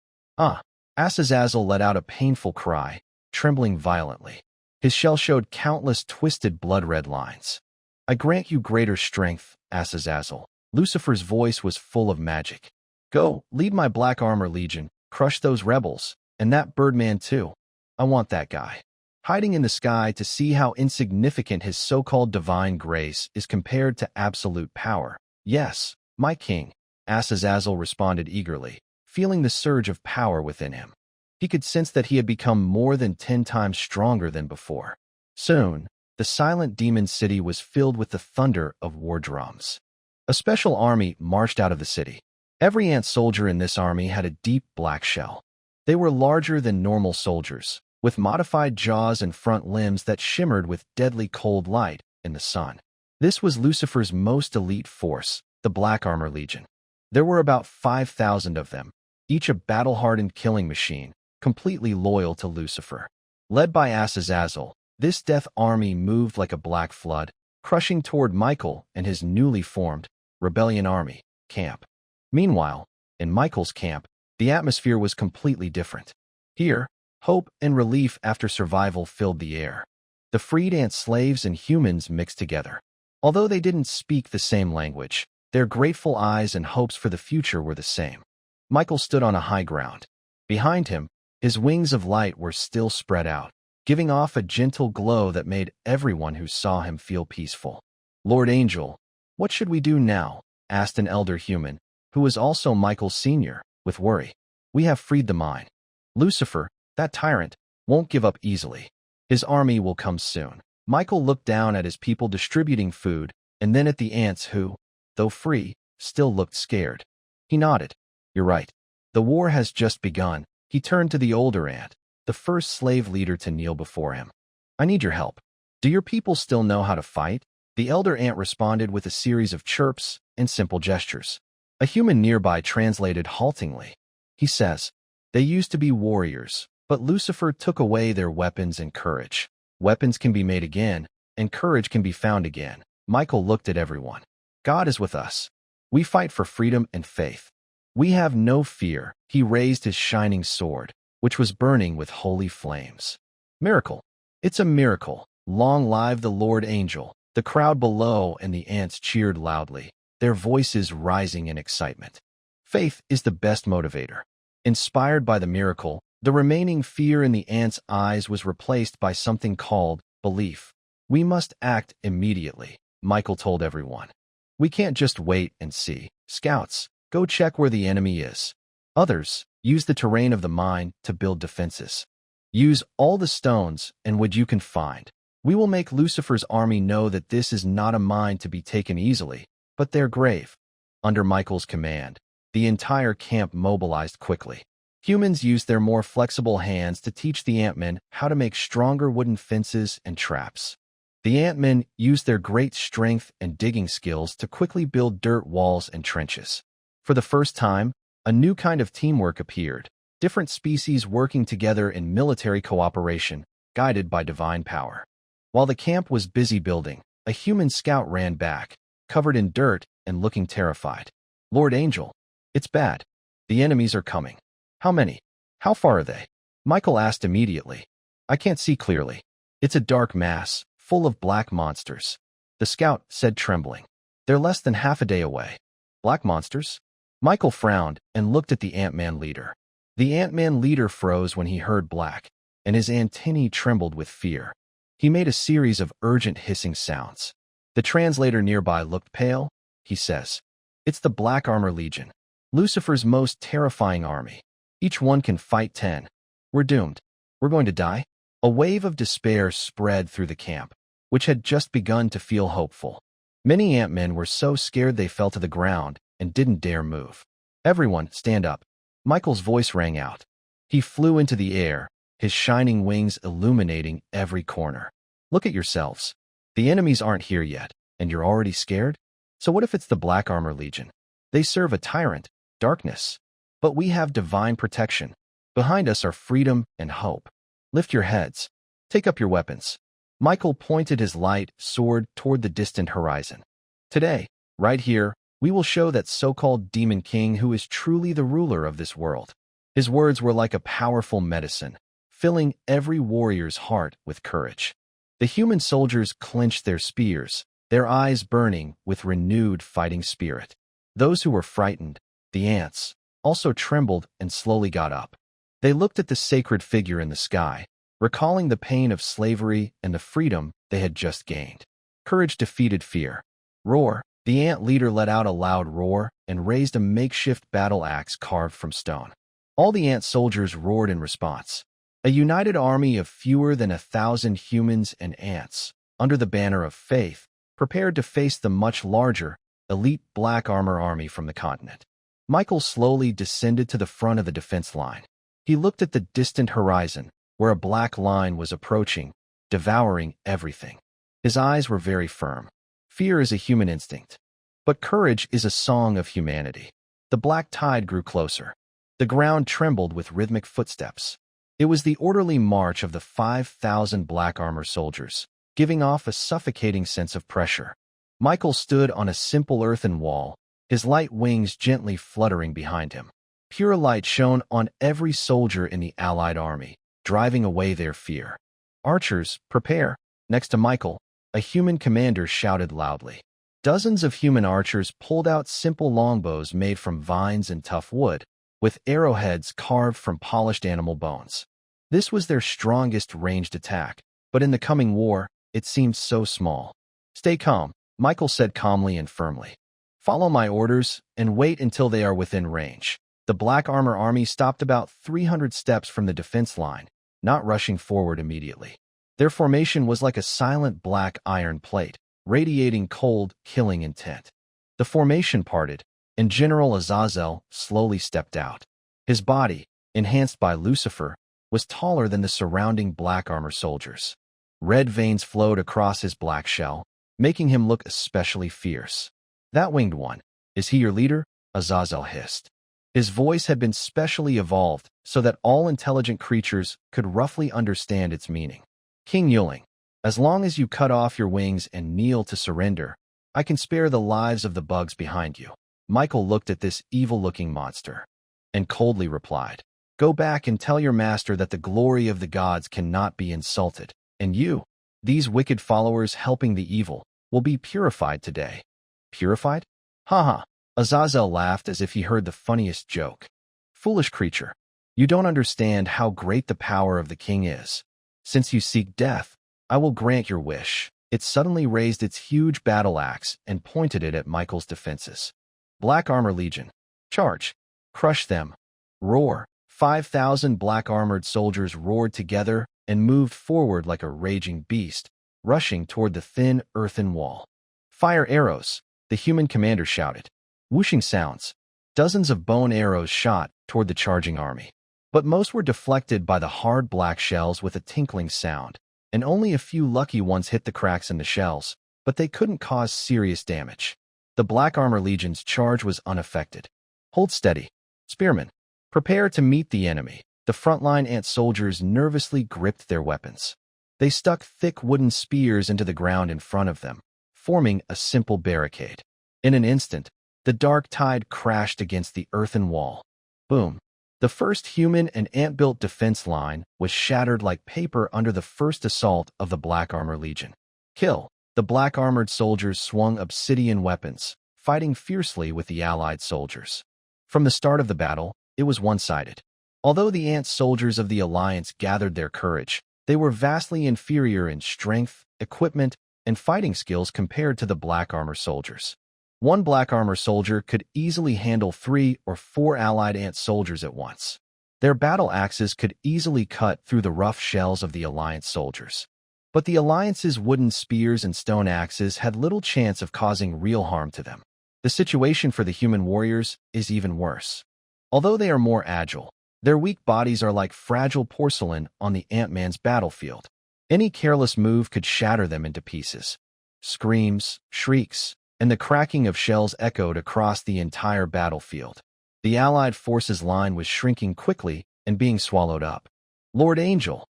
Azazel let out a painful cry, trembling violently. His shell showed countless twisted blood-red lines. I grant you greater strength, Azazel. Lucifer's voice was full of magic. Go, lead my Black Armor Legion, crush those rebels, and that Birdman too. I want that guy. Hiding in the sky to see how insignificant his so-called divine grace is compared to absolute power. Yes, my king, Azazel responded eagerly, feeling the surge of power within him. He could sense that he had become more than 10 times stronger than before. Soon, the silent demon city was filled with the thunder of war drums. A special army marched out of the city. Every ant soldier in this army had a deep black shell. They were larger than normal soldiers, with modified jaws and front limbs that shimmered with deadly cold light in the sun. This was Lucifer's most elite force, the Black Armor Legion. There were about 5,000 of them, each a battle-hardened killing machine, completely loyal to Lucifer. Led by Azazel, this death army moved like a black flood, crushing toward Michael and his newly formed Rebellion Army camp. Meanwhile, in Michael's camp, the atmosphere was completely different. Here, hope and relief after survival filled the air. The freed ant slaves and humans mixed together. Although they didn't speak the same language, their grateful eyes and hopes for the future were the same. Michael stood on a high ground. Behind him, his wings of light were still spread out, giving off a gentle glow that made everyone who saw him feel peaceful. Lord Angel, what should we do now? Asked an elder human, who was also Michael's senior, with worry. We have freed the mine. Lucifer, that tyrant, won't give up easily. His army will come soon. Michael looked down at his people distributing food, and then at the ants who, though free, still looked scared. He nodded. You're right. The war has just begun. He turned to the older ant, the first slave leader to kneel before him. I need your help. Do your people still know how to fight? The elder ant responded with a series of chirps and simple gestures. A human nearby translated haltingly. He says, they used to be warriors, but Lucifer took away their weapons and courage. Weapons can be made again, and courage can be found again. Michael looked at everyone. God is with us. We fight for freedom and faith. We have no fear. He raised his shining sword, which was burning with holy flames. Miracle. It's a miracle. Long live the Lord Angel. The crowd below and the ants cheered loudly, their voices rising in excitement. Faith is the best motivator. Inspired by the miracle, the remaining fear in the ants' eyes was replaced by something called belief. We must act immediately, Michael told everyone. We can't just wait and see. Scouts, go check where the enemy is. Others, use the terrain of the mine to build defenses. Use all the stones and wood you can find. We will make Lucifer's army know that this is not a mine to be taken easily, but their grave. Under Michael's command, the entire camp mobilized quickly. Humans used their more flexible hands to teach the Ant-Men how to make stronger wooden fences and traps. The Ant-Men used their great strength and digging skills to quickly build dirt walls and trenches. For the first time, a new kind of teamwork appeared, different species working together in military cooperation, guided by divine power. While the camp was busy building, a human scout ran back, covered in dirt and looking terrified. "Lord Angel, it's bad. The enemies are coming." "How many? How far are they?" Michael asked immediately. "I can't see clearly. It's a dark mass, full of black monsters," the scout said, trembling. "They're less than half a day away." "Black monsters?" Michael frowned and looked at the Ant-Man leader. The Ant-Man leader froze when he heard black, and his antennae trembled with fear. He made a series of urgent hissing sounds. The translator nearby looked pale. He says, "It's the Black Armor Legion, Lucifer's most terrifying army. Each one can fight 10. We're doomed. We're going to die." A wave of despair spread through the camp, which had just begun to feel hopeful. Many Ant-Men were so scared they fell to the ground and didn't dare move. "Everyone, stand up." Michael's voice rang out. He flew into the air, his shining wings illuminating every corner. "Look at yourselves. The enemies aren't here yet, and you're already scared? So what if it's the Black Armor Legion? They serve a tyrant, darkness. But we have divine protection. Behind us are freedom and hope. Lift your heads. Take up your weapons." Michael pointed his light sword toward the distant horizon. "Today, right here, we will show that so-called Demon King who is truly the ruler of this world." His words were like a powerful medicine, filling every warrior's heart with courage. The human soldiers clenched their spears, their eyes burning with renewed fighting spirit. Those who were frightened, the ants, also trembled and slowly got up. They looked at the sacred figure in the sky, recalling the pain of slavery and the freedom they had just gained. Courage defeated fear. "Roar!" The ant leader let out a loud roar and raised a makeshift battle axe carved from stone. All the ant soldiers roared in response. A united army of fewer than 1,000 humans and ants, under the banner of faith, prepared to face the much larger, elite Black Armor army from the continent. Michael slowly descended to the front of the defense line. He looked at the distant horizon, where a black line was approaching, devouring everything. His eyes were very firm. Fear is a human instinct, but courage is a song of humanity. The black tide grew closer. The ground trembled with rhythmic footsteps. It was the orderly march of the 5,000 Black Armor soldiers, giving off a suffocating sense of pressure. Michael stood on a simple earthen wall, his light wings gently fluttering behind him. Pure light shone on every soldier in the Allied army, driving away their fear. "Archers, prepare!" Next to Michael, a human commander shouted loudly. Dozens of human archers pulled out simple longbows made from vines and tough wood, with arrowheads carved from polished animal bones. This was their strongest ranged attack, but in the coming war, it seemed so small. "Stay calm," Michael said calmly and firmly. "Follow my orders and wait until they are within range." The Black Armor army stopped about 300 steps from the defense line, not rushing forward immediately. Their formation was like a silent black iron plate, radiating cold, killing intent. The formation parted, and General Azazel slowly stepped out. His body, enhanced by Lucifer, was taller than the surrounding Black Armor soldiers. Red veins flowed across his black shell, making him look especially fierce. "That winged one, is he your leader?" Azazel hissed. His voice had been specially evolved so that all intelligent creatures could roughly understand its meaning. "King Yuling, as long as you cut off your wings and kneel to surrender, I can spare the lives of the bugs behind you." Michael looked at this evil-looking monster and coldly replied, "Go back and tell your master that the glory of the gods cannot be insulted, and you, these wicked followers helping the evil, will be purified today." "Purified? Ha!" Azazel laughed as if he heard the funniest joke. "Foolish creature, you don't understand how great the power of the king is. Since you seek death, I will grant your wish." It suddenly raised its huge battle axe and pointed it at Michael's defenses. "Black Armor Legion, charge! Crush them! Roar!" 5,000 black-armored soldiers roared together and moved forward like a raging beast, rushing toward the thin earthen wall. "Fire arrows!" the human commander shouted. Whooshing sounds. Dozens of bone arrows shot toward the charging army. But most were deflected by the hard black shells with a tinkling sound, and only a few lucky ones hit the cracks in the shells, but they couldn't cause serious damage. The Black Armor Legion's charge was unaffected. Hold steady. Spearmen, prepare to meet the enemy. The frontline ant soldiers nervously gripped their weapons. They stuck thick wooden spears into the ground in front of them, forming a simple barricade. In an instant, the dark tide crashed against the earthen wall. Boom! The first human and ant-built defense line was shattered like paper under the first assault of the Black Armor Legion. Kill! The black-armored soldiers swung obsidian weapons, fighting fiercely with the allied soldiers. From the start of the battle, it was one-sided. Although the ant soldiers of the Alliance gathered their courage, they were vastly inferior in strength, equipment, and fighting skills compared to the Black Armor soldiers. One Black Armor soldier could easily handle 3 or 4 allied ant soldiers at once. Their battle axes could easily cut through the rough shells of the Alliance soldiers. But the Alliance's wooden spears and stone axes had little chance of causing real harm to them. The situation for the human warriors is even worse. Although they are more agile, their weak bodies are like fragile porcelain on the Ant-Man's battlefield. Any careless move could shatter them into pieces. Screams, shrieks, and the cracking of shells echoed across the entire battlefield. The Allied forces' line was shrinking quickly and being swallowed up. "Lord Angel!"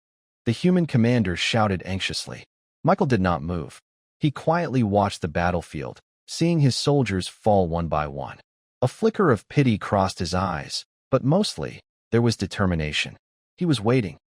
the human commander shouted anxiously. Michael did not move. He quietly watched the battlefield, seeing his soldiers fall one by one. A flicker of pity crossed his eyes, but mostly, there was determination. He was waiting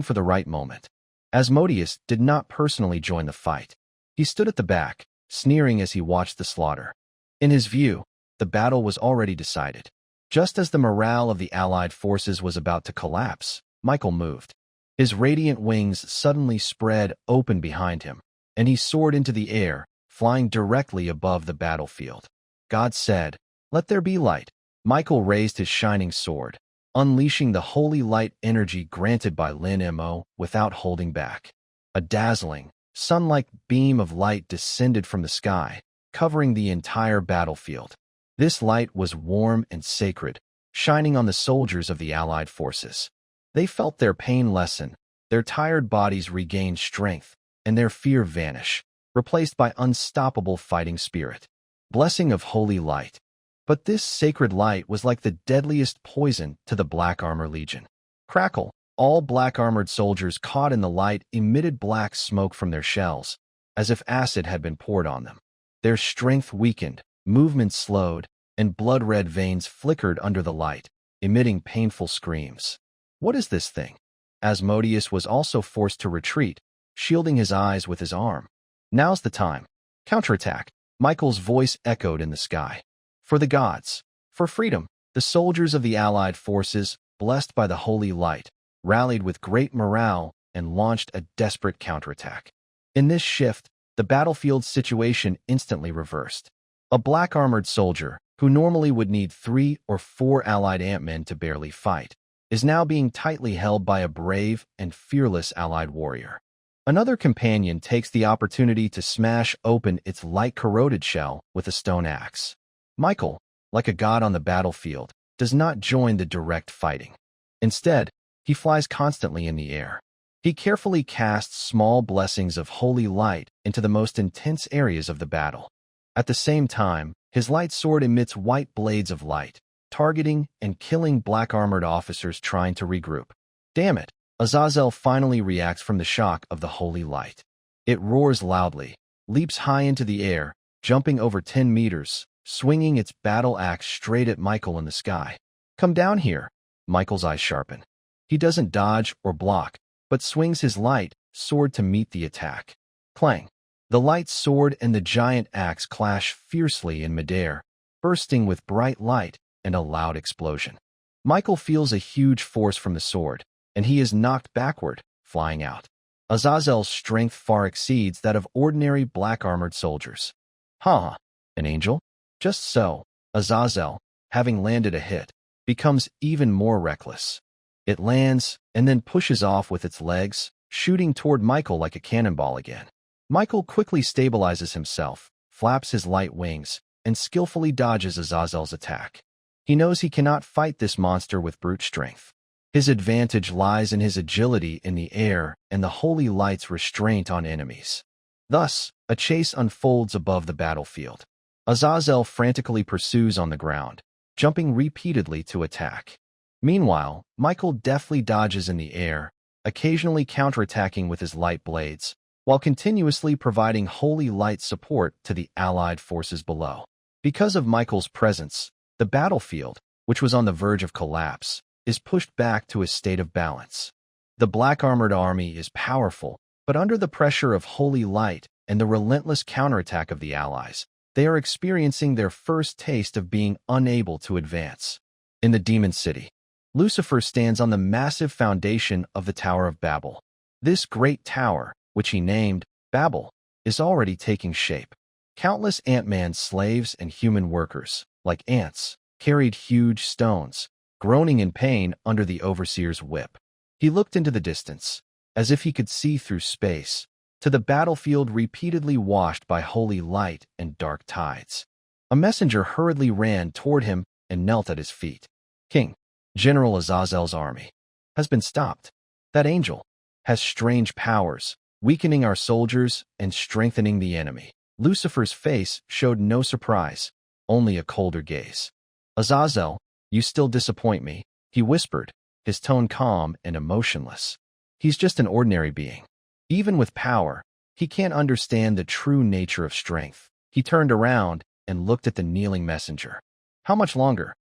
for the right moment. Asmodeus did not personally join the fight. He stood at the back, sneering as he watched the slaughter. In his view, the battle was already decided. Just as the morale of the Allied forces was about to collapse, Michael moved. His radiant wings suddenly spread open behind him, and he soared into the air, flying directly above the battlefield. God said, "Let there be light." Michael raised his shining sword, unleashing the holy light energy granted by Lin Mo without holding back. A dazzling, sun-like beam of light descended from the sky, covering the entire battlefield. This light was warm and sacred, shining on the soldiers of the Allied forces. They felt their pain lessen, their tired bodies regain strength, and their fear vanish, replaced by unstoppable fighting spirit. Blessing of holy light. But this sacred light was like the deadliest poison to the Black Armor Legion. Crackle! All black-armored soldiers caught in the light emitted black smoke from their shells, as if acid had been poured on them. Their strength weakened, movement slowed, and blood-red veins flickered under the light, emitting painful screams. What is this thing? Asmodeus was also forced to retreat, shielding his eyes with his arm. Now's the time. Counterattack! Michael's voice echoed in the sky. For the gods, for freedom, the soldiers of the Allied forces, blessed by the holy light, rallied with great morale and launched a desperate counterattack. In this shift, the battlefield situation instantly reversed. A black-armored soldier, who normally would need 3 or 4 allied ant-men to barely fight, is now being tightly held by a brave and fearless allied warrior. Another companion takes the opportunity to smash open its light-corroded shell with a stone axe. Michael, like a god on the battlefield, does not join the direct fighting. Instead, he flies constantly in the air. He carefully casts small blessings of holy light into the most intense areas of the battle. At the same time, his light sword emits white blades of light, targeting and killing black-armored officers trying to regroup. Damn it! Azazel finally reacts from the shock of the holy light. It roars loudly, leaps high into the air, jumping over 10 meters, swinging its battle axe straight at Michael in the sky. "Come down here." Michael's eyes sharpen. He doesn't dodge or block, but swings his light sword to meet the attack. Clang! The light sword and the giant axe clash fiercely in midair, bursting with bright light and a loud explosion. Michael feels a huge force from the sword, and he is knocked backward, flying out. Azazel's strength far exceeds that of ordinary black-armored soldiers. Huh, an angel? Just so, Azazel, having landed a hit, becomes even more reckless. It lands and then pushes off with its legs, shooting toward Michael like a cannonball again. Michael quickly stabilizes himself, flaps his light wings, and skillfully dodges Azazel's attack. He knows he cannot fight this monster with brute strength. His advantage lies in his agility in the air and the holy light's restraint on enemies. Thus, a chase unfolds above the battlefield. Azazel frantically pursues on the ground, jumping repeatedly to attack. Meanwhile, Michael deftly dodges in the air, occasionally counterattacking with his light blades, while continuously providing holy light support to the allied forces below. Because of Michael's presence, the battlefield, which was on the verge of collapse, is pushed back to a state of balance. The black armored army is powerful, but under the pressure of holy light and the relentless counterattack of the allies, they are experiencing their first taste of being unable to advance. In the Demon City, Lucifer stands on the massive foundation of the Tower of Babel. This great tower, which he named Babel, is already taking shape. Countless Ant-Man slaves and human workers, like ants, carried huge stones, groaning in pain under the overseer's whip. He looked into the distance, as if he could see through space, to the battlefield repeatedly washed by holy light and dark tides. A messenger hurriedly ran toward him and knelt at his feet. King, General Azazel's army has been stopped. That angel has strange powers, weakening our soldiers and strengthening the enemy. Lucifer's face showed no surprise, only a colder gaze. Azazel, you still disappoint me, he whispered, his tone calm and emotionless. He's just an ordinary being. Even with power, he can't understand the true nature of strength. He turned around and looked at the kneeling messenger. How much longer?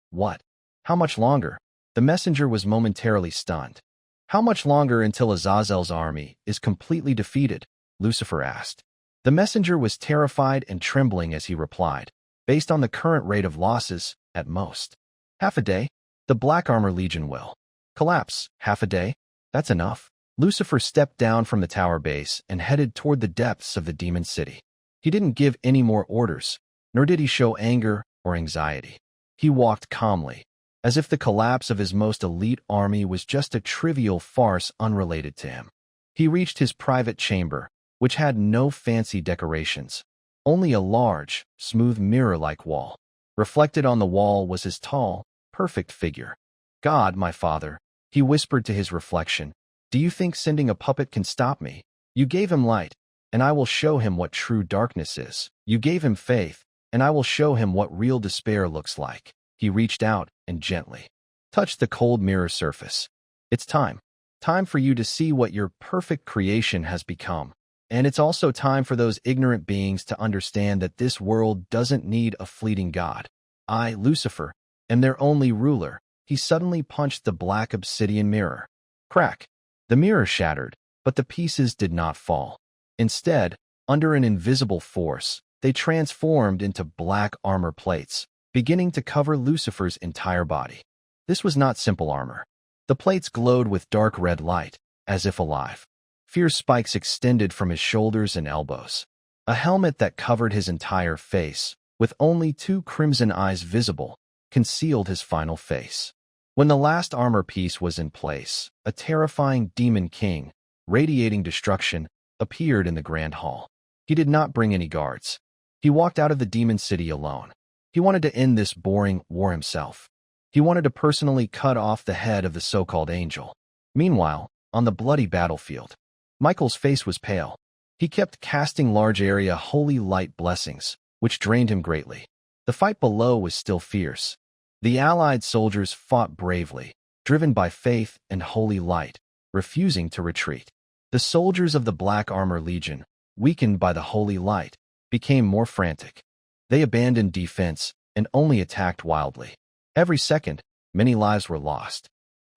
What? How much longer? The messenger was momentarily stunned. How much longer until Azazel's army is completely defeated? Lucifer asked. The messenger was terrified and trembling as he replied, based on the current rate of losses, at most. Half a day? The Black Armor Legion will collapse. Half a day? That's enough. Lucifer stepped down from the tower base and headed toward the depths of the Demon City. He didn't give any more orders, nor did he show anger or anxiety. He walked calmly, as if the collapse of his most elite army was just a trivial farce unrelated to him. He reached his private chamber, which had no fancy decorations, only a large, smooth mirror-like wall. Reflected on the wall was his tall, perfect figure. God, my father, he whispered to his reflection, do you think sending a puppet can stop me? You gave him light, and I will show him what true darkness is. You gave him faith, and I will show him what real despair looks like. He reached out and gently touched the cold mirror surface. It's time. Time for you to see what your perfect creation has become. And it's also time for those ignorant beings to understand that this world doesn't need a fleeting god. I, Lucifer, am their only ruler. He suddenly punched the black obsidian mirror. Crack. The mirror shattered, but the pieces did not fall. Instead, under an invisible force, they transformed into black armor plates, beginning to cover Lucifer's entire body. This was not simple armor. The plates glowed with dark red light, as if alive. Fierce spikes extended from his shoulders and elbows. A helmet that covered his entire face, with only 2 crimson eyes visible, concealed his final face. When the last armor piece was in place, a terrifying demon king, radiating destruction, appeared in the grand hall. He did not bring any guards. He walked out of the demon city alone. He wanted to end this boring war himself. He wanted to personally cut off the head of the so-called angel. Meanwhile, on the bloody battlefield, Michael's face was pale. He kept casting large area holy light blessings, which drained him greatly. The fight below was still fierce. The allied soldiers fought bravely, driven by faith and holy light, refusing to retreat. The soldiers of the Black Armor Legion, weakened by the holy light, became more frantic. They abandoned defense and only attacked wildly. Every second, many lives were lost.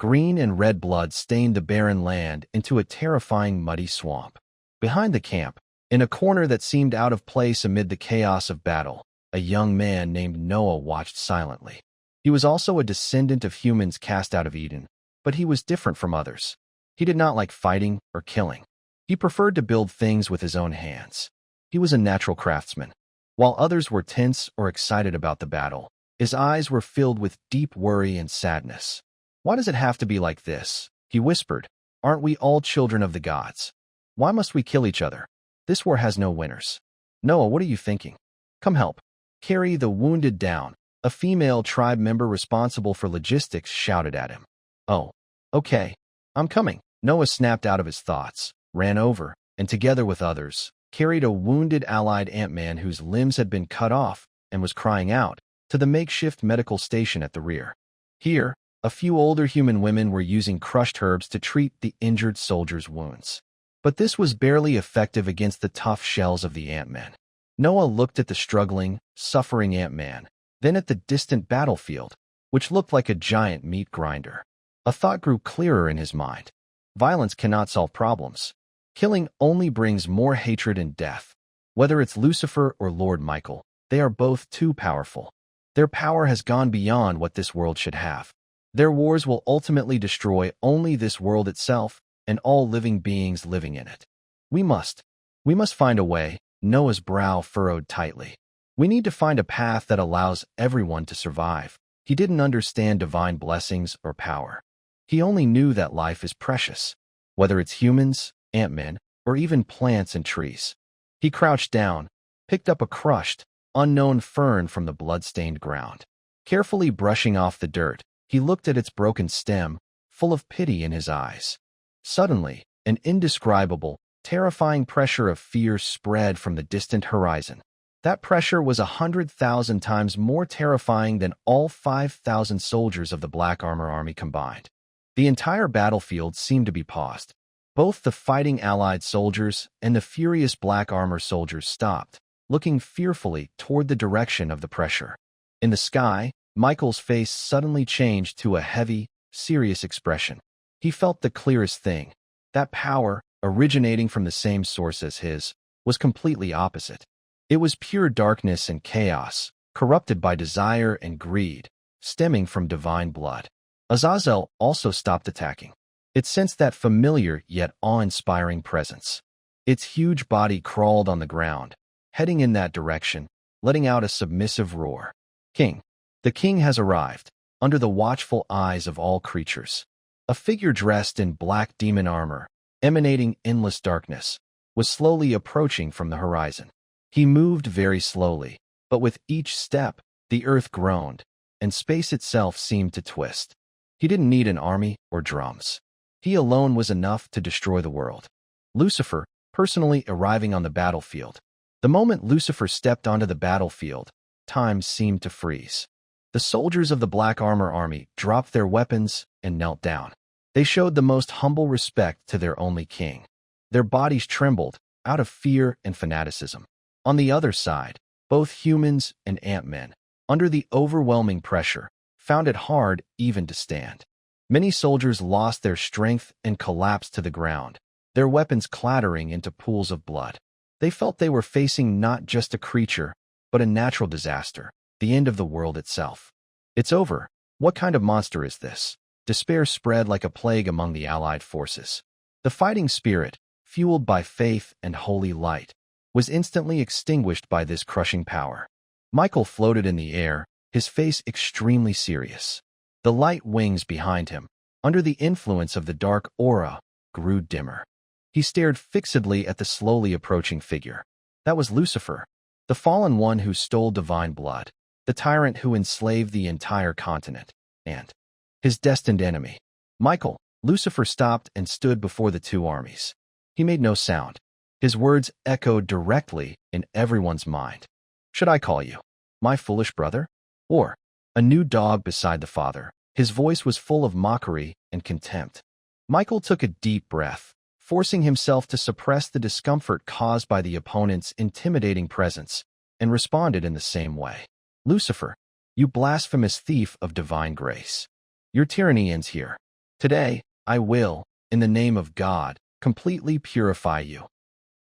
Green and red blood stained the barren land into a terrifying muddy swamp. Behind the camp, in a corner that seemed out of place amid the chaos of battle, a young man named Noah watched silently. He was also a descendant of humans cast out of Eden, but he was different from others. He did not like fighting or killing. He preferred to build things with his own hands. He was a natural craftsman. While others were tense or excited about the battle, his eyes were filled with deep worry and sadness. Why does it have to be like this? He whispered. Aren't we all children of the gods? Why must we kill each other? This war has no winners. Noah, what are you thinking? Come help. Carry the wounded down. A female tribe member responsible for logistics shouted at him. Oh, Okay, I'm coming. Noah snapped out of his thoughts, ran over, and together with others, carried a wounded allied Ant-Man whose limbs had been cut off and was crying out, to the makeshift medical station at the rear. Here, a few older human women were using crushed herbs to treat the injured soldiers' wounds. But this was barely effective against the tough shells of the Ant-Man. Noah looked at the struggling, suffering Ant-Man, then at the distant battlefield, which looked like a giant meat grinder. A thought grew clearer in his mind. Violence cannot solve problems. Killing only brings more hatred and death. Whether it's Lucifer or Lord Michael, they are both too powerful. Their power has gone beyond what this world should have. Their wars will ultimately destroy only this world itself and all living beings living in it. We must find a way. Noah's brow furrowed tightly. We need to find a path that allows everyone to survive. He didn't understand divine blessings or power. He only knew that life is precious, whether it's humans, Ant-Men, or even plants and trees. He crouched down, picked up a crushed, unknown fern from the blood-stained ground. Carefully brushing off the dirt, he looked at its broken stem, full of pity in his eyes. Suddenly, an indescribable, terrifying pressure of fear spread from the distant horizon. That pressure was 100,000 times more terrifying than all 5,000 soldiers of the Black Armor Army combined. The entire battlefield seemed to be paused. Both the fighting Allied soldiers and the furious Black Armor soldiers stopped, looking fearfully toward the direction of the pressure. In the sky, Michael's face suddenly changed to a heavy, serious expression. He felt the clearest thing. That power, originating from the same source as his, was completely opposite. It was pure darkness and chaos, corrupted by desire and greed, stemming from divine blood. Azazel also stopped attacking. It sensed that familiar yet awe-inspiring presence. Its huge body crawled on the ground, heading in that direction, letting out a submissive roar. King. The king has arrived, under the watchful eyes of all creatures. A figure dressed in black demon armor, emanating endless darkness, was slowly approaching from the horizon. He moved very slowly, but with each step, the earth groaned, and space itself seemed to twist. He didn't need an army or drums. He alone was enough to destroy the world. Lucifer, personally arriving on the battlefield. The moment Lucifer stepped onto the battlefield, time seemed to freeze. The soldiers of the Black Armor Army dropped their weapons and knelt down. They showed the most humble respect to their only king. Their bodies trembled, out of fear and fanaticism. On the other side, both humans and Ant-Men, under the overwhelming pressure, found it hard even to stand. Many soldiers lost their strength and collapsed to the ground, their weapons clattering into pools of blood. They felt they were facing not just a creature, but a natural disaster, the end of the world itself. It's over. What kind of monster is this? Despair spread like a plague among the Allied forces. The fighting spirit, fueled by faith and holy light, was instantly extinguished by this crushing power. Michael floated in the air, his face extremely serious. The light wings behind him, under the influence of the dark aura, grew dimmer. He stared fixedly at the slowly approaching figure. That was Lucifer, the fallen one who stole divine blood, the tyrant who enslaved the entire continent, and his destined enemy. Michael. Lucifer stopped and stood before the two armies. He made no sound. His words echoed directly in everyone's mind. Should I call you my foolish brother? Or a new dog beside the father? His voice was full of mockery and contempt. Michael took a deep breath, forcing himself to suppress the discomfort caused by the opponent's intimidating presence, and responded in the same way. Lucifer, you blasphemous thief of divine grace. Your tyranny ends here. Today, I will, in the name of God, completely purify you.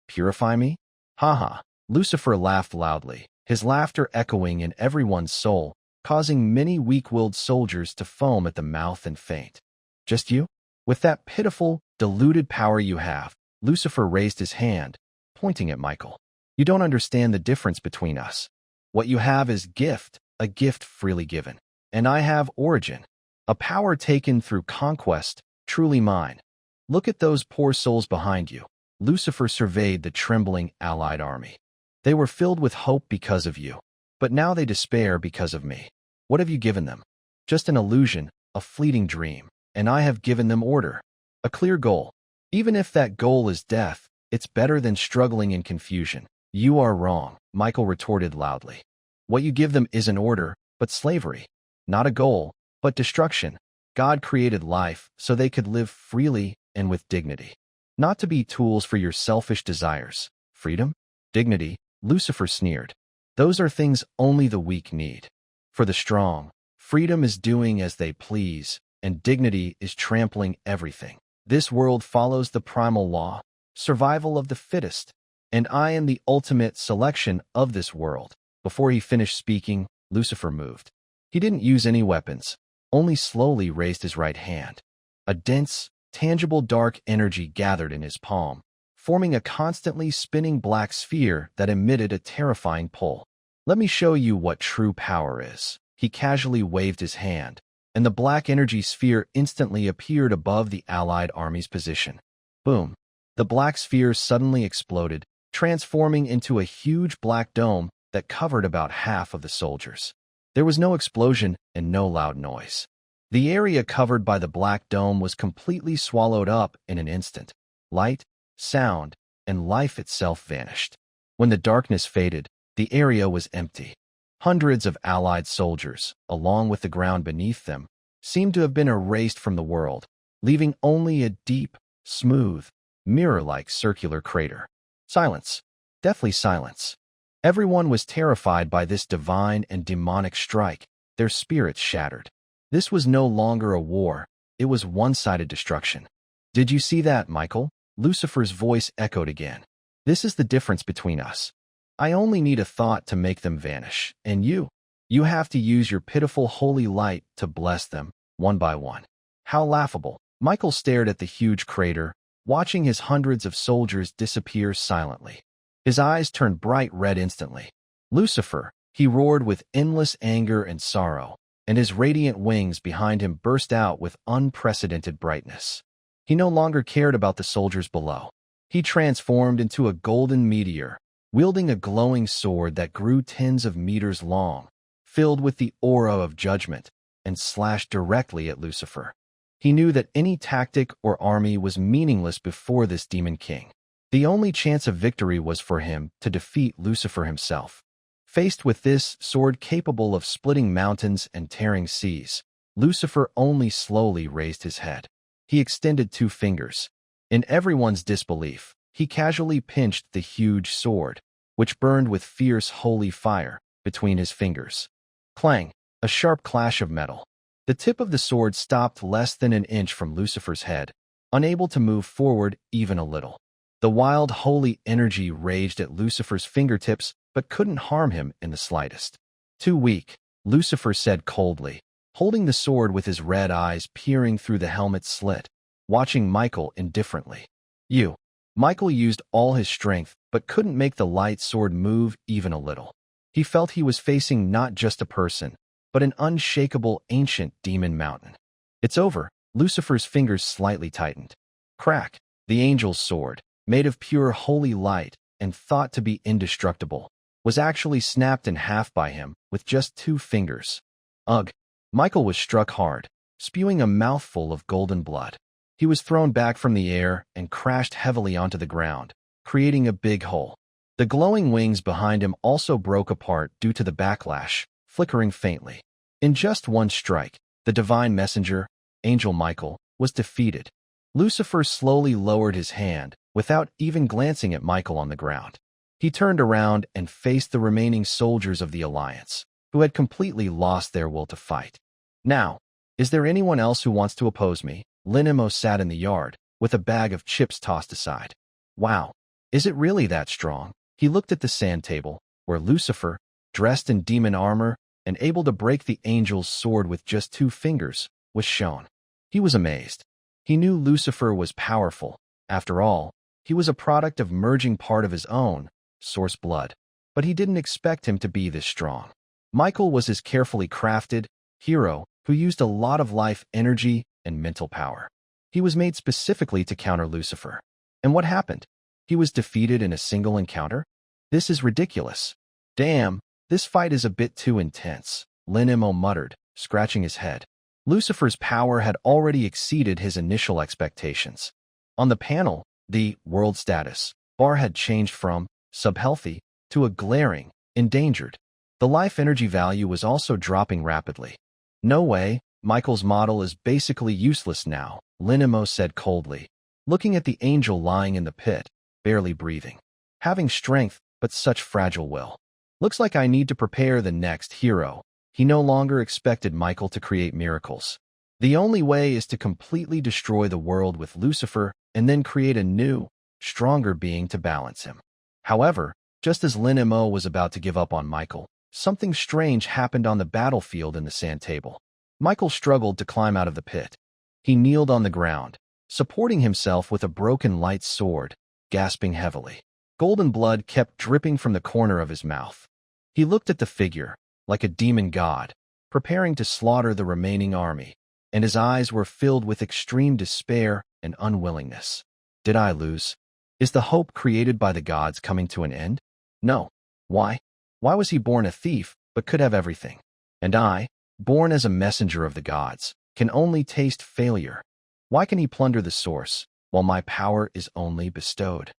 Purify me? Ha. Lucifer laughed loudly, his laughter echoing in everyone's soul, causing many weak-willed soldiers to foam at the mouth and faint. Just you? With that pitiful, deluded power you have, Lucifer raised his hand, pointing at Michael. You don't understand the difference between us. What you have is gift, a gift freely given. And I have origin, a power taken through conquest, truly mine. Look at those poor souls behind you. Lucifer surveyed the trembling Allied army. They were filled with hope because of you, but now they despair because of me. What have you given them? Just an illusion, a fleeting dream. and I have given them order. A clear goal. Even if that goal is death, it's better than struggling in confusion. You are wrong, Michael retorted loudly. What you give them isn't order, but slavery. Not a goal, but destruction. God created life so they could live freely and with dignity. Not to be tools for your selfish desires. Freedom? Dignity? Lucifer sneered. Those are things only the weak need. For the strong, freedom is doing as they please, and dignity is trampling everything. This world follows the primal law, survival of the fittest, and I am the ultimate selection of this world. Before he finished speaking, Lucifer moved. He didn't use any weapons, only slowly raised his right hand. A dense, tangible dark energy gathered in his palm, forming a constantly spinning black sphere that emitted a terrifying pull. Let me show you what true power is. He casually waved his hand, and the black energy sphere instantly appeared above the Allied army's position. Boom! The black sphere suddenly exploded, transforming into a huge black dome that covered about half of the soldiers. There was no explosion and no loud noise. The area covered by the black dome was completely swallowed up in an instant. Light, sound, and life itself vanished. When the darkness faded, the area was empty. Hundreds of Allied soldiers, along with the ground beneath them, seemed to have been erased from the world, leaving only a deep, smooth, mirror-like circular crater. Silence. Deathly silence. Everyone was terrified by this divine and demonic strike, their spirits shattered. This was no longer a war, it was one-sided destruction. Did you see that, Michael? Lucifer's voice echoed again. This is the difference between us. I only need a thought to make them vanish, and you have to use your pitiful holy light to bless them, one by one. How laughable. Michael stared at the huge crater, watching his hundreds of soldiers disappear silently. His eyes turned bright red instantly. Lucifer, he roared with endless anger and sorrow, and his radiant wings behind him burst out with unprecedented brightness. He no longer cared about the soldiers below. He transformed into a golden meteor, wielding a glowing sword that grew tens of meters long, filled with the aura of judgment, and slashed directly at Lucifer. He knew that any tactic or army was meaningless before this demon king. The only chance of victory was for him to defeat Lucifer himself. Faced with this sword capable of splitting mountains and tearing seas, Lucifer only slowly raised his head. He extended 2 fingers. In everyone's disbelief, he casually pinched the huge sword, which burned with fierce holy fire, between his fingers. Clang! A sharp clash of metal. The tip of the sword stopped less than an inch from Lucifer's head, unable to move forward even a little. The wild holy energy raged at Lucifer's fingertips but couldn't harm him in the slightest. Too weak, Lucifer said coldly, holding the sword with his red eyes peering through the helmet's slit, watching Michael indifferently. You. Michael used all his strength but couldn't make the light sword move even a little. He felt he was facing not just a person, but an unshakable ancient demon mountain. It's over. Lucifer's fingers slightly tightened. Crack! The angel's sword, made of pure holy light and thought to be indestructible, was actually snapped in half by him with just 2 fingers. Ugh! Michael was struck hard, spewing a mouthful of golden blood. He was thrown back from the air and crashed heavily onto the ground, creating a big hole. The glowing wings behind him also broke apart due to the backlash, flickering faintly. In just one strike, the divine messenger, Angel Michael, was defeated. Lucifer slowly lowered his hand, without even glancing at Michael on the ground. He turned around and faced the remaining soldiers of the Alliance, who had completely lost their will to fight. Now, is there anyone else who wants to oppose me? Linimo sat in the yard, with a bag of chips tossed aside. Wow, is it really that strong? He looked at the sand table, where Lucifer, dressed in demon armor and able to break the angel's sword with just 2 fingers, was shown. He was amazed. He knew Lucifer was powerful. After all, he was a product of merging part of his own, source blood. But he didn't expect him to be this strong. Michael was his carefully crafted hero who used a lot of life energy and mental power. He was made specifically to counter Lucifer. And what happened? He was defeated in a single encounter? This is ridiculous. Damn, this fight is a bit too intense, Linimo muttered, scratching his head. Lucifer's power had already exceeded his initial expectations. On the panel, the world status bar had changed from subhealthy to a glaring, endangered. The life energy value was also dropping rapidly. No way, Michael's model is basically useless now, Linimo said coldly, looking at the angel lying in the pit, barely breathing. Having strength, but such fragile will. Looks like I need to prepare the next hero. He no longer expected Michael to create miracles. The only way is to completely destroy the world with Lucifer and then create a new, stronger being to balance him. However, just as Linimo was about to give up on Michael, something strange happened on the battlefield in the sand table. Michael struggled to climb out of the pit. He kneeled on the ground, supporting himself with a broken light sword, gasping heavily. Golden blood kept dripping from the corner of his mouth. He looked at the figure, like a demon god, preparing to slaughter the remaining army, and his eyes were filled with extreme despair and unwillingness. Did I lose? Is the hope created by the gods coming to an end? No. Why? Why was he born a thief, but could have everything? And I, born as a messenger of the gods, can only taste failure. Why can he plunder the source, while my power is only bestowed?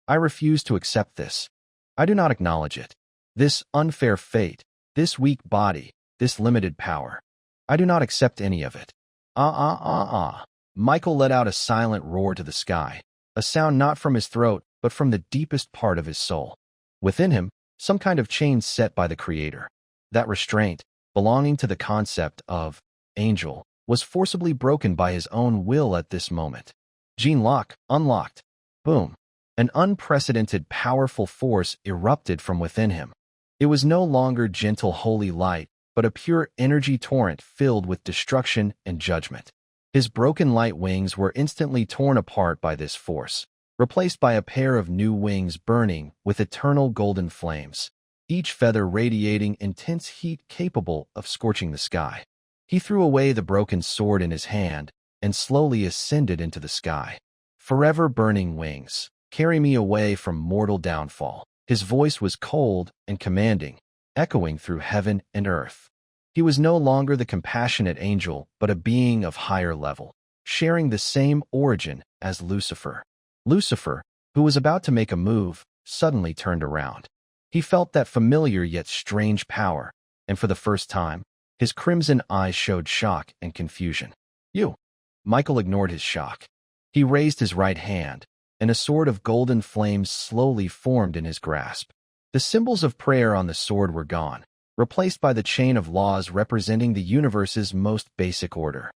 I refuse to accept this. I do not acknowledge it. This unfair fate, this weak body, this limited power. I do not accept any of it. Michael let out a silent roar to the sky, a sound not from his throat, but from the deepest part of his soul. Within him, some kind of chain set by the Creator. That restraint, belonging to the concept of angel, was forcibly broken by his own will at this moment. Gene lock, unlocked. Boom. An unprecedented powerful force erupted from within him. It was no longer gentle holy light, but a pure energy torrent filled with destruction and judgment. His broken light wings were instantly torn apart by this force, replaced by a pair of new wings burning with eternal golden flames, each feather radiating intense heat capable of scorching the sky. He threw away the broken sword in his hand and slowly ascended into the sky. Forever burning wings, carry me away from mortal downfall. His voice was cold and commanding, echoing through heaven and earth. He was no longer the compassionate angel, but a being of higher level, sharing the same origin as Lucifer. Lucifer, who was about to make a move, suddenly turned around. He felt that familiar yet strange power, and for the first time, his crimson eyes showed shock and confusion. You! Michael ignored his shock. He raised his right hand, and a sword of golden flames slowly formed in his grasp. The symbols of prayer on the sword were gone, replaced by the chain of laws representing the universe's most basic order.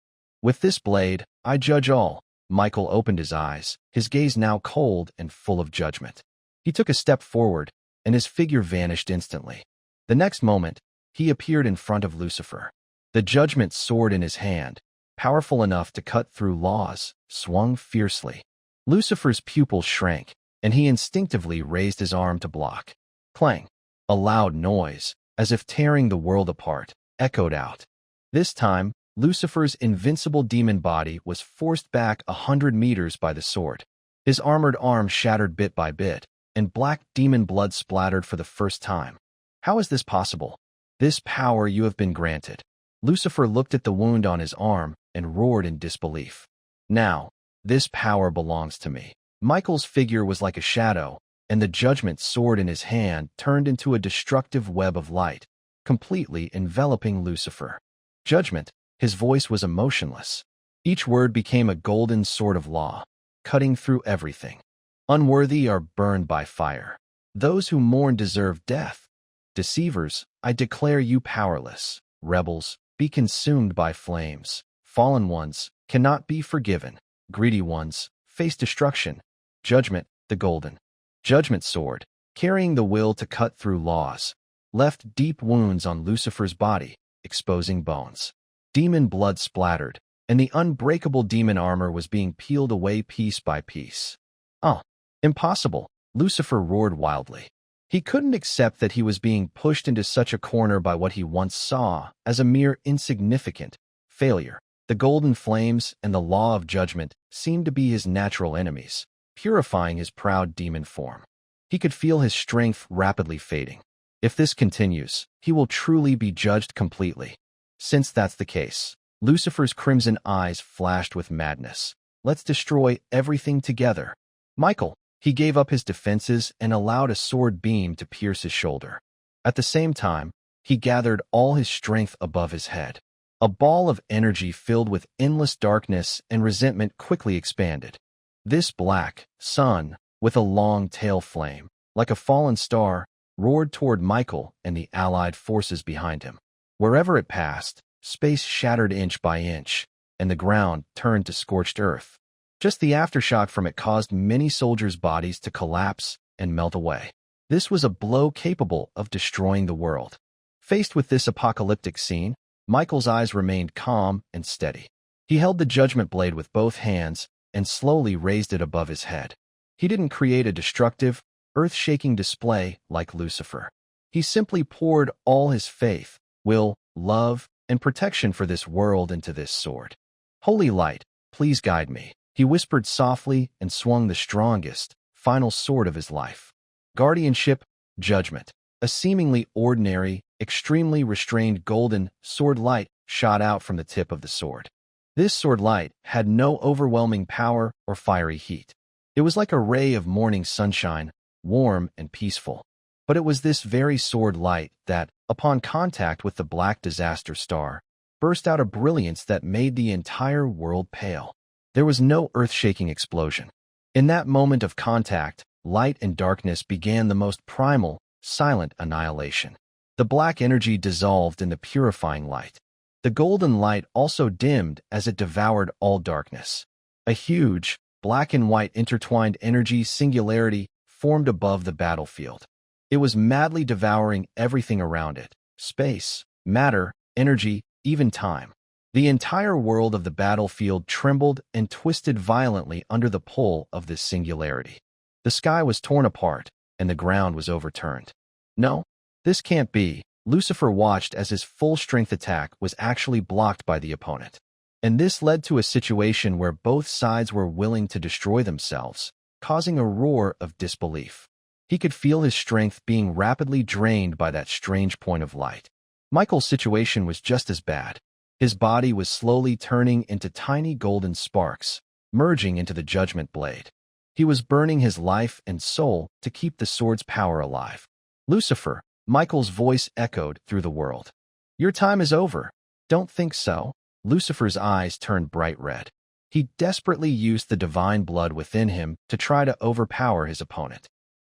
With this blade, I judge all. Michael opened his eyes, his gaze now cold and full of judgment. He took a step forward, and his figure vanished instantly. The next moment, he appeared in front of Lucifer. The judgment sword in his hand, powerful enough to cut through laws, swung fiercely. Lucifer's pupils shrank, and he instinctively raised his arm to block. Clang! A loud noise, as if tearing the world apart, echoed out. This time, Lucifer's invincible demon body was forced back 100 meters by the sword. His armored arm shattered bit by bit, and black demon blood splattered for the first time. How is this possible? This power you have been granted. Lucifer looked at the wound on his arm and roared in disbelief. Now, this power belongs to me. Michael's figure was like a shadow, and the judgment sword in his hand turned into a destructive web of light, completely enveloping Lucifer. Judgment, his voice was emotionless. Each word became a golden sword of law, cutting through everything. Unworthy are burned by fire. Those who mourn deserve death. Deceivers, I declare you powerless. Rebels, be consumed by flames. Fallen ones, cannot be forgiven. Greedy ones, face destruction. Judgment, the golden judgment sword, carrying the will to cut through laws, left deep wounds on Lucifer's body, exposing bones. Demon blood splattered, and the unbreakable demon armor was being peeled away piece by piece. Oh, impossible, Lucifer roared wildly. He couldn't accept that he was being pushed into such a corner by what he once saw as a mere insignificant failure. The golden flames and the law of judgment seemed to be his natural enemies, purifying his proud demon form. He could feel his strength rapidly fading. If this continues, he will truly be judged completely. Since that's the case, Lucifer's crimson eyes flashed with madness. Let's destroy everything together. Michael, he gave up his defenses and allowed a sword beam to pierce his shoulder. At the same time, he gathered all his strength above his head. A ball of energy filled with endless darkness and resentment quickly expanded. This black sun, with a long tail flame, like a fallen star, roared toward Michael and the allied forces behind him. Wherever it passed, space shattered inch by inch, and the ground turned to scorched earth. Just the aftershock from it caused many soldiers' bodies to collapse and melt away. This was a blow capable of destroying the world. Faced with this apocalyptic scene, Michael's eyes remained calm and steady. He held the judgment blade with both hands and slowly raised it above his head. He didn't create a destructive, earth-shaking display like Lucifer. He simply poured all his faith, will, love, and protection for this world into this sword. Holy light, please guide me, he whispered softly and swung the strongest, final sword of his life. Guardianship, judgment. A seemingly ordinary, extremely restrained golden sword light shot out from the tip of the sword. This sword light had no overwhelming power or fiery heat. It was like a ray of morning sunshine, warm and peaceful. But it was this very sword light that, upon contact with the black disaster star, burst out a brilliance that made the entire world pale. There was no earth-shaking explosion. In that moment of contact, light and darkness began the most primal, silent annihilation. The black energy dissolved in the purifying light. The golden light also dimmed as it devoured all darkness. A huge, black and white intertwined energy singularity formed above the battlefield. It was madly devouring everything around it: space, matter, energy, even time. The entire world of the battlefield trembled and twisted violently under the pull of this singularity. The sky was torn apart, and the ground was overturned. No, this can't be. Lucifer watched as his full-strength attack was actually blocked by the opponent. And this led to a situation where both sides were willing to destroy themselves, causing a roar of disbelief. He could feel his strength being rapidly drained by that strange point of light. Michael's situation was just as bad. His body was slowly turning into tiny golden sparks, merging into the judgment blade. He was burning his life and soul to keep the sword's power alive. Lucifer, Michael's voice echoed through the world. Your time is over. Don't think so. Lucifer's eyes turned bright red. He desperately used the divine blood within him to try to overpower his opponent.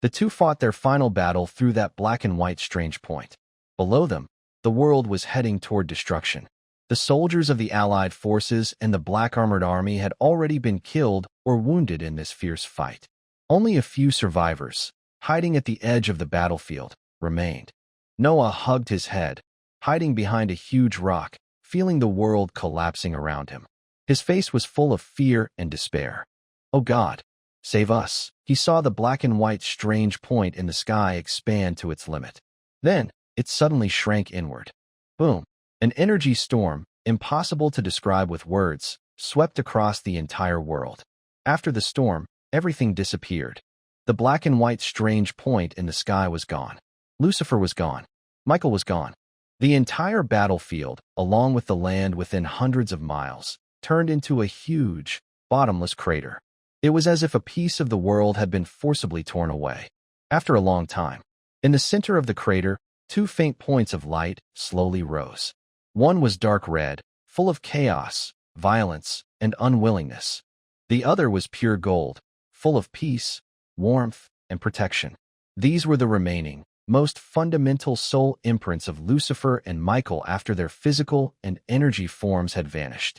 The two fought their final battle through that black and white strange point. Below them, the world was heading toward destruction. The soldiers of the Allied forces and the black armored army had already been killed or wounded in this fierce fight. Only a few survivors, hiding at the edge of the battlefield, remained. Noah hugged his head, hiding behind a huge rock, feeling the world collapsing around him. His face was full of fear and despair. Oh God, save us. He saw the black and white strange point in the sky expand to its limit. Then, it suddenly shrank inward. Boom. An energy storm, impossible to describe with words, swept across the entire world. After the storm, everything disappeared. The black and white strange point in the sky was gone. Lucifer was gone. Michael was gone. The entire battlefield, along with the land within hundreds of miles, turned into a huge, bottomless crater. It was as if a piece of the world had been forcibly torn away. After a long time, in the center of the crater, two faint points of light slowly rose. One was dark red, full of chaos, violence, and unwillingness. The other was pure gold, full of peace, warmth, and protection. These were the remaining, most fundamental soul imprints of Lucifer and Michael after their physical and energy forms had vanished.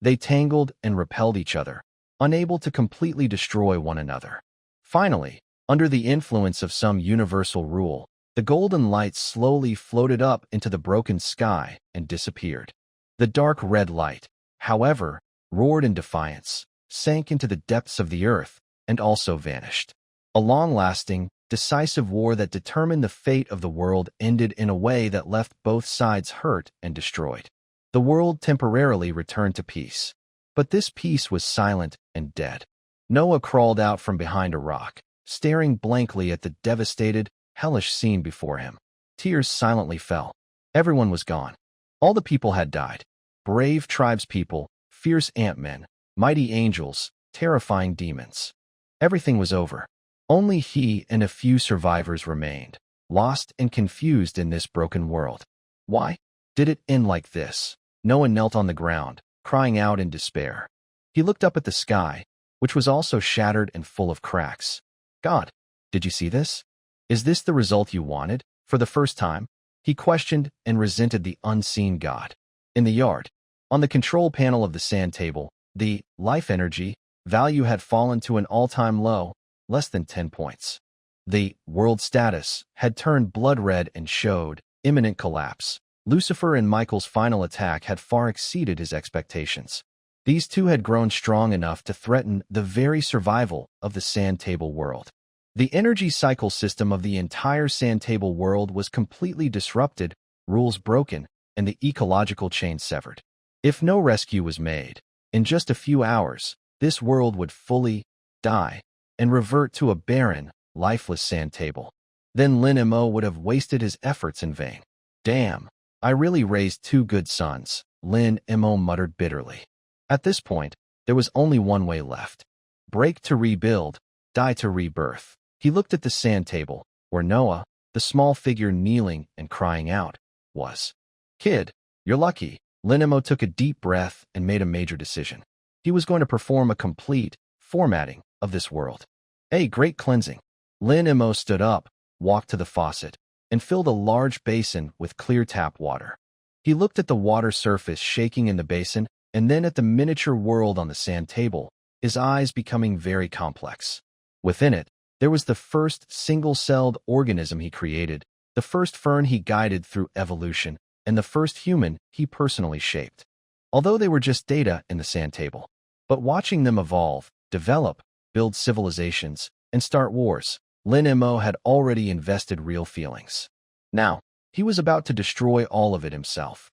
They tangled and repelled each other, unable to completely destroy one another. Finally, under the influence of some universal rule, the golden light slowly floated up into the broken sky and disappeared. The dark red light, however, roared in defiance, sank into the depths of the earth, and also vanished. A long-lasting, decisive war that determined the fate of the world ended in a way that left both sides hurt and destroyed. The world temporarily returned to peace. But this peace was silent and dead. Noah crawled out from behind a rock, staring blankly at the devastated, hellish scene before him. Tears silently fell. Everyone was gone. All the people had died. brave tribespeople, fierce ant-men, mighty angels, terrifying demons. Everything was over. Only he and a few survivors remained, lost and confused in this broken world. Why did it end like this? Noah knelt on the ground, crying out in despair. He looked up at the sky, which was also shattered and full of cracks. God, did you see this? Is this the result you wanted? For the first time, he questioned and resented the unseen God. In the yard, on the control panel of the sand table, the life energy value had fallen to an all-time low, less than 10 points. The world status had turned blood red and showed imminent collapse. Lucifer and Michael's final attack had far exceeded his expectations. These two had grown strong enough to threaten the very survival of the sand table world. The energy cycle system of the entire sand table world was completely disrupted, rules broken, and the ecological chain severed. If no rescue was made, in just a few hours, this world would fully die and revert to a barren, lifeless sand table. Then Lin Mo would have wasted his efforts in vain. Damn, I really raised two good sons, Lin Mo muttered bitterly. At this point, there was only one way left. Break to rebuild, die to rebirth. He looked at the sand table, where Noah, the small figure kneeling and crying out, was. Kid, you're lucky. Lin Mo took a deep breath and made a major decision. He was going to perform a complete formatting of this world. A great cleansing. Lin Mo stood up, walked to the faucet, and filled a large basin with clear tap water. He looked at the water surface shaking in the basin and then at the miniature world on the sand table, his eyes becoming very complex. Within it, there was the first single-celled organism he created, the first fern he guided through evolution, and the first human he personally shaped. Although they were just data in the sand table. But watching them evolve, develop, build civilizations, and start wars, Lin Mo had already invested real feelings. Now, he was about to destroy all of it himself.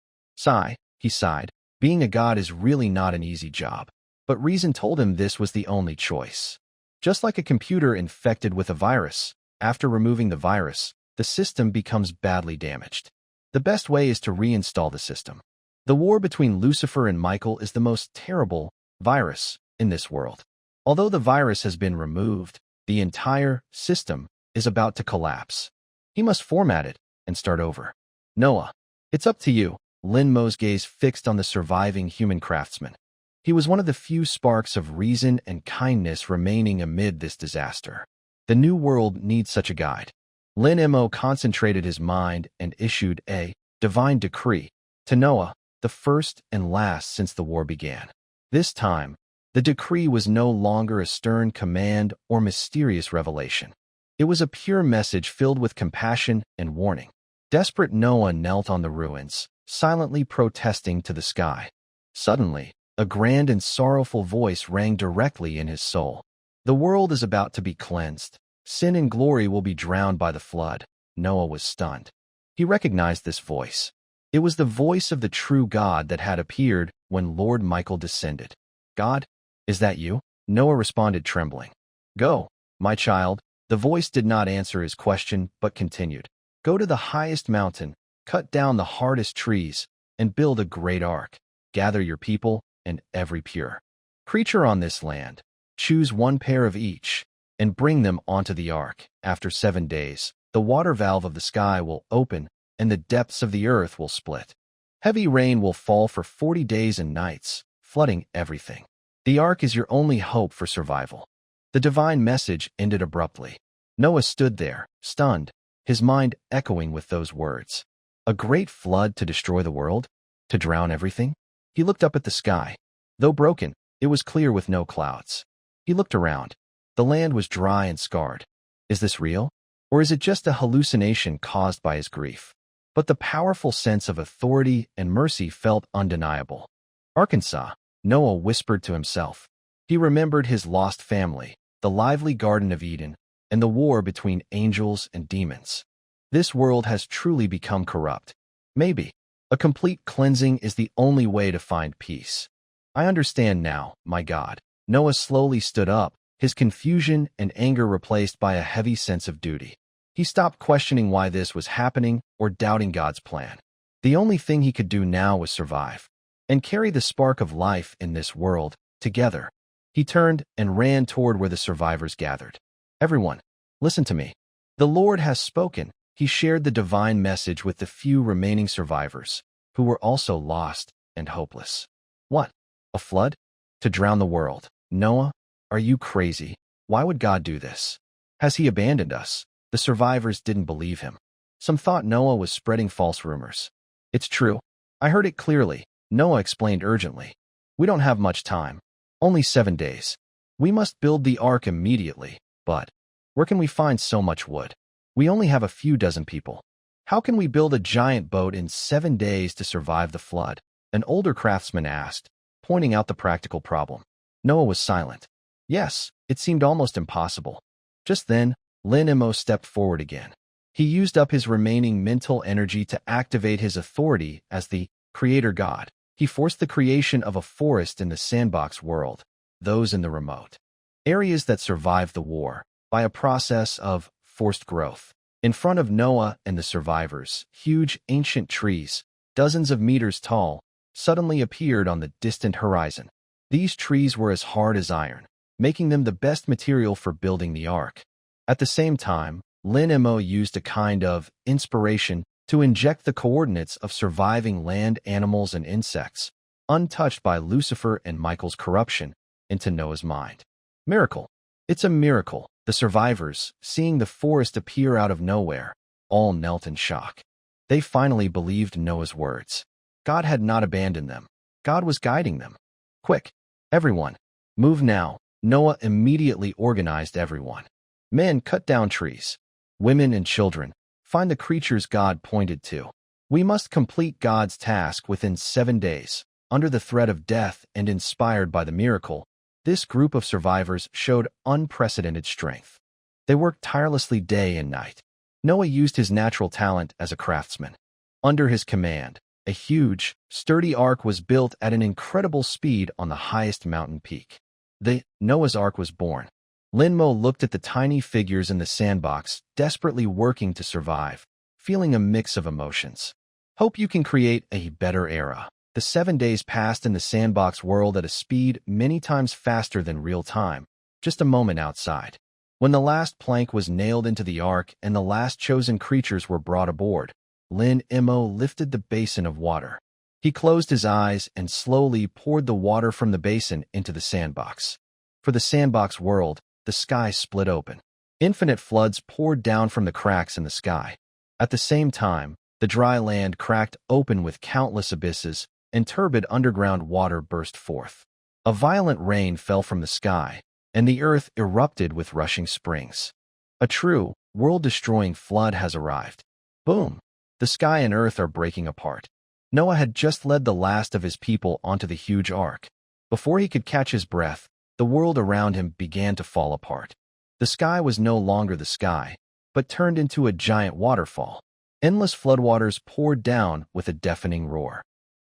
He sighed. Being a god is really not an easy job. But reason told him this was the only choice. Just like a computer infected with a virus, after removing the virus, the system becomes badly damaged. The best way is to reinstall the system. The war between Lucifer and Michael is the most terrible virus in this world. Although the virus has been removed, the entire system is about to collapse. He must format it and start over. Noah, it's up to you. Lin Mo's gaze fixed on the surviving human craftsman. He was one of the few sparks of reason and kindness remaining amid this disaster. The new world needs such a guide. Lin Mo concentrated his mind and issued a divine decree to Noah, the first and last since the war began. This time, the decree was no longer a stern command or mysterious revelation. It was a pure message filled with compassion and warning. Desperate Noah knelt on the ruins, silently protesting to the sky. Suddenly, a grand and sorrowful voice rang directly in his soul. The world is about to be cleansed. Sin and glory will be drowned by the flood. Noah was stunned. He recognized this voice. It was the voice of the true God that had appeared when Lord Michael descended. God, is that you? Noah responded trembling. Go, my child. The voice did not answer his question, but continued. Go to the highest mountain, cut down the hardest trees, and build a great ark. Gather your people and every pure creature on this land. Choose one pair of each, and bring them onto the ark. After 7 days, the water valve of the sky will open, and the depths of the earth will split. Heavy rain will fall for 40 days and nights, flooding everything. The ark is your only hope for survival. The divine message ended abruptly. Noah stood there, stunned, his mind echoing with those words. A great flood to destroy the world? To drown everything? He looked up at the sky. Though broken, it was clear with no clouds. He looked around. The land was dry and scarred. Is this real? Or is it just a hallucination caused by his grief? But the powerful sense of authority and mercy felt undeniable. Arkansas, Noah whispered to himself. He remembered his lost family, the lively Garden of Eden, and the war between angels and demons. This world has truly become corrupt. Maybe a complete cleansing is the only way to find peace. I understand now, my God. Noah slowly stood up, his confusion and anger replaced by a heavy sense of duty. He stopped questioning why this was happening or doubting God's plan. The only thing he could do now was survive. and carry the spark of life in this world, together. He turned and ran toward where the survivors gathered. Everyone, listen to me. The Lord has spoken. He shared the divine message with the few remaining survivors, who were also lost and hopeless. What? A flood? To drown the world? Noah, are you crazy? Why would God do this? Has he abandoned us? The survivors didn't believe him. Some thought Noah was spreading false rumors. It's true. I heard it clearly, Noah explained urgently. We don't have much time. Only 7 days. We must build the ark immediately, but where can we find so much wood? We only have a few dozen people. How can we build a giant boat in 7 days to survive the flood? An older craftsman asked, pointing out the practical problem. Noah was silent. Yes, it seemed almost impossible. Just then, Lin-Mo stepped forward again. He used up his remaining mental energy to activate his authority as the creator god. He forced the creation of a forest in the sandbox world, those in the remote areas that survived the war, by a process of forced growth. In front of Noah and the survivors, huge ancient trees, dozens of meters tall, suddenly appeared on the distant horizon. These trees were as hard as iron, making them the best material for building the ark. At the same time, Lin-Mo used a kind of inspiration to inject the coordinates of surviving land animals and insects, untouched by Lucifer and Michael's corruption, into Noah's mind. Miracle. It's a miracle. The survivors, seeing the forest appear out of nowhere, all knelt in shock. They finally believed Noah's words. God had not abandoned them. God was guiding them. Quick, everyone, move now. Noah immediately organized everyone. Men, cut down trees. Women and children, find the creatures God pointed to. We must complete God's task within 7 days. Under the threat of death and inspired by the miracle, this group of survivors showed unprecedented strength. They worked tirelessly day and night. Noah used his natural talent as a craftsman. Under his command, a huge, sturdy ark was built at an incredible speed on the highest mountain peak. The Noah's Ark was born. Lin-Mo looked at the tiny figures in the sandbox, desperately working to survive, feeling a mix of emotions. Hope you can create a better era. The 7 days passed in the sandbox world at a speed many times faster than real time, just a moment outside. When the last plank was nailed into the ark and the last chosen creatures were brought aboard, Lin-Mo lifted the basin of water. He closed his eyes and slowly poured the water from the basin into the sandbox. For the sandbox world, the sky split open. Infinite floods poured down from the cracks in the sky. At the same time, the dry land cracked open with countless abysses, and turbid underground water burst forth. A violent rain fell from the sky, and the earth erupted with rushing springs. A true, world-destroying flood has arrived. Boom! The sky and earth are breaking apart. Noah had just led the last of his people onto the huge ark. Before he could catch his breath, the world around him began to fall apart. The sky was no longer the sky, but turned into a giant waterfall. Endless floodwaters poured down with a deafening roar.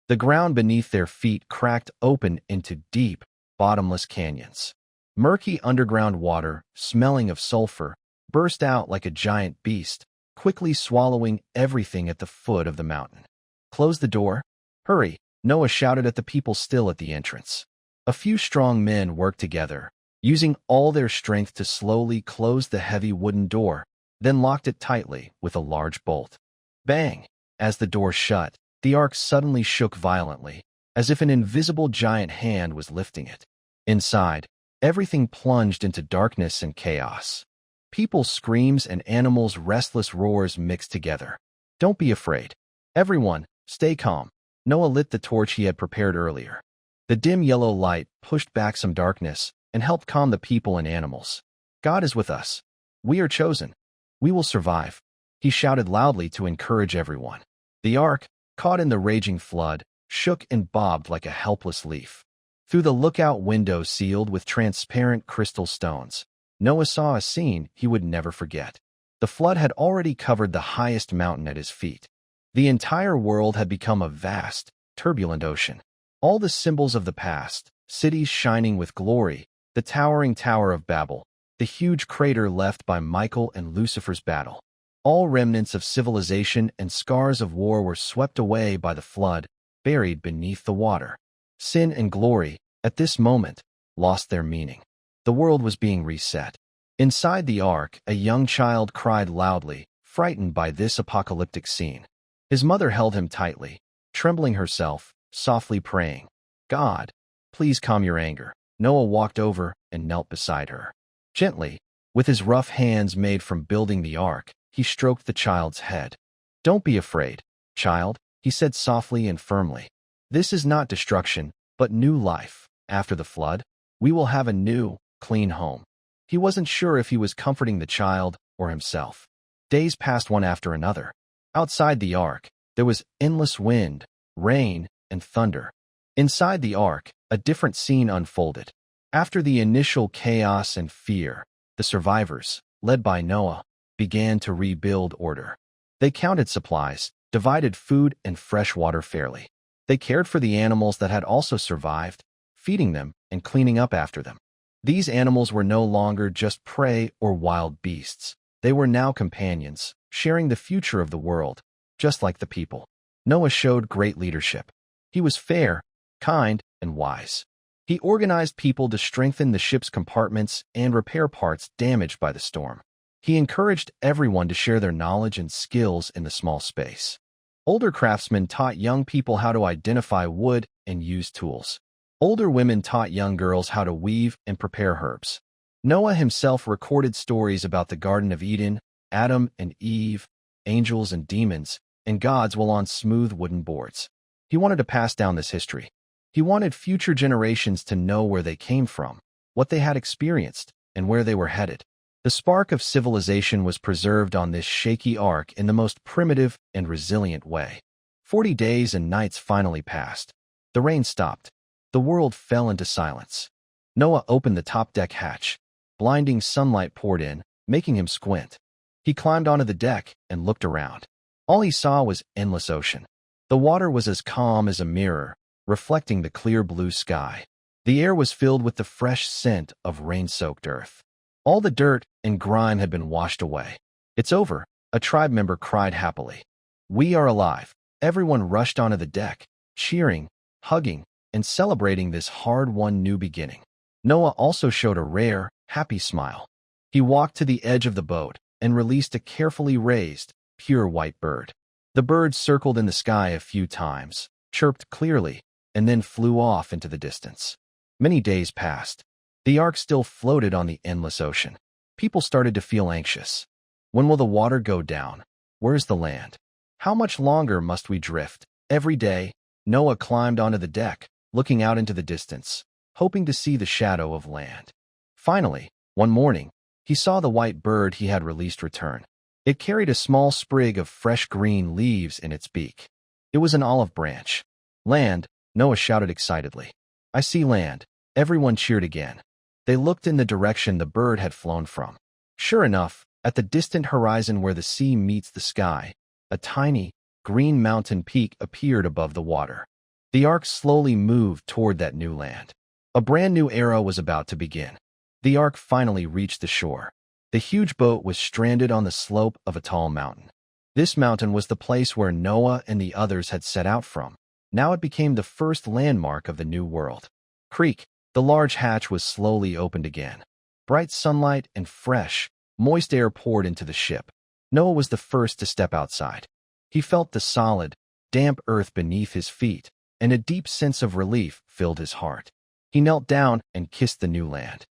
The ground beneath their feet cracked open into deep, bottomless canyons. Murky underground water, smelling of sulfur, burst out like a giant beast, quickly swallowing everything at the foot of the mountain. Close the door. Hurry, Noah shouted at the people still at the entrance. A few strong men worked together, using all their strength to slowly close the heavy wooden door, then locked it tightly with a large bolt. Bang! As the door shut, the ark suddenly shook violently, as if an invisible giant hand was lifting it. Inside, everything plunged into darkness and chaos. People's screams and animals' restless roars mixed together. Don't be afraid. Everyone, stay calm. Noah lit the torch he had prepared earlier. The dim yellow light pushed back some darkness and helped calm the people and animals. God is with us. We are chosen. We will survive. He shouted loudly to encourage everyone. The ark, caught in the raging flood, shook and bobbed like a helpless leaf. Through the lookout window sealed with transparent crystal stones, Noah saw a scene he would never forget. The flood had already covered the highest mountain at his feet. The entire world had become a vast, turbulent ocean. All the symbols of the past, cities shining with glory, the towering Tower of Babel, the huge crater left by Michael and Lucifer's battle. All remnants of civilization and scars of war were swept away by the flood, buried beneath the water. Sin and glory, at this moment, lost their meaning. The world was being reset. Inside the ark, a young child cried loudly, frightened by this apocalyptic scene. His mother held him tightly, trembling herself, softly praying, "God, please calm your anger." Noah walked over and knelt beside her. Gently, with his rough hands made from building the ark, he stroked the child's head. "Don't be afraid, child," he said softly and firmly. "This is not destruction, but new life. After the flood, we will have a new, clean home." He wasn't sure if he was comforting the child or himself. Days passed one after another. Outside the ark, there was endless wind, rain, and thunder. Inside the ark, a different scene unfolded. After the initial chaos and fear, the survivors, led by Noah, began to rebuild order. They counted supplies, divided food and fresh water fairly. They cared for the animals that had also survived, feeding them and cleaning up after them. These animals were no longer just prey or wild beasts. They were now companions, sharing the future of the world, just like the people. Noah showed great leadership. He was fair, kind, and wise. He organized people to strengthen the ship's compartments and repair parts damaged by the storm. He encouraged everyone to share their knowledge and skills in the small space. Older craftsmen taught young people how to identify wood and use tools. Older women taught young girls how to weave and prepare herbs. Noah himself recorded stories about the Garden of Eden, Adam and Eve, angels and demons, and gods while on smooth wooden boards. He wanted to pass down this history. He wanted future generations to know where they came from, what they had experienced, and where they were headed. The spark of civilization was preserved on this shaky ark in the most primitive and resilient way. 40 days and nights finally passed. The rain stopped. The world fell into silence. Noah opened the top deck hatch. Blinding sunlight poured in, making him squint. He climbed onto the deck and looked around. All he saw was endless ocean. The water was as calm as a mirror, reflecting the clear blue sky. The air was filled with the fresh scent of rain-soaked earth. All the dirt and grime had been washed away. "It's over," a tribe member cried happily. "We are alive." Everyone rushed onto the deck, cheering, hugging, and celebrating this hard-won new beginning. Noah also showed a rare, happy smile. He walked to the edge of the boat and released a carefully raised, pure white bird. The bird circled in the sky a few times, chirped clearly, and then flew off into the distance. Many days passed. The ark still floated on the endless ocean. People started to feel anxious. When will the water go down? Where's the land? How much longer must we drift? Every day, Noah climbed onto the deck, looking out into the distance, hoping to see the shadow of land. Finally, one morning, he saw the white bird he had released return. It carried a small sprig of fresh green leaves in its beak. It was an olive branch. "Land," Noah shouted excitedly. "I see land." Everyone cheered again. They looked in the direction the bird had flown from. Sure enough, at the distant horizon where the sea meets the sky, a tiny, green mountain peak appeared above the water. The ark slowly moved toward that new land. A brand new era was about to begin. The ark finally reached the shore. The huge boat was stranded on the slope of a tall mountain. This mountain was the place where Noah and the others had set out from. Now it became the first landmark of the new world. Creak, the large hatch was slowly opened again. Bright sunlight and fresh, moist air poured into the ship. Noah was the first to step outside. He felt the solid, damp earth beneath his feet, and a deep sense of relief filled his heart. He knelt down and kissed the new land.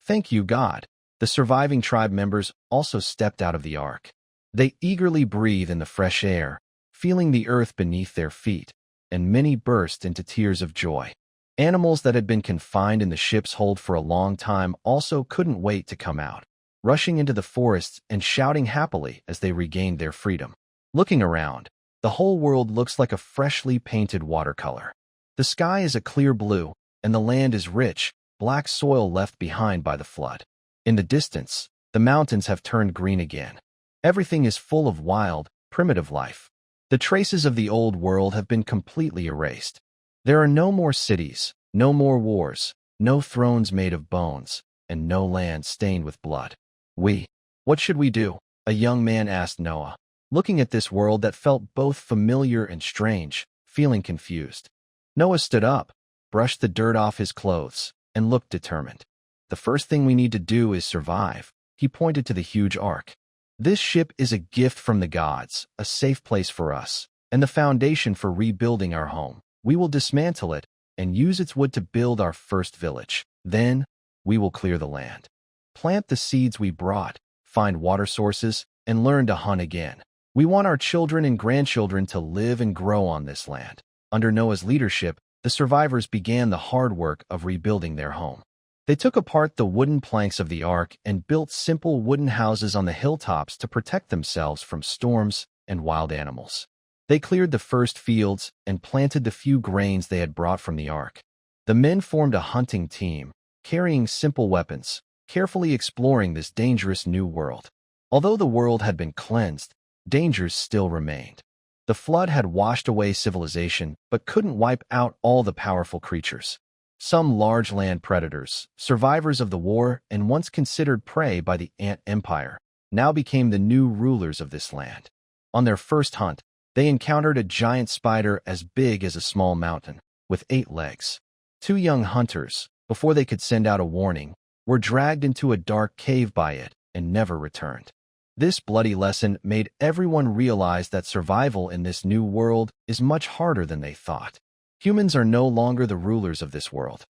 "Thank you, God." The surviving tribe members also stepped out of the ark. They eagerly breathed in the fresh air, feeling the earth beneath their feet, and many burst into tears of joy. Animals that had been confined in the ship's hold for a long time also couldn't wait to come out, rushing into the forests and shouting happily as they regained their freedom. Looking around, the whole world looks like a freshly painted watercolor. The sky is a clear blue, and the land is rich, black soil left behind by the flood. In the distance, the mountains have turned green again. Everything is full of wild, primitive life. The traces of the old world have been completely erased. There are no more cities, no more wars, no thrones made of bones, and no land stained with blood. What should we do? A young man asked Noah. Looking at this world that felt both familiar and strange, feeling confused. Noah stood up, brushed the dirt off his clothes, and looked determined. The first thing we need to do is survive. He pointed to the huge ark. This ship is a gift from the gods, a safe place for us, and the foundation for rebuilding our home. We will dismantle it and use its wood to build our first village. Then, we will clear the land. Plant the seeds we brought, find water sources, and learn to hunt again. We want our children and grandchildren to live and grow on this land. Under Noah's leadership, the survivors began the hard work of rebuilding their home. They took apart the wooden planks of the ark and built simple wooden houses on the hilltops to protect themselves from storms and wild animals. They cleared the first fields and planted the few grains they had brought from the ark. The men formed a hunting team, carrying simple weapons, carefully exploring this dangerous new world. Although the world had been cleansed, dangers still remained. The flood had washed away civilization, but couldn't wipe out all the powerful creatures. Some large land predators, survivors of the war and once considered prey by the ant empire, now became the new rulers of this land. On their first hunt, they encountered a giant spider as big as a small mountain, with 8 legs. 2 young hunters, before they could send out a warning, were dragged into a dark cave by it and never returned. This bloody lesson made everyone realize that survival in this new world is much harder than they thought. Humans are no longer the rulers of this world.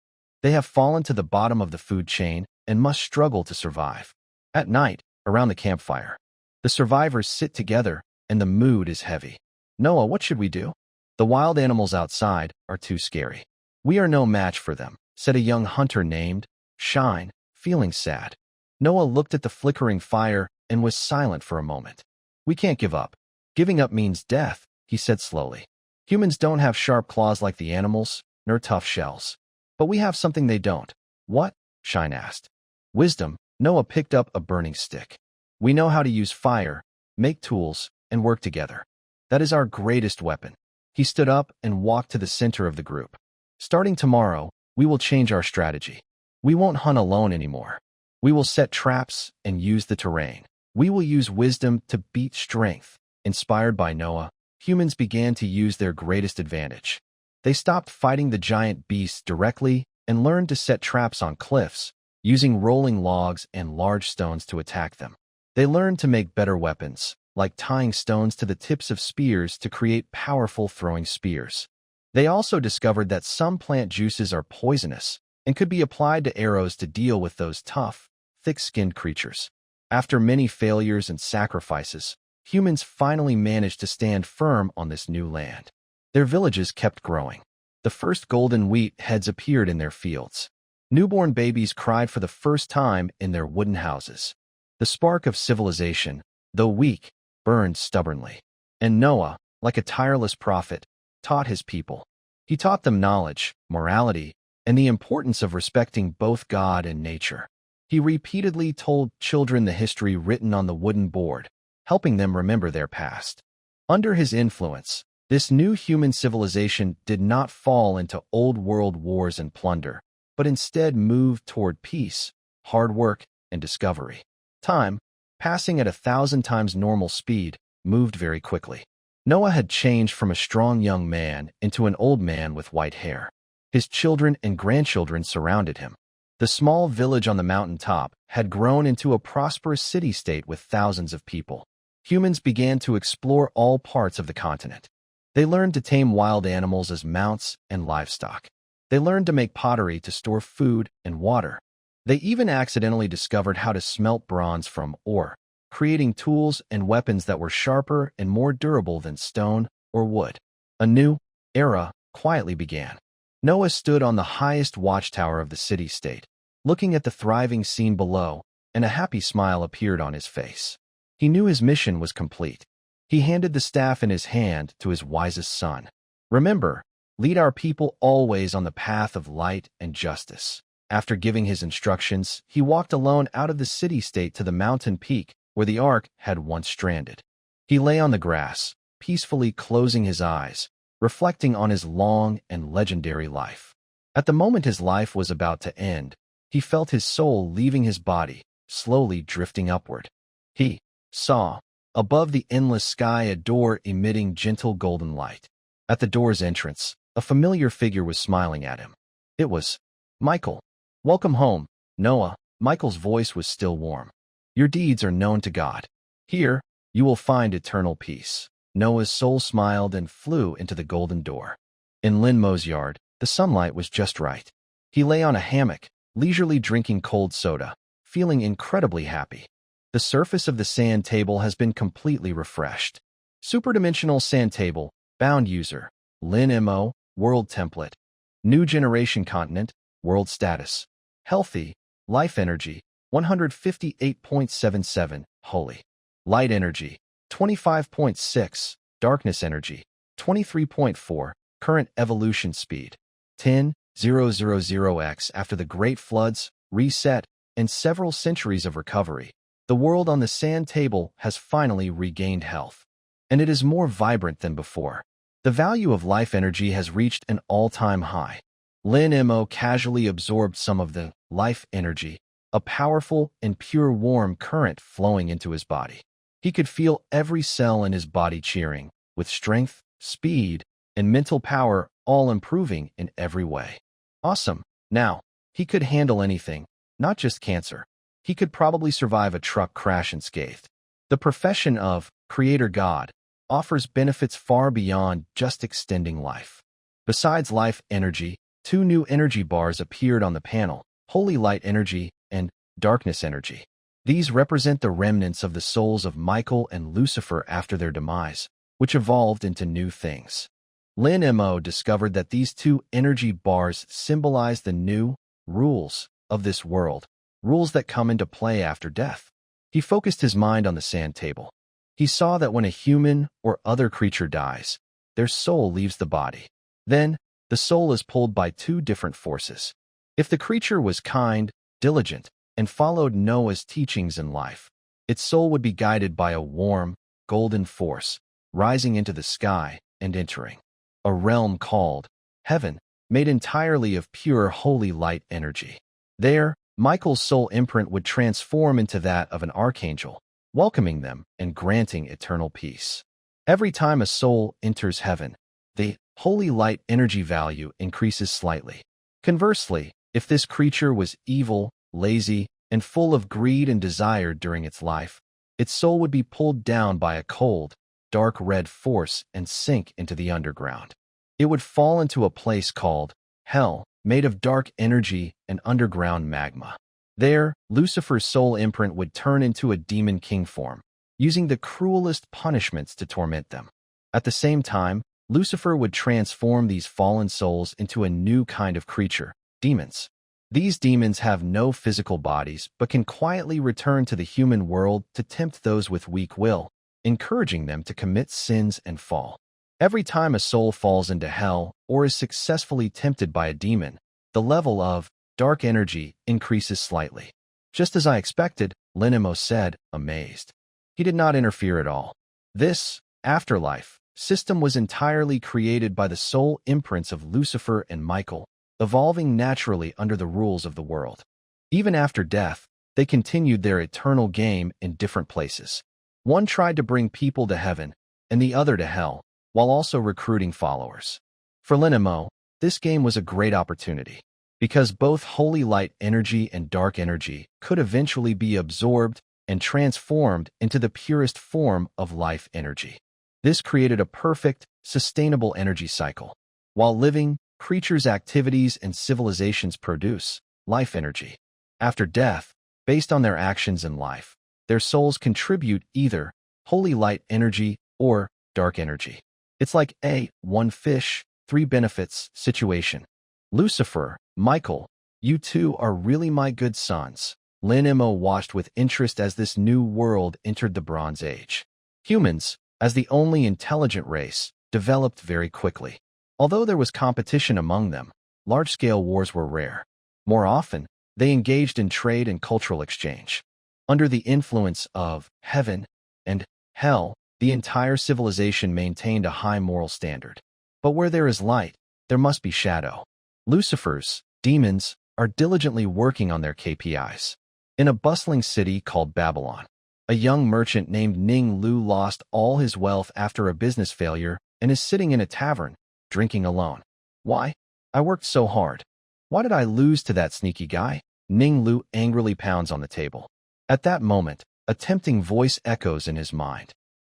They have fallen to the bottom of the food chain and must struggle to survive. At night, around the campfire, the survivors sit together and the mood is heavy. Noah, what should we do? The wild animals outside are too scary. We are no match for them, said a young hunter named Shine, feeling sad. Noah looked at the flickering fire and was silent for a moment. We can't give up. Giving up means death, he said slowly. Humans don't have sharp claws like the animals, nor tough shells. But we have something they don't. What? Shine asked. Wisdom. Noah picked up a burning stick. We know how to use fire, make tools, and work together. That is our greatest weapon. He stood up and walked to the center of the group. Starting tomorrow, we will change our strategy. We won't hunt alone anymore. We will set traps and use the terrain. We will use wisdom to beat strength. Inspired by Noah, humans began to use their greatest advantage. They stopped fighting the giant beasts directly and learned to set traps on cliffs, using rolling logs and large stones to attack them. They learned to make better weapons, like tying stones to the tips of spears to create powerful throwing spears. They also discovered that some plant juices are poisonous and could be applied to arrows to deal with those tough, thick-skinned creatures. After many failures and sacrifices, humans finally managed to stand firm on this new land. Their villages kept growing. The first golden wheat heads appeared in their fields. Newborn babies cried for the first time in their wooden houses. The spark of civilization, though weak, burned stubbornly. And Noah, like a tireless prophet, taught his people. He taught them knowledge, morality, and the importance of respecting both God and nature. He repeatedly told children the history written on the wooden board, helping them remember their past. Under his influence, this new human civilization did not fall into old world wars and plunder, but instead moved toward peace, hard work, and discovery. Time, passing at 1,000 times normal speed, moved very quickly. Noah had changed from a strong young man into an old man with white hair. His children and grandchildren surrounded him. The small village on the mountain top had grown into a prosperous city-state with thousands of people. Humans began to explore all parts of the continent. They learned to tame wild animals as mounts and livestock. They learned to make pottery to store food and water. They even accidentally discovered how to smelt bronze from ore, creating tools and weapons that were sharper and more durable than stone or wood. A new era quietly began. Noah stood on the highest watchtower of the city-state, looking at the thriving scene below, and a happy smile appeared on his face. He knew his mission was complete. He handed the staff in his hand to his wisest son. Remember, lead our people always on the path of light and justice. After giving his instructions, he walked alone out of the city-state to the mountain peak where the ark had once stranded. He lay on the grass, peacefully closing his eyes, reflecting on his long and legendary life. At the moment his life was about to end, he felt his soul leaving his body, slowly drifting upward. He saw, above the endless sky, a door emitting gentle golden light. At the door's entrance, a familiar figure was smiling at him. It was Michael. "Welcome home, Noah." Michael's voice was still warm. "Your deeds are known to God. Here, you will find eternal peace." Noah's soul smiled and flew into the golden door. In Linmo's yard, the sunlight was just right. He lay on a hammock, leisurely drinking cold soda, feeling incredibly happy. The surface of the sand table has been completely refreshed. Superdimensional sand table, bound user, Lin-Mo, world template. New generation continent, world status. Healthy, life energy, 158.77, holy. Light energy, 25.6, darkness energy, 23.4, current evolution speed, 10,000x. After the Great Floods, reset, and several centuries of recovery, the world on the sand table has finally regained health. And it is more vibrant than before. The value of life energy has reached an all-time high. Lin-Mo casually absorbed some of the life energy, a powerful and pure warm current flowing into his body. He could feel every cell in his body cheering, with strength, speed, and mental power all improving in every way. Awesome. Now, he could handle anything, not just cancer. He could probably survive a truck crash unscathed. The profession of Creator God offers benefits far beyond just extending life. Besides life energy, 2 new energy bars appeared on the panel, Holy Light Energy and Darkness Energy. These represent the remnants of the souls of Michael and Lucifer after their demise, which evolved into new things. Lin-Mo discovered that these 2 energy bars symbolize the new rules of this world, rules that come into play after death. He focused his mind on the sand table. He saw that when a human or other creature dies, their soul leaves the body. Then, the soul is pulled by 2 different forces. If the creature was kind, diligent, and followed Noah's teachings in life, its soul would be guided by a warm, golden force, rising into the sky and entering a realm called heaven, made entirely of pure holy light energy. There, Michael's soul imprint would transform into that of an archangel, welcoming them and granting eternal peace. Every time a soul enters heaven, the holy light energy value increases slightly. Conversely, if this creature was evil, lazy, and full of greed and desire during its life, its soul would be pulled down by a cold, dark red force and sink into the underground. It would fall into a place called hell, made of dark energy and underground magma. There, Lucifer's soul imprint would turn into a demon king form, using the cruelest punishments to torment them. At the same time, Lucifer would transform these fallen souls into a new kind of creature, demons. These demons have no physical bodies but can quietly return to the human world to tempt those with weak will, encouraging them to commit sins and fall. Every time a soul falls into hell or is successfully tempted by a demon, the level of dark energy increases slightly. "Just as I expected," Lin-Mo said, amazed. He did not interfere at all. This afterlife system was entirely created by the soul imprints of Lucifer and Michael, evolving naturally under the rules of the world. Even after death, they continued their eternal game in different places. One tried to bring people to heaven, and the other to hell, while also recruiting followers. For Lin-Mo, this game was a great opportunity, because both holy light energy and dark energy could eventually be absorbed and transformed into the purest form of life energy. This created a perfect, sustainable energy cycle. While living, creatures' activities and civilizations produce life energy. After death, based on their actions in life, their souls contribute either holy light energy or dark energy. It's like a one fish, 3 benefits situation. "Lucifer, Michael, you 2 are really my good sons." Lin-Mo watched with interest as this new world entered the Bronze Age. Humans, as the only intelligent race, developed very quickly. Although there was competition among them, large-scale wars were rare. More often, they engaged in trade and cultural exchange. Under the influence of heaven and hell, the entire civilization maintained a high moral standard. But where there is light, there must be shadow. Lucifer's demons are diligently working on their KPIs. In a bustling city called Babylon, a young merchant named Ning Lu lost all his wealth after a business failure and is sitting in a tavern, drinking alone. Why? I worked so hard. Why did I lose to that sneaky guy? Ning Lu angrily pounds on the table. At that moment, a tempting voice echoes in his mind.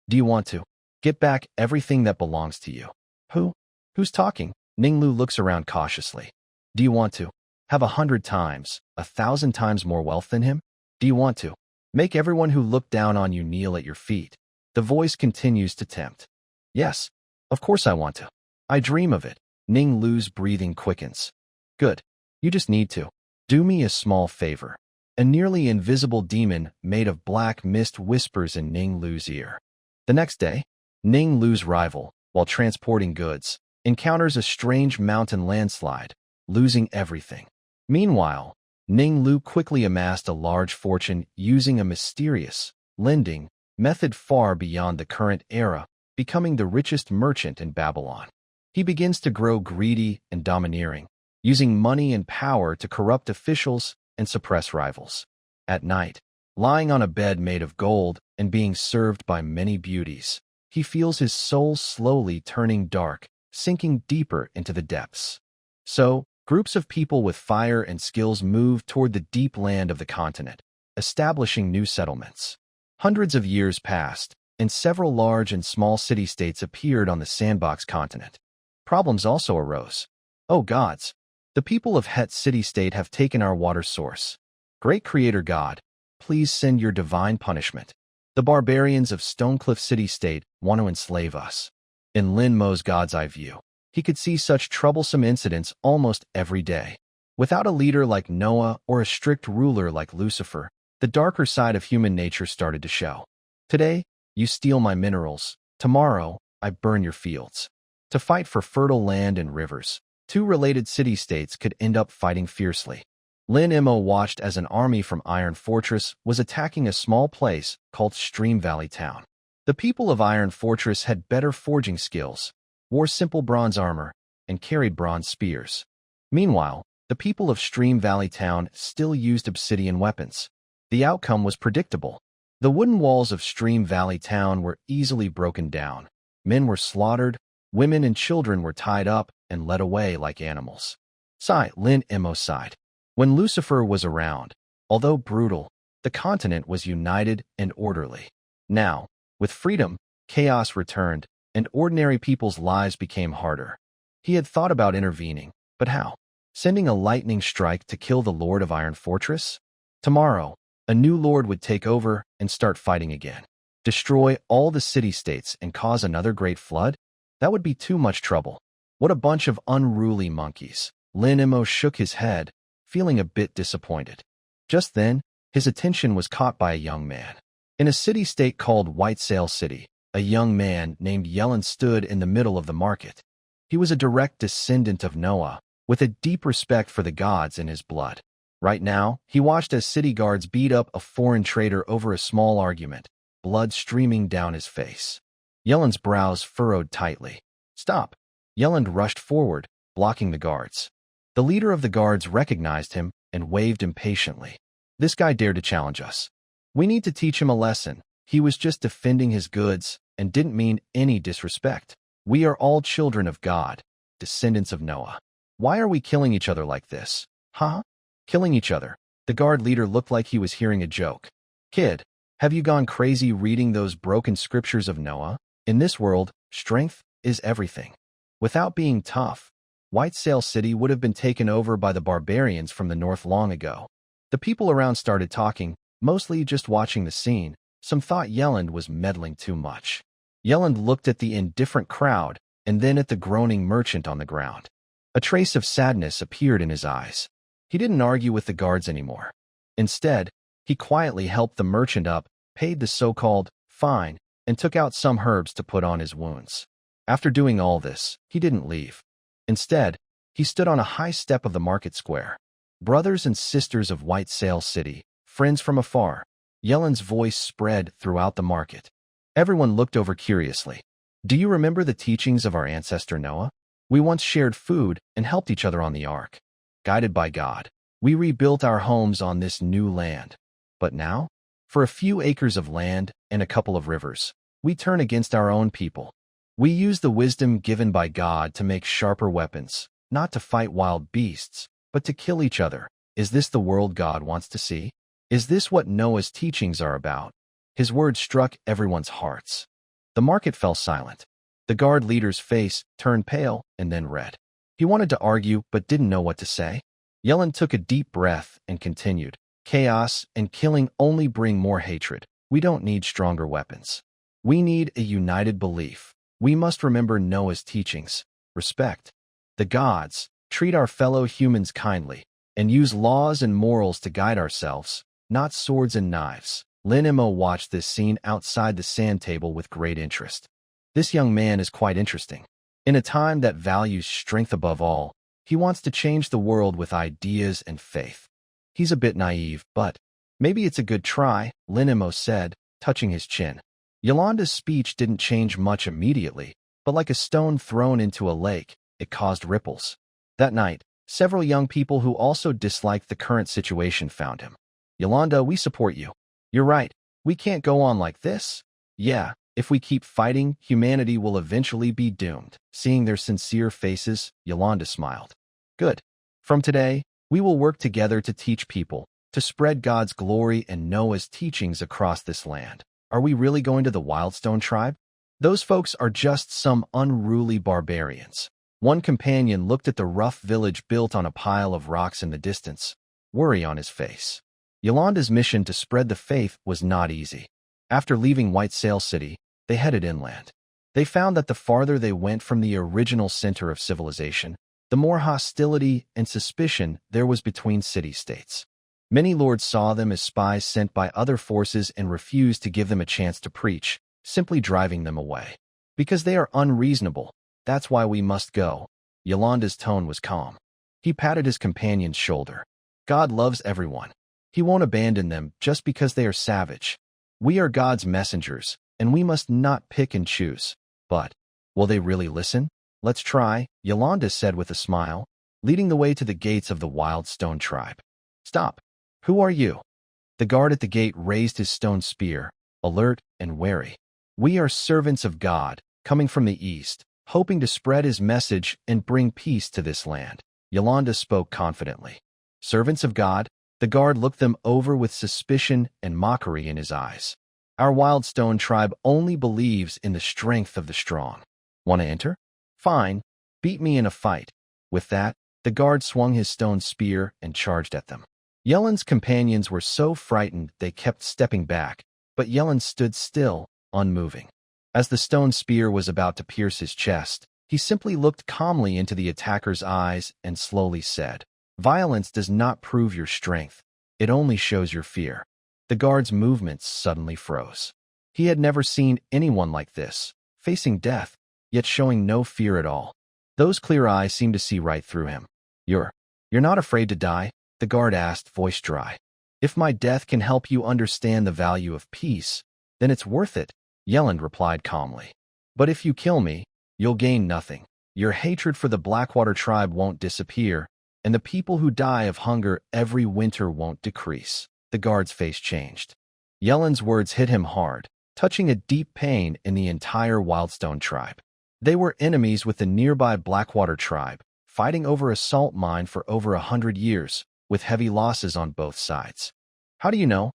Do you want to get back everything that belongs to you? Who's talking? Ning Lu looks around cautiously. Do you want to have 100 times, 1,000 times more wealth than him? Do you want to make everyone who looked down on you kneel at your feet? The voice continues to tempt. Yes, of course I want to. I dream of it. Ning Lu's breathing quickens. Good. You just need to do me a small favor. A nearly invisible demon made of black mist whispers in Ning Lu's ear. The next day, Ning Lu's rival, while transporting goods, encounters a strange mountain landslide, losing everything. Meanwhile, Ning Lu quickly amassed a large fortune using a mysterious lending method far beyond the current era, becoming the richest merchant in Babylon. He begins to grow greedy and domineering, using money and power to corrupt officials and suppress rivals. At night, lying on a bed made of gold and being served by many beauties, he feels his soul slowly turning dark, sinking deeper into the depths. So, groups of people with fire and skills move toward the deep land of the continent, establishing new settlements. Hundreds of years passed, and several large and small city-states appeared on the sandbox continent. Problems also arose. Oh gods! The people of Het city-state have taken our water source. Great Creator God, please send your divine punishment. The barbarians of Stonecliff city-state want to enslave us. In Lin Mo's God's eye view, he could see such troublesome incidents almost every day. Without a leader like Noah or a strict ruler like Lucifer, the darker side of human nature started to show. Today, you steal my minerals. Tomorrow, I burn your fields. To fight for fertile land and rivers, two related city-states could end up fighting fiercely. Lin Mo watched as an army from Iron Fortress was attacking a small place called Stream Valley Town. The people of Iron Fortress had better forging skills, wore simple bronze armor, and carried bronze spears. Meanwhile, the people of Stream Valley Town still used obsidian weapons. The outcome was predictable. The wooden walls of Stream Valley Town were easily broken down. Men were slaughtered, women and children were tied up and led away like animals. Lin Mo sighed. When Lucifer was around, although brutal, the continent was united and orderly. Now, with freedom, chaos returned, and ordinary people's lives became harder. He had thought about intervening, but how? Sending a lightning strike to kill the Lord of Iron Fortress? Tomorrow, a new lord would take over and start fighting again. Destroy all the city-states and cause another great flood? That would be too much trouble. What a bunch of unruly monkeys. Lin Mo shook his head, feeling a bit disappointed. Just then, his attention was caught by a young man. In a city-state called White Sail City, a young man named Yellen stood in the middle of the market. He was a direct descendant of Noah, with a deep respect for the gods in his blood. Right now, he watched as city guards beat up a foreign trader over a small argument, blood streaming down his face. Yellen's brows furrowed tightly. Stop! Yellen rushed forward, blocking the guards. The leader of the guards recognized him and waved impatiently. This guy dared to challenge us. We need to teach him a lesson. He was just defending his goods and didn't mean any disrespect. We are all children of God, descendants of Noah. Why are we killing each other like this? Huh? Killing each other. The guard leader looked like he was hearing a joke. Kid, have you gone crazy reading those broken scriptures of Noah? In this world, strength is everything. Without being tough, White Sail City would have been taken over by the barbarians from the north long ago. The people around started talking, mostly just watching the scene. Some thought Yellen was meddling too much. Yellen looked at the indifferent crowd and then at the groaning merchant on the ground. A trace of sadness appeared in his eyes. He didn't argue with the guards anymore. Instead, he quietly helped the merchant up, paid the so-called fine, and took out some herbs to put on his wounds. After doing all this, he didn't leave. Instead, he stood on a high step of the market square. Brothers and sisters of White Sail City, friends from afar, Yellen's voice spread throughout the market. Everyone looked over curiously. Do you remember the teachings of our ancestor Noah? We once shared food and helped each other on the ark. Guided by God, we rebuilt our homes on this new land. But now, for a few acres of land and a couple of rivers, we turn against our own people. We use the wisdom given by God to make sharper weapons, not to fight wild beasts, but to kill each other. Is this the world God wants to see? Is this what Noah's teachings are about? His words struck everyone's hearts. The market fell silent. The guard leader's face turned pale and then red. He wanted to argue but didn't know what to say. Yellen took a deep breath and continued. Chaos and killing only bring more hatred. We don't need stronger weapons. We need a united belief. We must remember Noah's teachings, respect the gods, treat our fellow humans kindly, and use laws and morals to guide ourselves, not swords and knives. Lin Mo watched this scene outside the sand table with great interest. This young man is quite interesting. In a time that values strength above all, he wants to change the world with ideas and faith. He's a bit naive, but maybe it's a good try, Lin Mo said, touching his chin. Yolanda's speech didn't change much immediately, but like a stone thrown into a lake, it caused ripples. That night, several young people who also disliked the current situation found him. Yolanda, we support you. You're right. We can't go on like this. Yeah, if we keep fighting, humanity will eventually be doomed. Seeing their sincere faces, Yolanda smiled. Good. From today, we will work together to teach people, to spread God's glory and Noah's teachings across this land. Are we really going to the Wildstone tribe? Those folks are just some unruly barbarians. One companion looked at the rough village built on a pile of rocks in the distance, worry on his face. Yolanda's mission to spread the faith was not easy. After leaving White Sail City, they headed inland. They found that the farther they went from the original center of civilization, the more hostility and suspicion there was between city-states. Many lords saw them as spies sent by other forces and refused to give them a chance to preach, simply driving them away. Because they are unreasonable, that's why we must go. Yolanda's tone was calm. He patted his companion's shoulder. God loves everyone. He won't abandon them just because they are savage. We are God's messengers, and we must not pick and choose. But, will they really listen? Let's try, Yolanda said with a smile, leading the way to the gates of the Wildstone tribe. Stop. Who are you? The guard at the gate raised his stone spear, alert and wary. We are servants of God, coming from the east, hoping to spread his message and bring peace to this land. Yolanda spoke confidently. Servants of God? The guard looked them over with suspicion and mockery in his eyes. Our Wildstone tribe only believes in the strength of the strong. Want to enter? Fine. Beat me in a fight. With that, the guard swung his stone spear and charged at them. Yellen's companions were so frightened they kept stepping back, but Yellen stood still, unmoving. As the stone spear was about to pierce his chest, he simply looked calmly into the attacker's eyes and slowly said, Violence does not prove your strength. It only shows your fear. The guard's movements suddenly froze. He had never seen anyone like this, facing death, yet showing no fear at all. Those clear eyes seemed to see right through him. You're not afraid to die? The guard asked, voice dry. If my death can help you understand the value of peace, then it's worth it, Yellen replied calmly. But if you kill me, you'll gain nothing. Your hatred for the Blackwater tribe won't disappear, and the people who die of hunger every winter won't decrease. The guard's face changed. Yellen's words hit him hard, touching a deep pain in the entire Wildstone tribe. They were enemies with the nearby Blackwater tribe, fighting over a salt mine for over 100 years, with heavy losses on both sides. How do you know?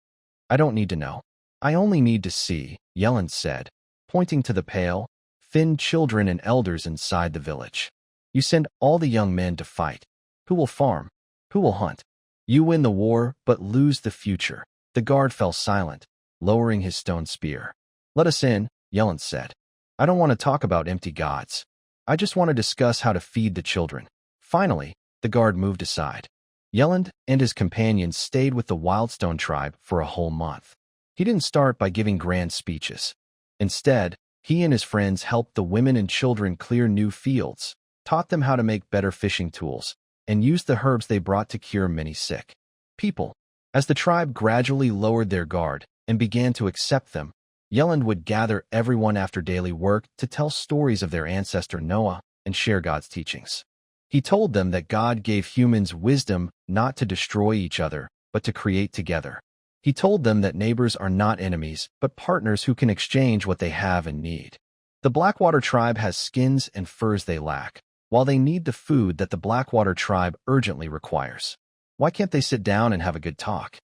I don't need to know. I only need to see, Yellen said, pointing to the pale, thin children and elders inside the village. You send all the young men to fight. Who will farm? Who will hunt? You win the war, but lose the future. The guard fell silent, lowering his stone spear. Let us in, Yellen said. I don't want to talk about empty gods. I just want to discuss how to feed the children. Finally, the guard moved aside. Yellen and his companions stayed with the Wildstone tribe for a whole month. He didn't start by giving grand speeches. Instead, he and his friends helped the women and children clear new fields, taught them how to make better fishing tools, and used the herbs they brought to cure many sick people. As the tribe gradually lowered their guard and began to accept them, Yellen would gather everyone after daily work to tell stories of their ancestor Noah and share God's teachings. He told them that God gave humans wisdom not to destroy each other, but to create together. He told them that neighbors are not enemies, but partners who can exchange what they have and need. The Blackwater tribe has skins and furs they lack, while they need the food that the Blackwater tribe urgently requires. Why can't they sit down and have a good talk?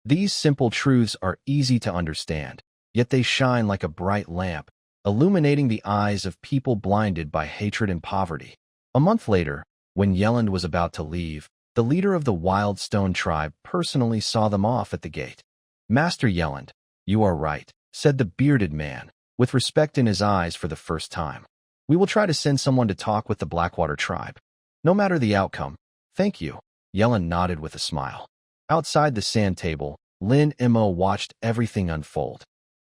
These simple truths are easy to understand, yet they shine like a bright lamp, illuminating the eyes of people blinded by hatred and poverty. A month later, when Yelland was about to leave, the leader of the Wild Stone tribe personally saw them off at the gate. "Master Yelland, you are right," said the bearded man, with respect in his eyes for the first time. "We will try to send someone to talk with the Blackwater tribe. No matter the outcome, thank you." Yelland nodded with a smile. Outside the sand table, Lin Mo watched everything unfold.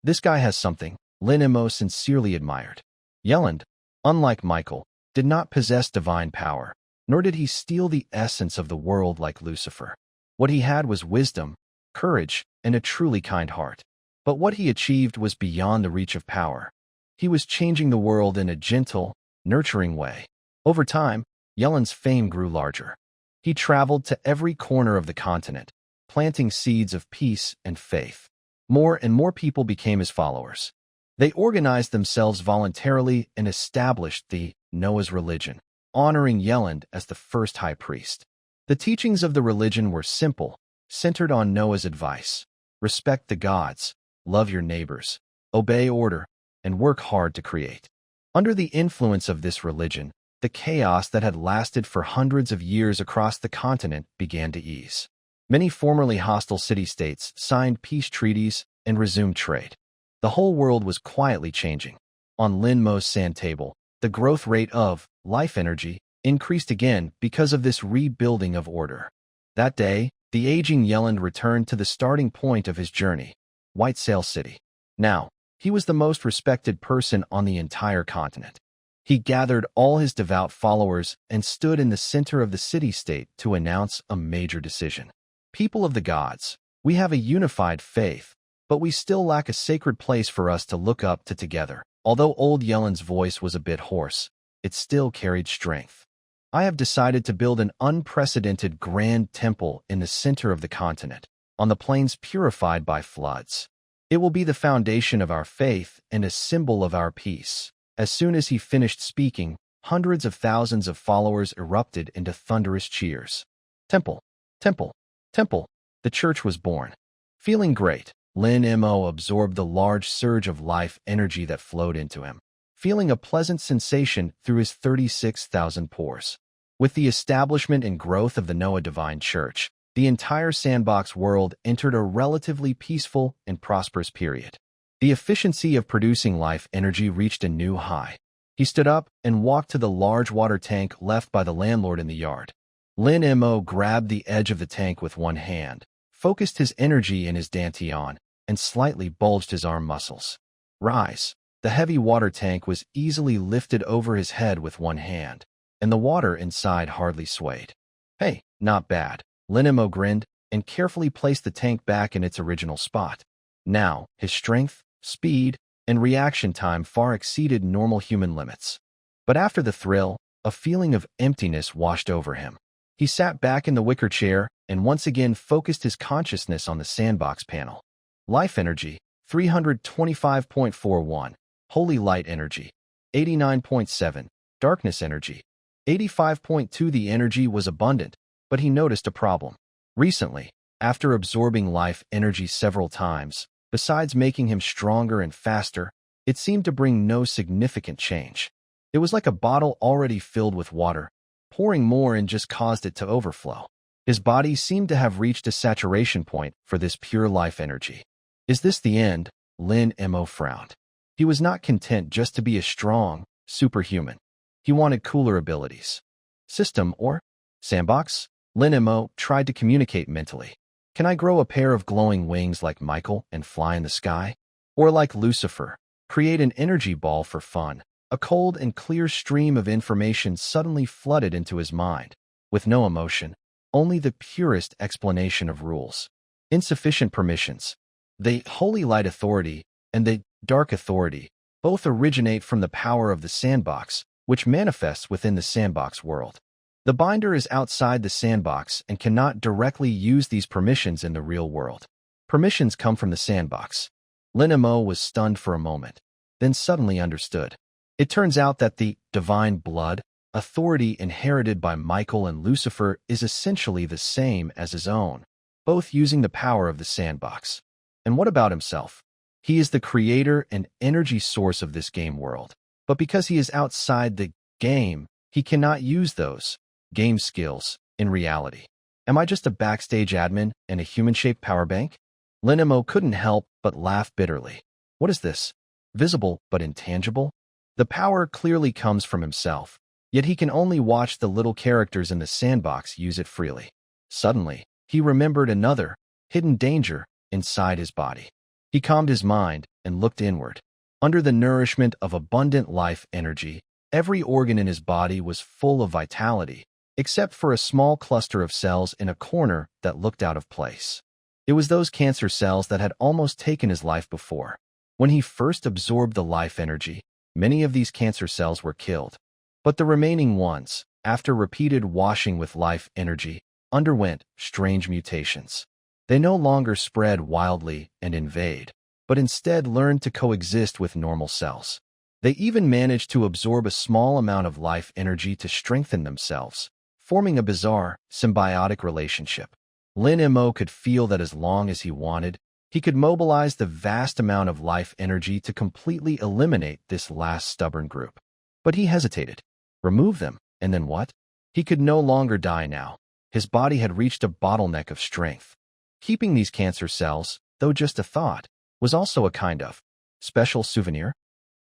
"This guy has something," Lin Mo sincerely admired. Yelland, unlike Michael, did not possess divine power, nor did he steal the essence of the world like Lucifer. What he had was wisdom, courage, and a truly kind heart. But what he achieved was beyond the reach of power. He was changing the world in a gentle, nurturing way. Over time, Yelland's fame grew larger. He traveled to every corner of the continent, planting seeds of peace and faith. More and more people became his followers. They organized themselves voluntarily and established the Noah's religion, honoring Yelland as the first high priest. The teachings of the religion were simple, centered on Noah's advice: respect the gods, love your neighbors, obey order, and work hard to create. Under the influence of this religion, the chaos that had lasted for hundreds of years across the continent began to ease. Many formerly hostile city-states signed peace treaties and resumed trade. The whole world was quietly changing. On Lin Mo's sand table, the growth rate of life energy increased again because of this rebuilding of order. That day, the aging Yelland returned to the starting point of his journey, White Sail City. Now, he was the most respected person on the entire continent. He gathered all his devout followers and stood in the center of the city-state to announce a major decision. "People of the gods, we have a unified faith, but we still lack a sacred place for us to look up to together." Although old Yelland's voice was a bit hoarse, it still carried strength. "I have decided to build an unprecedented grand temple in the center of the continent, on the plains purified by floods. It will be the foundation of our faith and a symbol of our peace." As soon as he finished speaking, hundreds of thousands of followers erupted into thunderous cheers. Temple, temple, temple. The church was born. Feeling great, Lin Mo absorbed the large surge of life energy that flowed into him, feeling a pleasant sensation through his 36,000 pores. With the establishment and growth of the Noah Divine Church, the entire sandbox world entered a relatively peaceful and prosperous period. The efficiency of producing life energy reached a new high. He stood up and walked to the large water tank left by the landlord in the yard. Lin Mo grabbed the edge of the tank with one hand, focused his energy in his dantian, and slightly bulged his arm muscles. Rise. The heavy water tank was easily lifted over his head with one hand, and the water inside hardly swayed. "Hey, not bad." Lin Mo grinned and carefully placed the tank back in its original spot. Now, his strength, speed, and reaction time far exceeded normal human limits. But after the thrill, a feeling of emptiness washed over him. He sat back in the wicker chair and once again focused his consciousness on the sandbox panel. Life energy, 325.41. Holy light energy, 89.7. Darkness energy, 85.2. The energy was abundant, but he noticed a problem. Recently, after absorbing life energy several times, besides making him stronger and faster, it seemed to bring no significant change. It was like a bottle already filled with water. Pouring more in just caused it to overflow. His body seemed to have reached a saturation point for this pure life energy. "Is this the end?" Lin Mo frowned. He was not content just to be a strong superhuman. He wanted cooler abilities. "System or sandbox?" Lin Mo tried to communicate mentally. "Can I grow a pair of glowing wings like Michael and fly in the sky? Or like Lucifer, create an energy ball for fun?" A cold and clear stream of information suddenly flooded into his mind, with no emotion, only the purest explanation of rules. Insufficient permissions. The Holy Light Authority and the Dark Authority both originate from the power of the sandbox, which manifests within the sandbox world. The binder is outside the sandbox and cannot directly use these permissions in the real world. Permissions come from the sandbox. Lin Mo was stunned for a moment, then suddenly understood. It turns out that the divine blood, authority inherited by Michael and Lucifer, is essentially the same as his own, both using the power of the sandbox. And what about himself? He is the creator and energy source of this game world. But because he is outside the game, he cannot use those game skills in reality. Am I just a backstage admin and a human-shaped power bank? Linimo couldn't help but laugh bitterly. What is this? Visible but intangible? The power clearly comes from himself, yet he can only watch the little characters in the sandbox use it freely. Suddenly, he remembered another hidden danger inside his body. He calmed his mind and looked inward. Under the nourishment of abundant life energy, every organ in his body was full of vitality, except for a small cluster of cells in a corner that looked out of place. It was those cancer cells that had almost taken his life before. When he first absorbed the life energy, many of these cancer cells were killed. But the remaining ones, after repeated washing with life energy, underwent strange mutations. They no longer spread wildly and invade, but instead learned to coexist with normal cells. They even managed to absorb a small amount of life energy to strengthen themselves, forming a bizarre, symbiotic relationship. Linimo could feel that as long as he wanted, he could mobilize the vast amount of life energy to completely eliminate this last stubborn group. But he hesitated. Remove them, and then what? He could no longer die now. His body had reached a bottleneck of strength. Keeping these cancer cells, though just a thought, was also a kind of special souvenir,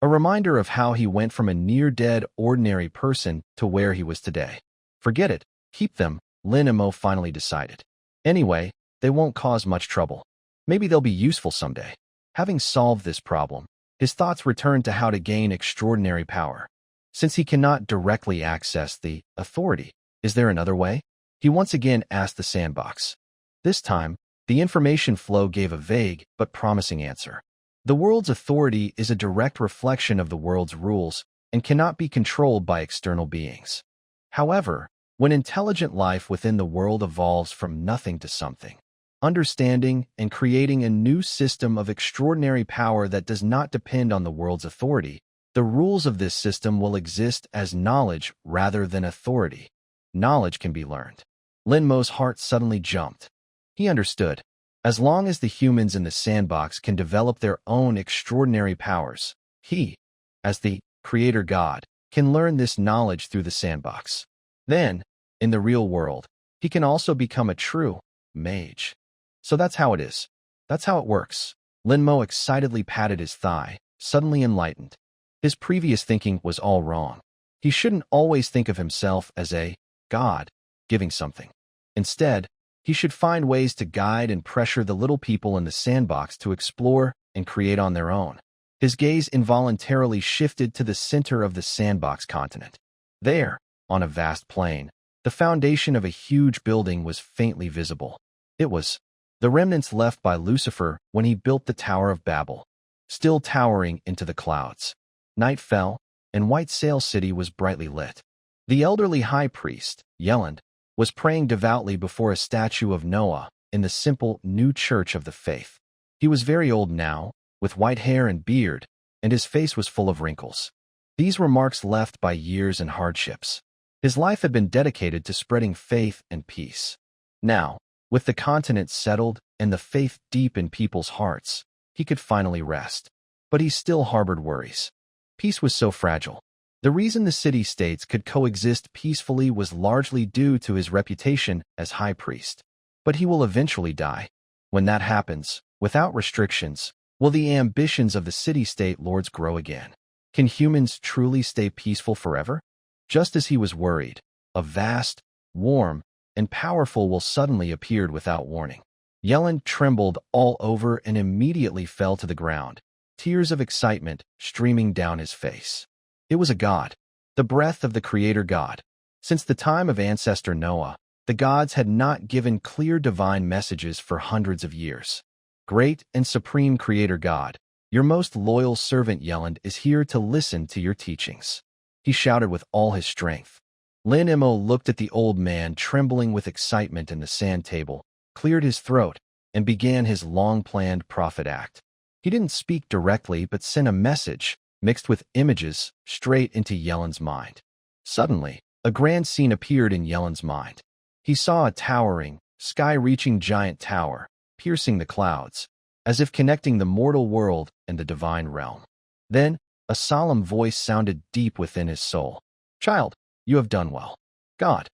a reminder of how he went from a near-dead ordinary person to where he was today. Forget it, keep them, Linimo finally decided. Anyway, they won't cause much trouble. Maybe they'll be useful someday. Having solved this problem, his thoughts returned to how to gain extraordinary power. Since he cannot directly access the authority, is there another way? He once again asked the sandbox. This time, the information flow gave a vague but promising answer. The world's authority is a direct reflection of the world's rules and cannot be controlled by external beings. However, when intelligent life within the world evolves from nothing to something, understanding and creating a new system of extraordinary power that does not depend on the world's authority, the rules of this system will exist as knowledge rather than authority. Knowledge can be learned. Linmo's heart suddenly jumped. He understood. As long as the humans in the sandbox can develop their own extraordinary powers, he, as the creator god, can learn this knowledge through the sandbox. Then, in the real world, he can also become a true mage. So that's how it is. That's how it works. Linmo excitedly patted his thigh, suddenly enlightened. His previous thinking was all wrong. He shouldn't always think of himself as a god giving something. Instead, he should find ways to guide and pressure the little people in the sandbox to explore and create on their own. His gaze involuntarily shifted to the center of the sandbox continent. There, on a vast plain, the foundation of a huge building was faintly visible. It was the remnants left by Lucifer when he built the Tower of Babel, still towering into the clouds. Night fell, and White Sail City was brightly lit. The elderly high priest, Yelland, was praying devoutly before a statue of Noah in the simple new church of the faith. He was very old now, with white hair and beard, and his face was full of wrinkles. These were marks left by years and hardships. His life had been dedicated to spreading faith and peace. Now, with the continent settled and the faith deep in people's hearts, he could finally rest. But he still harbored worries. Peace was so fragile. The reason the city-states could coexist peacefully was largely due to his reputation as high priest. But he will eventually die. When that happens, without restrictions, will the ambitions of the city-state lords grow again? Can humans truly stay peaceful forever? Just as he was worried, a vast, warm, and powerful will suddenly appeared without warning. Yelland trembled all over and immediately fell to the ground, tears of excitement streaming down his face. It was a god, the breath of the creator god. Since the time of ancestor Noah, the gods had not given clear divine messages for hundreds of years. Great and supreme creator god, your most loyal servant Yelland is here to listen to your teachings. He shouted with all his strength. Linimo looked at the old man trembling with excitement in the sand table, cleared his throat, and began his long-planned prophet act. He didn't speak directly but sent a message, mixed with images, straight into Yelen's mind. Suddenly, a grand scene appeared in Yelen's mind. He saw a towering, sky-reaching giant tower, piercing the clouds, as if connecting the mortal world and the divine realm. Then, a solemn voice sounded deep within his soul. "Child, you have done well. God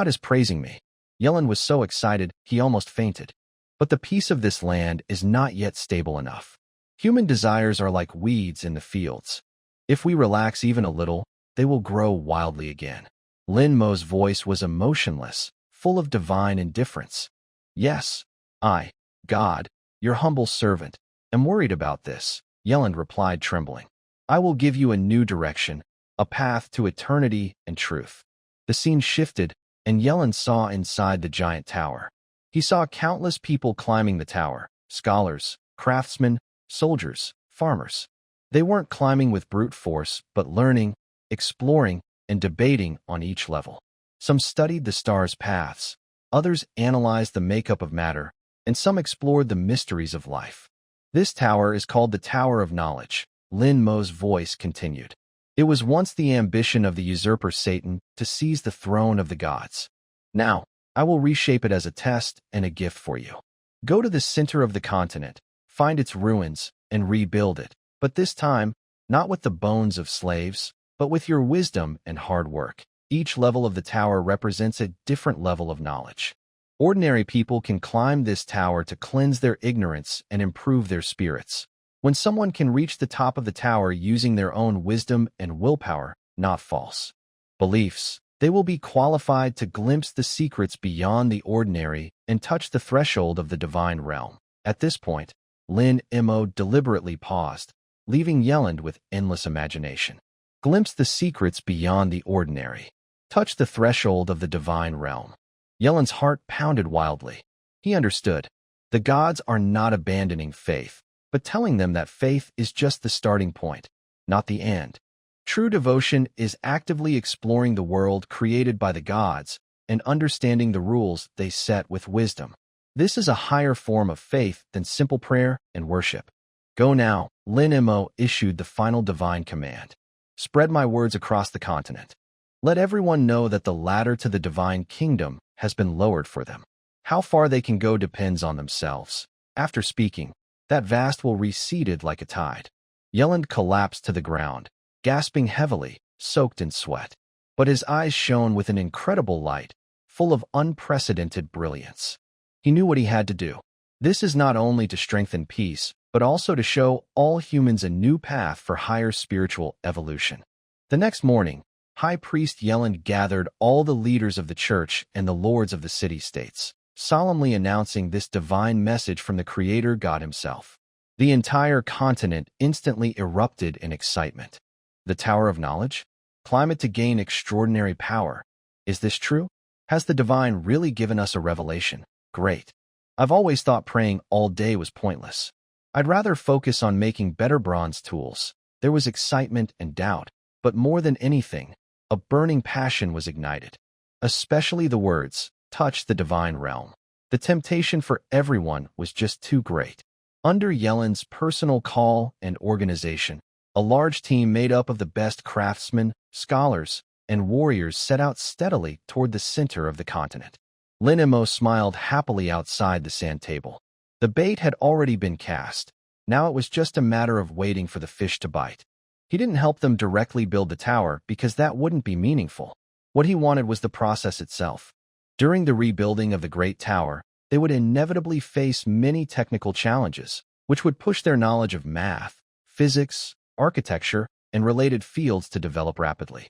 is praising me." Yelen was so excited, he almost fainted. But the peace of this land is not yet stable enough. Human desires are like weeds in the fields. If we relax even a little, they will grow wildly again. Lin Mo's voice was emotionless, full of divine indifference. "Yes, I, God, your humble servant, am worried about this," Yelen replied, trembling. "I will give you a new direction, a path to eternity and truth." The scene shifted, and Yelen saw inside the giant tower. He saw countless people climbing the tower: scholars, craftsmen, soldiers, farmers. They weren't climbing with brute force, but learning, exploring, and debating on each level. Some studied the stars' paths, others analyzed the makeup of matter, and some explored the mysteries of life. "This tower is called the Tower of Knowledge," Lin Mo's voice continued. "It was once the ambition of the usurper Satan to seize the throne of the gods. Now, I will reshape it as a test and a gift for you. Go to the center of the continent, find its ruins, and rebuild it, but this time, not with the bones of slaves, but with your wisdom and hard work." Each level of the tower represents a different level of knowledge. Ordinary people can climb this tower to cleanse their ignorance and improve their spirits. When someone can reach the top of the tower using their own wisdom and willpower, not false beliefs, they will be qualified to glimpse the secrets beyond the ordinary and touch the threshold of the divine realm. At this point, Lin Mo deliberately paused, leaving Yelen with endless imagination. Glimpse the secrets beyond the ordinary. Touch the threshold of the divine realm. Yelen's heart pounded wildly. He understood. The gods are not abandoning faith, but telling them that faith is just the starting point, not the end. True devotion is actively exploring the world created by the gods and understanding the rules they set with wisdom. This is a higher form of faith than simple prayer and worship. "Go now," Lin Mo issued the final divine command. "Spread my words across the continent. Let everyone know that the ladder to the divine kingdom has been lowered for them. How far they can go depends on themselves." After speaking, that vast will receded like a tide. Yelen collapsed to the ground, gasping heavily, soaked in sweat. But his eyes shone with an incredible light, full of unprecedented brilliance. He knew what he had to do. This is not only to strengthen peace, but also to show all humans a new path for higher spiritual evolution. The next morning, High Priest Yelen gathered all the leaders of the church and the lords of the city-states, solemnly announcing this divine message from the Creator God himself. The entire continent instantly erupted in excitement. The Tower of Knowledge? Climb it to gain extraordinary power. Is this true? Has the divine really given us a revelation? Great. I've always thought praying all day was pointless. I'd rather focus on making better bronze tools. There was excitement and doubt, but more than anything, a burning passion was ignited. Especially the words, "touch the divine realm." The temptation for everyone was just too great. Under Yelen's personal call and organization, a large team made up of the best craftsmen, scholars, and warriors set out steadily toward the center of the continent. Lin Mo smiled happily outside the sand table. The bait had already been cast. Now it was just a matter of waiting for the fish to bite. He didn't help them directly build the tower because that wouldn't be meaningful. What he wanted was the process itself. During the rebuilding of the Great Tower, they would inevitably face many technical challenges, which would push their knowledge of math, physics, architecture, and related fields to develop rapidly.